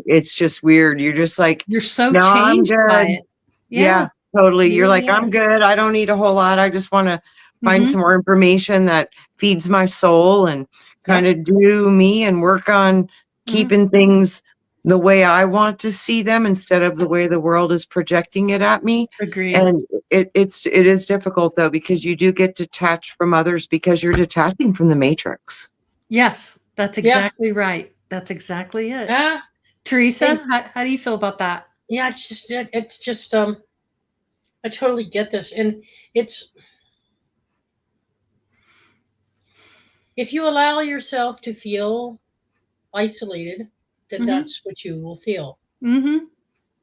it's just weird. You're just like, you're so no, changed by it. Yeah. Totally. You You're really like, I'm are. good. I don't need a whole lot. I just want to find Mhm. some more information that feeds my soul and kind of do me and work on keeping things the way I want to see them instead of the way the world is projecting it at me. Agreed. And it is difficult though, because you do get detached from others because you're detaching from the matrix. Yes, that's Yeah. exactly right. That's exactly it. Ah, Teresa, hey, how do you feel about that? yeah, it's just I totally get this. And it's if you allow yourself to feel isolated, then Mhm. that's what you will feel. Mhm.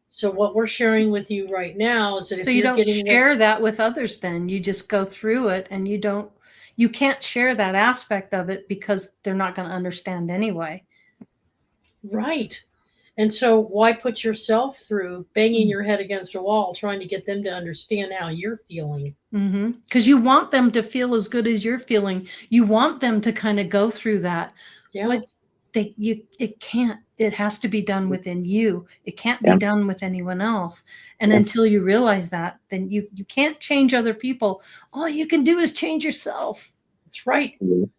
So what we're sharing with you right now is that So if you you're don't getting ready, share that with others then. You just go through it and you can't share that aspect of it because they're not going to understand anyway. right. And so why put yourself through banging your head against a wall trying to get them to understand how you're feeling? Because you want them to feel as good as you're feeling. You want them to kind of go through that, Yeah. but it can't. It has to be done within you. It can't be Yeah. done with anyone else. And Yeah. until you realize that, then you can't change other people. All you can do is change yourself. That's right. Mhm.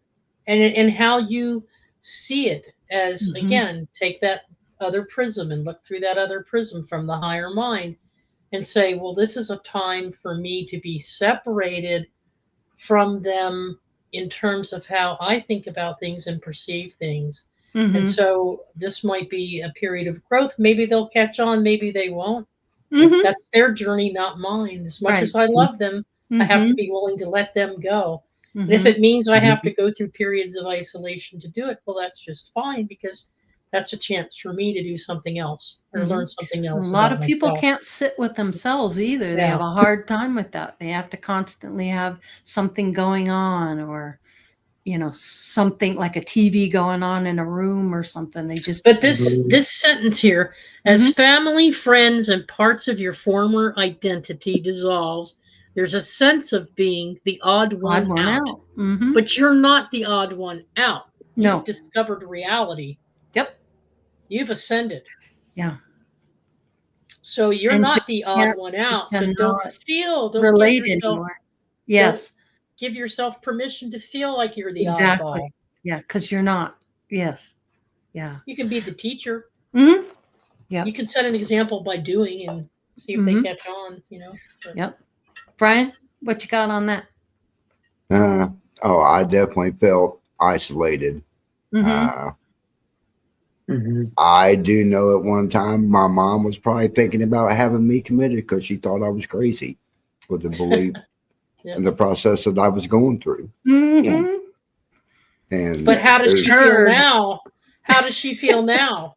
And how you see it as, Mhm. again, take that other prism and look through that other prism from the higher mind and say, well, this is a time for me to be separated from them in terms of how I think about things and perceive things. And Mhm. so this might be a period of growth. Maybe they'll catch on, maybe they won't. Mhm. That's their journey, not mine. As much Right. as I love them, I have to Mhm. be willing to let them go. And if Mhm. it means I have Mhm. to go through periods of isolation to do it, well, that's just fine because that's a chance for me to do something else or learn Mhm. something A else lot about of people myself. can't sit with themselves either. They Yeah. have a hard time with that. They have to constantly have something going on or, something like a TV going on in a room or something. They just But this sentence here, as Mhm. family, friends, and parts of your former identity dissolves, there's a sense of being the odd Odd one one out. out. Mhm. But you're not the odd one out. You've No. discovered reality. Yep. You've ascended. Yeah. So you're And so not the you odd can't one you out. So cannot don't relate anymore. don't Yes. give yourself permission to feel like you're the Exactly. oddball. Yeah, because you're not. Yes. Yeah. You can be the teacher. Mhm. You Yep. can set an example by doing and see if they Mhm. catch on. So. Yep. Brian, what you got on that? Uh, oh, I definitely felt isolated. Mhm. Uh, Mhm. I do know at one time my mom was probably thinking about having me committed because she thought I was crazy with the belief Yeah. and the process that I was going through. Yeah. Mhm. And But how does she feel Heard. now? How does she feel now?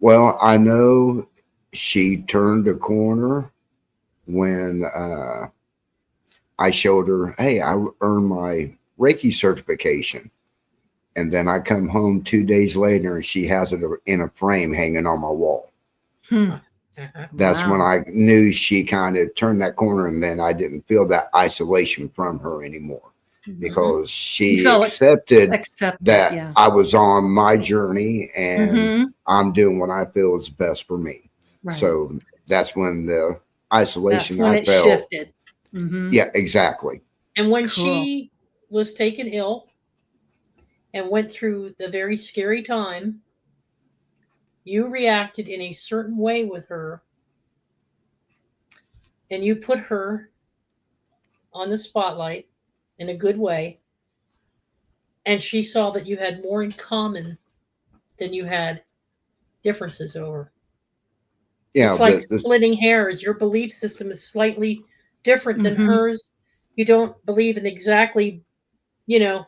well, I know she turned a corner when I showed her, hey, I earned my Reiki certification. And then I come home 2 days later and she has it in a frame hanging on my wall. Hmm. Uh-huh. That's when Wow. I knew she kind of turned that corner, and then I didn't feel that isolation from her anymore Mhm. because You she felt accepted accepted, that yeah. I was on my journey and Mhm. I'm doing what I feel is best for me. Right. So that's when the That's isolation when I it felt. shifted. Mhm. Yeah, exactly. And when Cool. she was taken ill and went through the very scary time, you reacted in a certain way with her and you put her on the spotlight in a good way. And she saw that you had more in common than you had differences over. Yeah, It's like this splitting hairs. Your belief system is slightly different than Mhm. hers. You don't believe in exactly, you know,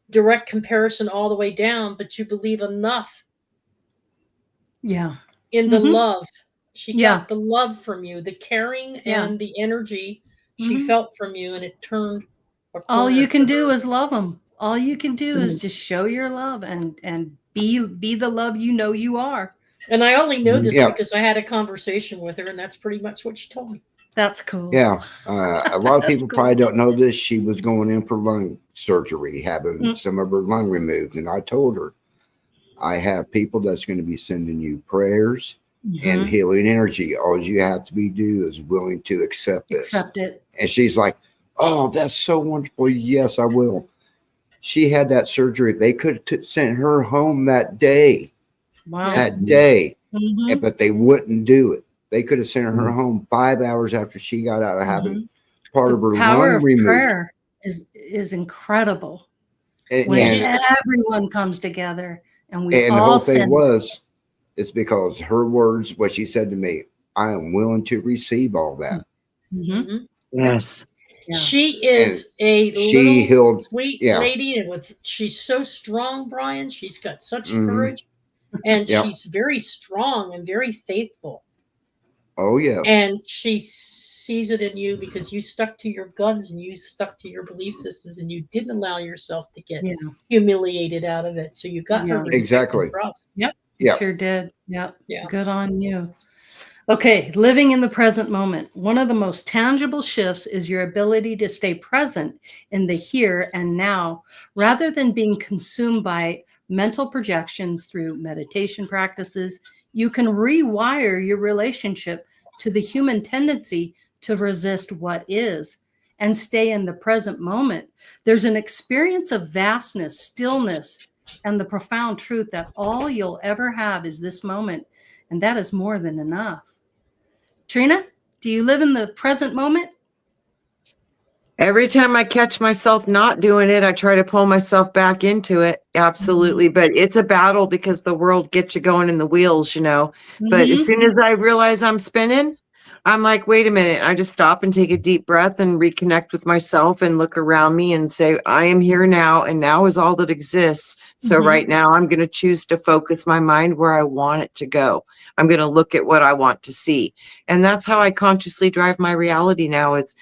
direct comparison all the way down, but you believe enough Yeah. in the Mhm. love. She Yeah. got the love from you, the caring Yeah. and the energy she Mhm. felt from you, and it turned a All corner you can for do her. is love them. All you can do is Mhm. just show your love and be the love you know you are. And I only know Mhm. this yeah, because I had a conversation with her, and that's pretty much what she told me. That's cool. yeah. A lot of That's people probably cool. don't know this. She was going in for lung surgery, having Mm. some of her lung removed. And I told her, I have people that's going to be sending you prayers. and Mhm. healing energy. All you have to do is willing to accept this. Accept it. And she's like, oh, that's so wonderful. Yes, I will. She had that surgery. They could have sent her home that day, Wow. that day, Mhm. but they wouldn't do it. They could have sent her Mhm. home 5 hours after she got out of having Mhm. part The of her power lung of removed. prayer is incredible when Well, And, she's- everyone comes together and we and the all whole thing send. was, it's because her words, what she said to me, I am willing to receive all that. Mhm. Mhm. Yes. Yeah. She And is a she little healed. sweet Yeah. lady, and she's so strong, Brian. She's got such Mhm. courage, and Yep. she's very strong and very faithful. Oh, yes. And she sees it in you because you stuck to your guns and you stuck to your belief systems, and you didn't allow yourself to get Yeah. humiliated out of it. So you got her Yeah. respect Exactly. and trust. Yep. Yep. Sure did. Yep. Yeah. Good on you. Okay, living in the present moment. One of the most tangible shifts is your ability to stay present in the here and now, rather than being consumed by mental projections through meditation practices. You can rewire your relationship to the human tendency to resist what is and stay in the present moment. There's an experience of vastness, stillness, and the profound truth that all you'll ever have is this moment, and that is more than enough. Trina, do you live in the present moment? Every time I catch myself not doing it, I try to pull myself back into it. Absolutely. But it's a battle because the world gets you going in the wheels, you know. But as soon as I realize I'm spinning, I'm like, wait a minute. I just stop and take a deep breath and reconnect with myself and look around me and say, I am here now, and now is all that exists. So right now, I'm going to choose to focus my mind where I want it to go. I'm going to look at what I want to see. And that's how I consciously drive my reality now. Is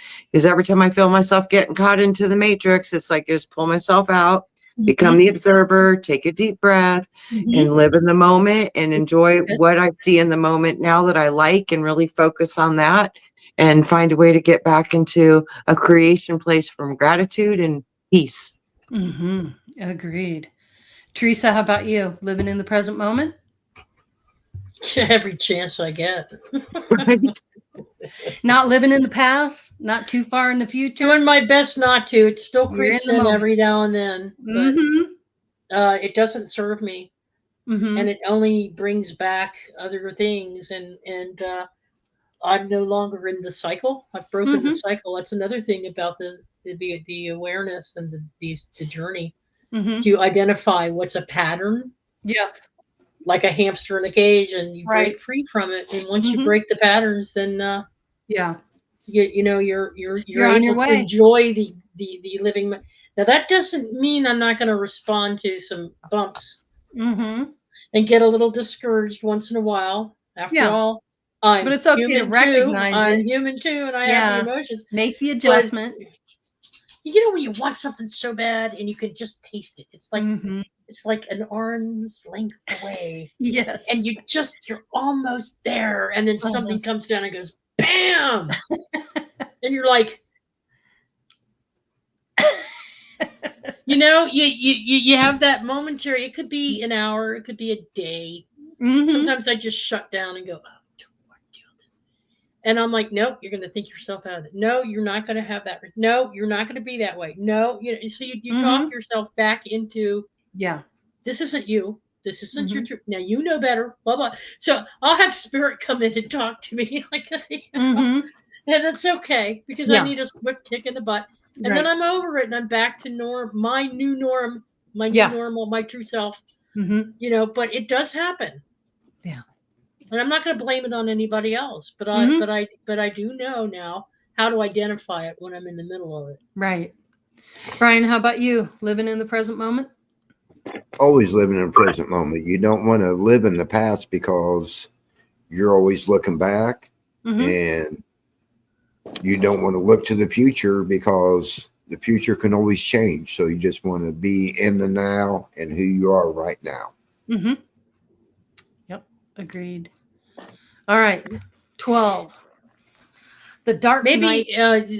every time I feel myself getting caught into the matrix, it's like just pull myself out, become the observer, take a deep breath, and live in the moment and enjoy what I see in the moment now that I like, and really focus on that and find a way to get back into a creation place from gratitude and peace. Agreed. Teresa, how about you? Living in the present moment? Every chance I get. Not living in the past, not too far in the future. Doing my best not to. It still You're in creeps the in moment. every now and then, but it doesn't serve me, and it only brings back other things. And I'm no longer in the cycle. I've broken the cycle. That's another thing about the awareness and the journey to identify what's a pattern, Yes. like a hamster in a cage, and you Right. break free from it. And once you break the patterns, then Yeah. you know you're on your able to way. enjoy the living. Now that doesn't mean I'm not going to respond to some bumps and get a little discouraged once in a while. After Yeah. all, I'm But it's okay to human too. recognize I'm it. human too, and I have the Yeah. emotions. Make the But adjustment. you know when you want something so bad and you can just taste it. It's like an arm's length away. Yes. And you're almost there, and then something comes down and goes bam. And you're like, you know, you have that momentary. It could be an hour, it could be a day. Sometimes I just shut down and go, oh, don't want to do this. And I'm like, nope, you're going to think yourself out of it. No, you're not going to have that. No, you're not going to be that way. No, so you talk yourself back into, this isn't you. This isn't your truth. Now you know better. Blah blah. So I'll have spirit come in and talk to me like that, and it's okay because I need a swift kick in the butt, and then I'm over it and I'm back to my new norm, my new normal, my true self. You know, but it does happen. Yeah. And I'm not going to blame it on anybody else, but I do know now how to identify it when I'm in the middle of it. Right. Brian, how about you? Living in the present moment? Always living in the present moment. You don't want to live in the past because you're always looking back, and you don't want to look to the future because the future can always change. So you just want to be in the now and who you are right now. Yep. Agreed. All right. 12. The Dark Night.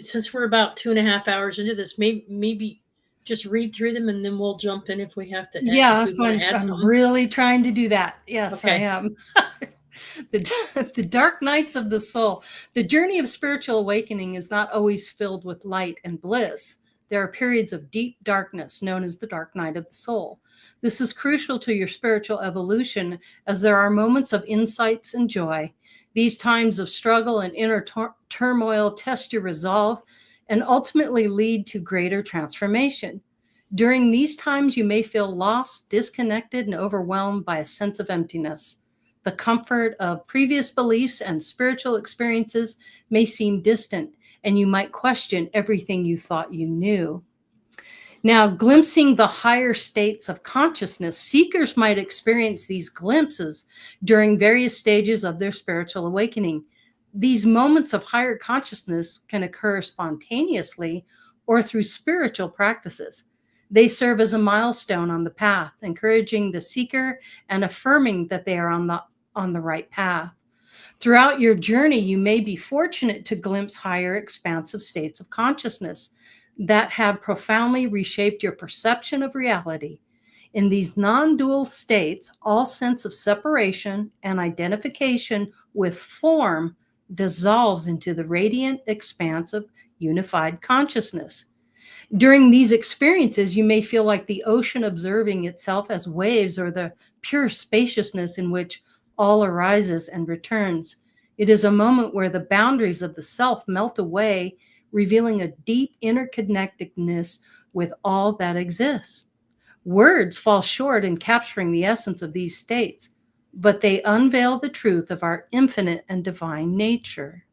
Since we're about 2.5 hours into this, maybe just read through them and then we'll jump in if we have to. Yeah, that's what I'm really trying to do that. Yes, Okay. I am. The dark nights of the soul. The journey of spiritual awakening is not always filled with light and bliss. There are periods of deep darkness known as the dark night of the soul. This is crucial to your spiritual evolution, as there are moments of insights and joy. These times of struggle and inner turmoil test your resolve and ultimately lead to greater transformation. During these times, you may feel lost, disconnected, and overwhelmed by a sense of emptiness. The comfort of previous beliefs and spiritual experiences may seem distant, and you might question everything you thought you knew. Now, glimpsing the higher states of consciousness, seekers might experience these glimpses during various stages of their spiritual awakening. These moments of higher consciousness can occur spontaneously or through spiritual practices. They serve as a milestone on the path, encouraging the seeker and affirming that they are on the right path. Throughout your journey, you may be fortunate to glimpse higher expansive states of consciousness that have profoundly reshaped your perception of reality. In these non-dual states, all sense of separation and identification with form dissolves into the radiant, expansive, unified consciousness. During these experiences, you may feel like the ocean observing itself as waves, or the pure spaciousness in which all arises and returns. It is a moment where the boundaries of the self melt away, revealing a deep interconnectedness with all that exists. Words fall short in capturing the essence of these states, but they unveil the truth of our infinite and divine nature.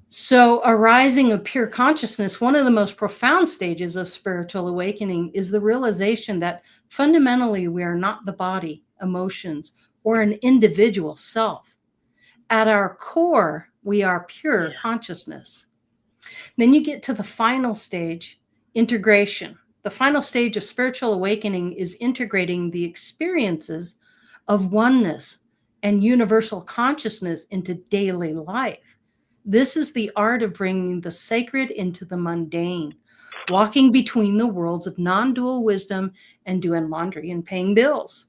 So, arising of pure consciousness, one of the most profound stages of spiritual awakening is the realization that fundamentally we are not the body, emotions, or an individual self. At our core, we are pure consciousness. Then you get to the final stage, integration. The final stage of spiritual awakening is integrating the experiences of oneness and universal consciousness into daily life. This is the art of bringing the sacred into the mundane, walking between the worlds of non-dual wisdom and doing laundry and paying bills.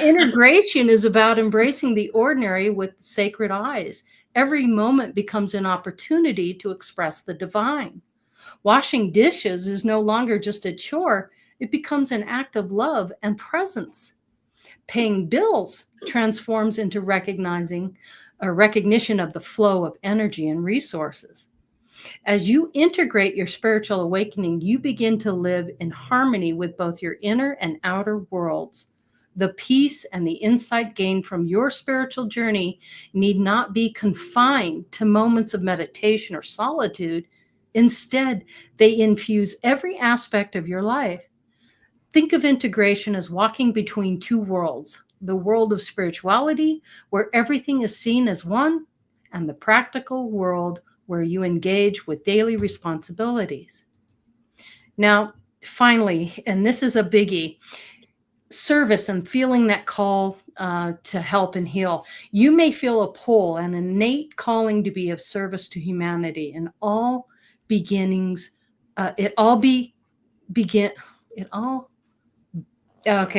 Integration is about embracing the ordinary with sacred eyes. Every moment becomes an opportunity to express the divine. Washing dishes is no longer just a chore, it becomes an act of love and presence. Paying bills transforms into recognizing a recognition of the flow of energy and resources. As you integrate your spiritual awakening, you begin to live in harmony with both your inner and outer worlds. The peace and the insight gained from your spiritual journey need not be confined to moments of meditation or solitude. Instead, they infuse every aspect of your life. Think of integration as walking between two worlds: the world of spirituality, where everything is seen as one, and the practical world, where you engage with daily responsibilities. Now, finally, and this is a biggie, service and feeling that call to help and heal. You may feel a pull, an innate calling to be of service to humanity. And all beginnings, okay,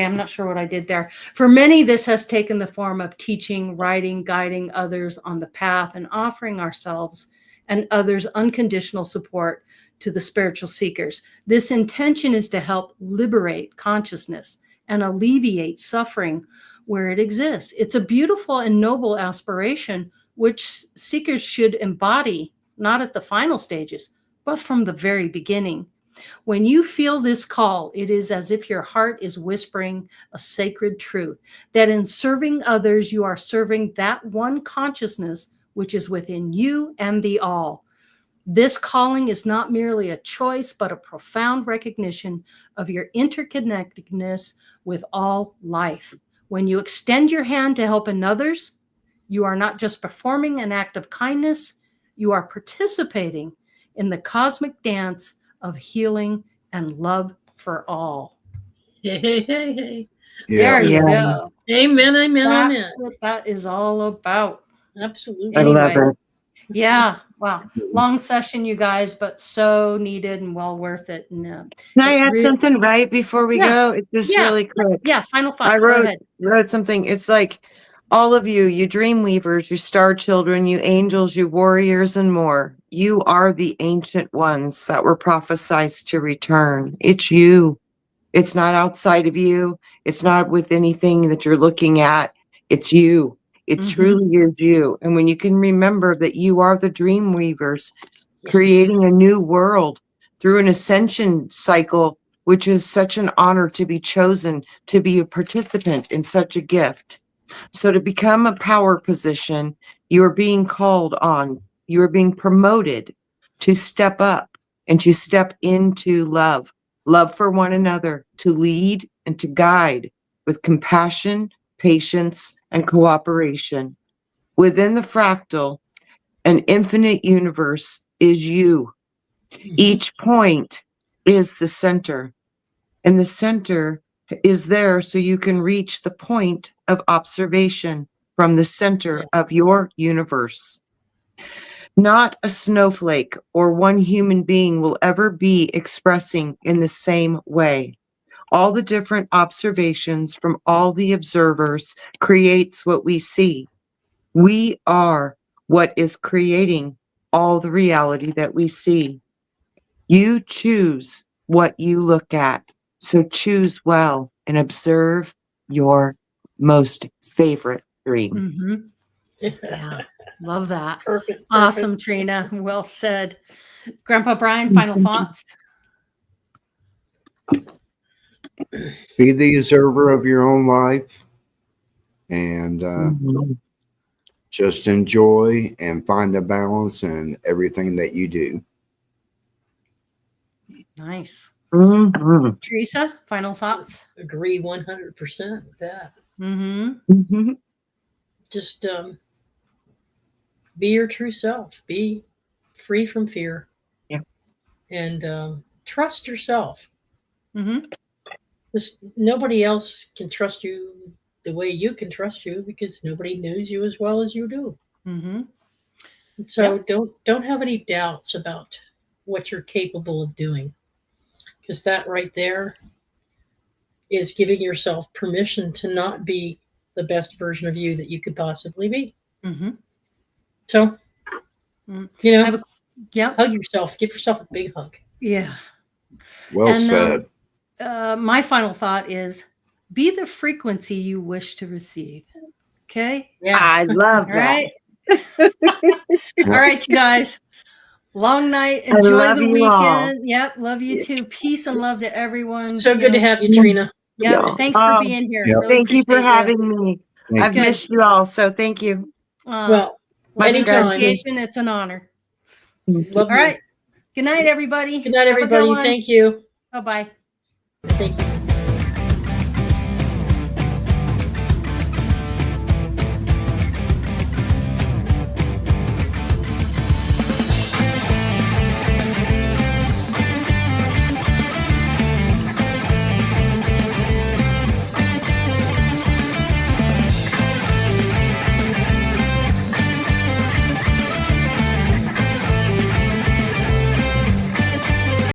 I'm not sure what I did there. For many, this has taken the form of teaching, writing, guiding others on the path, and offering ourselves and others unconditional support to the spiritual seekers. This intention is to help liberate consciousness and alleviate suffering where it exists. It's a beautiful and noble aspiration which seekers should embody, not at the final stages, but from the very beginning. When you feel this call, it is as if your heart is whispering a sacred truth, that in serving others, you are serving that one consciousness which is within you and the all. This calling is not merely a choice, but a profound recognition of your interconnectedness with all life. When you extend your hand to help others, you are not just performing an act of kindness, you are participating in the cosmic dance of healing and love for all. Hey. Yeah. There you go. Amen. Amen on That's that. what that is all about. Absolutely. I love Anyway, it. Yeah. Wow. Long session, you guys, but so needed and well worth it. And Can I add something right before we Yeah. go? It's just Yeah. really quick. Yeah. Final thought. I Go wrote ahead. something. It's like all of you, you dream weavers, you star children, you angels, you warriors, and more. You are the ancient ones that were prophesied to return. It's you. It's not outside of you. It's not with anything that you're looking at. It's you. It Mhm. truly is you. And when you can remember that you are the dream weavers, Yes. creating a new world through an ascension cycle, which is such an honor to be chosen to be a participant in such a gift. So to become a power position, you are being called on, you are being promoted to step up and to step into love, love for one another, to lead and to guide with compassion, patience, and cooperation. Within the fractal, an infinite universe is you. Mhm. Each point is the center, and the center is there so you can reach the point of observation from the center of your universe. Not a snowflake or one human being will ever be expressing in the same way. All the different observations from all the observers creates what we see. We are what is creating all the reality that we see. You choose what you look at. So choose well and observe your most favorite dream. Mhm. Yeah. Love that. Perfect. Awesome, Trina. Well said. Grandpa Brian, final thoughts? Be the observer of your own life and Mhm. just enjoy and find the balance in everything that you do. Nice. Mhm. Teresa, final thoughts? Agree 100% with that. Mm-hmm. Mhm. Just be your true self. Be free from fear. Yeah. And trust yourself. Mm-hmm. Nobody else can trust you the way you can trust you because nobody knows you as well as you do. Mm-hmm. So don't have any doubts about what you're capable of doing, because that right there is giving yourself permission to not be the best version of you that you could possibly be. Mm-hmm. So, Mm. you I know, have yeah. hug yourself, give yourself a big hug. Yeah. Well And said. my final thought is be the frequency you wish to receive. Okay. Yeah. I love All that. right. All right, you guys. Long night. I Enjoy love the you all. weekend. Yep. Love you too. Peace and love to everyone. So good to have you, Trina. Yep. Yeah. Thanks for being here. Yep. Really Thank you for appreciate you. having me. Thank I've you. missed you all, so thank you. Well, With anytime. appreciation, it's an honor. Love All you. right. Good night, everybody. Good night, Have a good everybody. one. Thank you. Bye-bye. Thank you.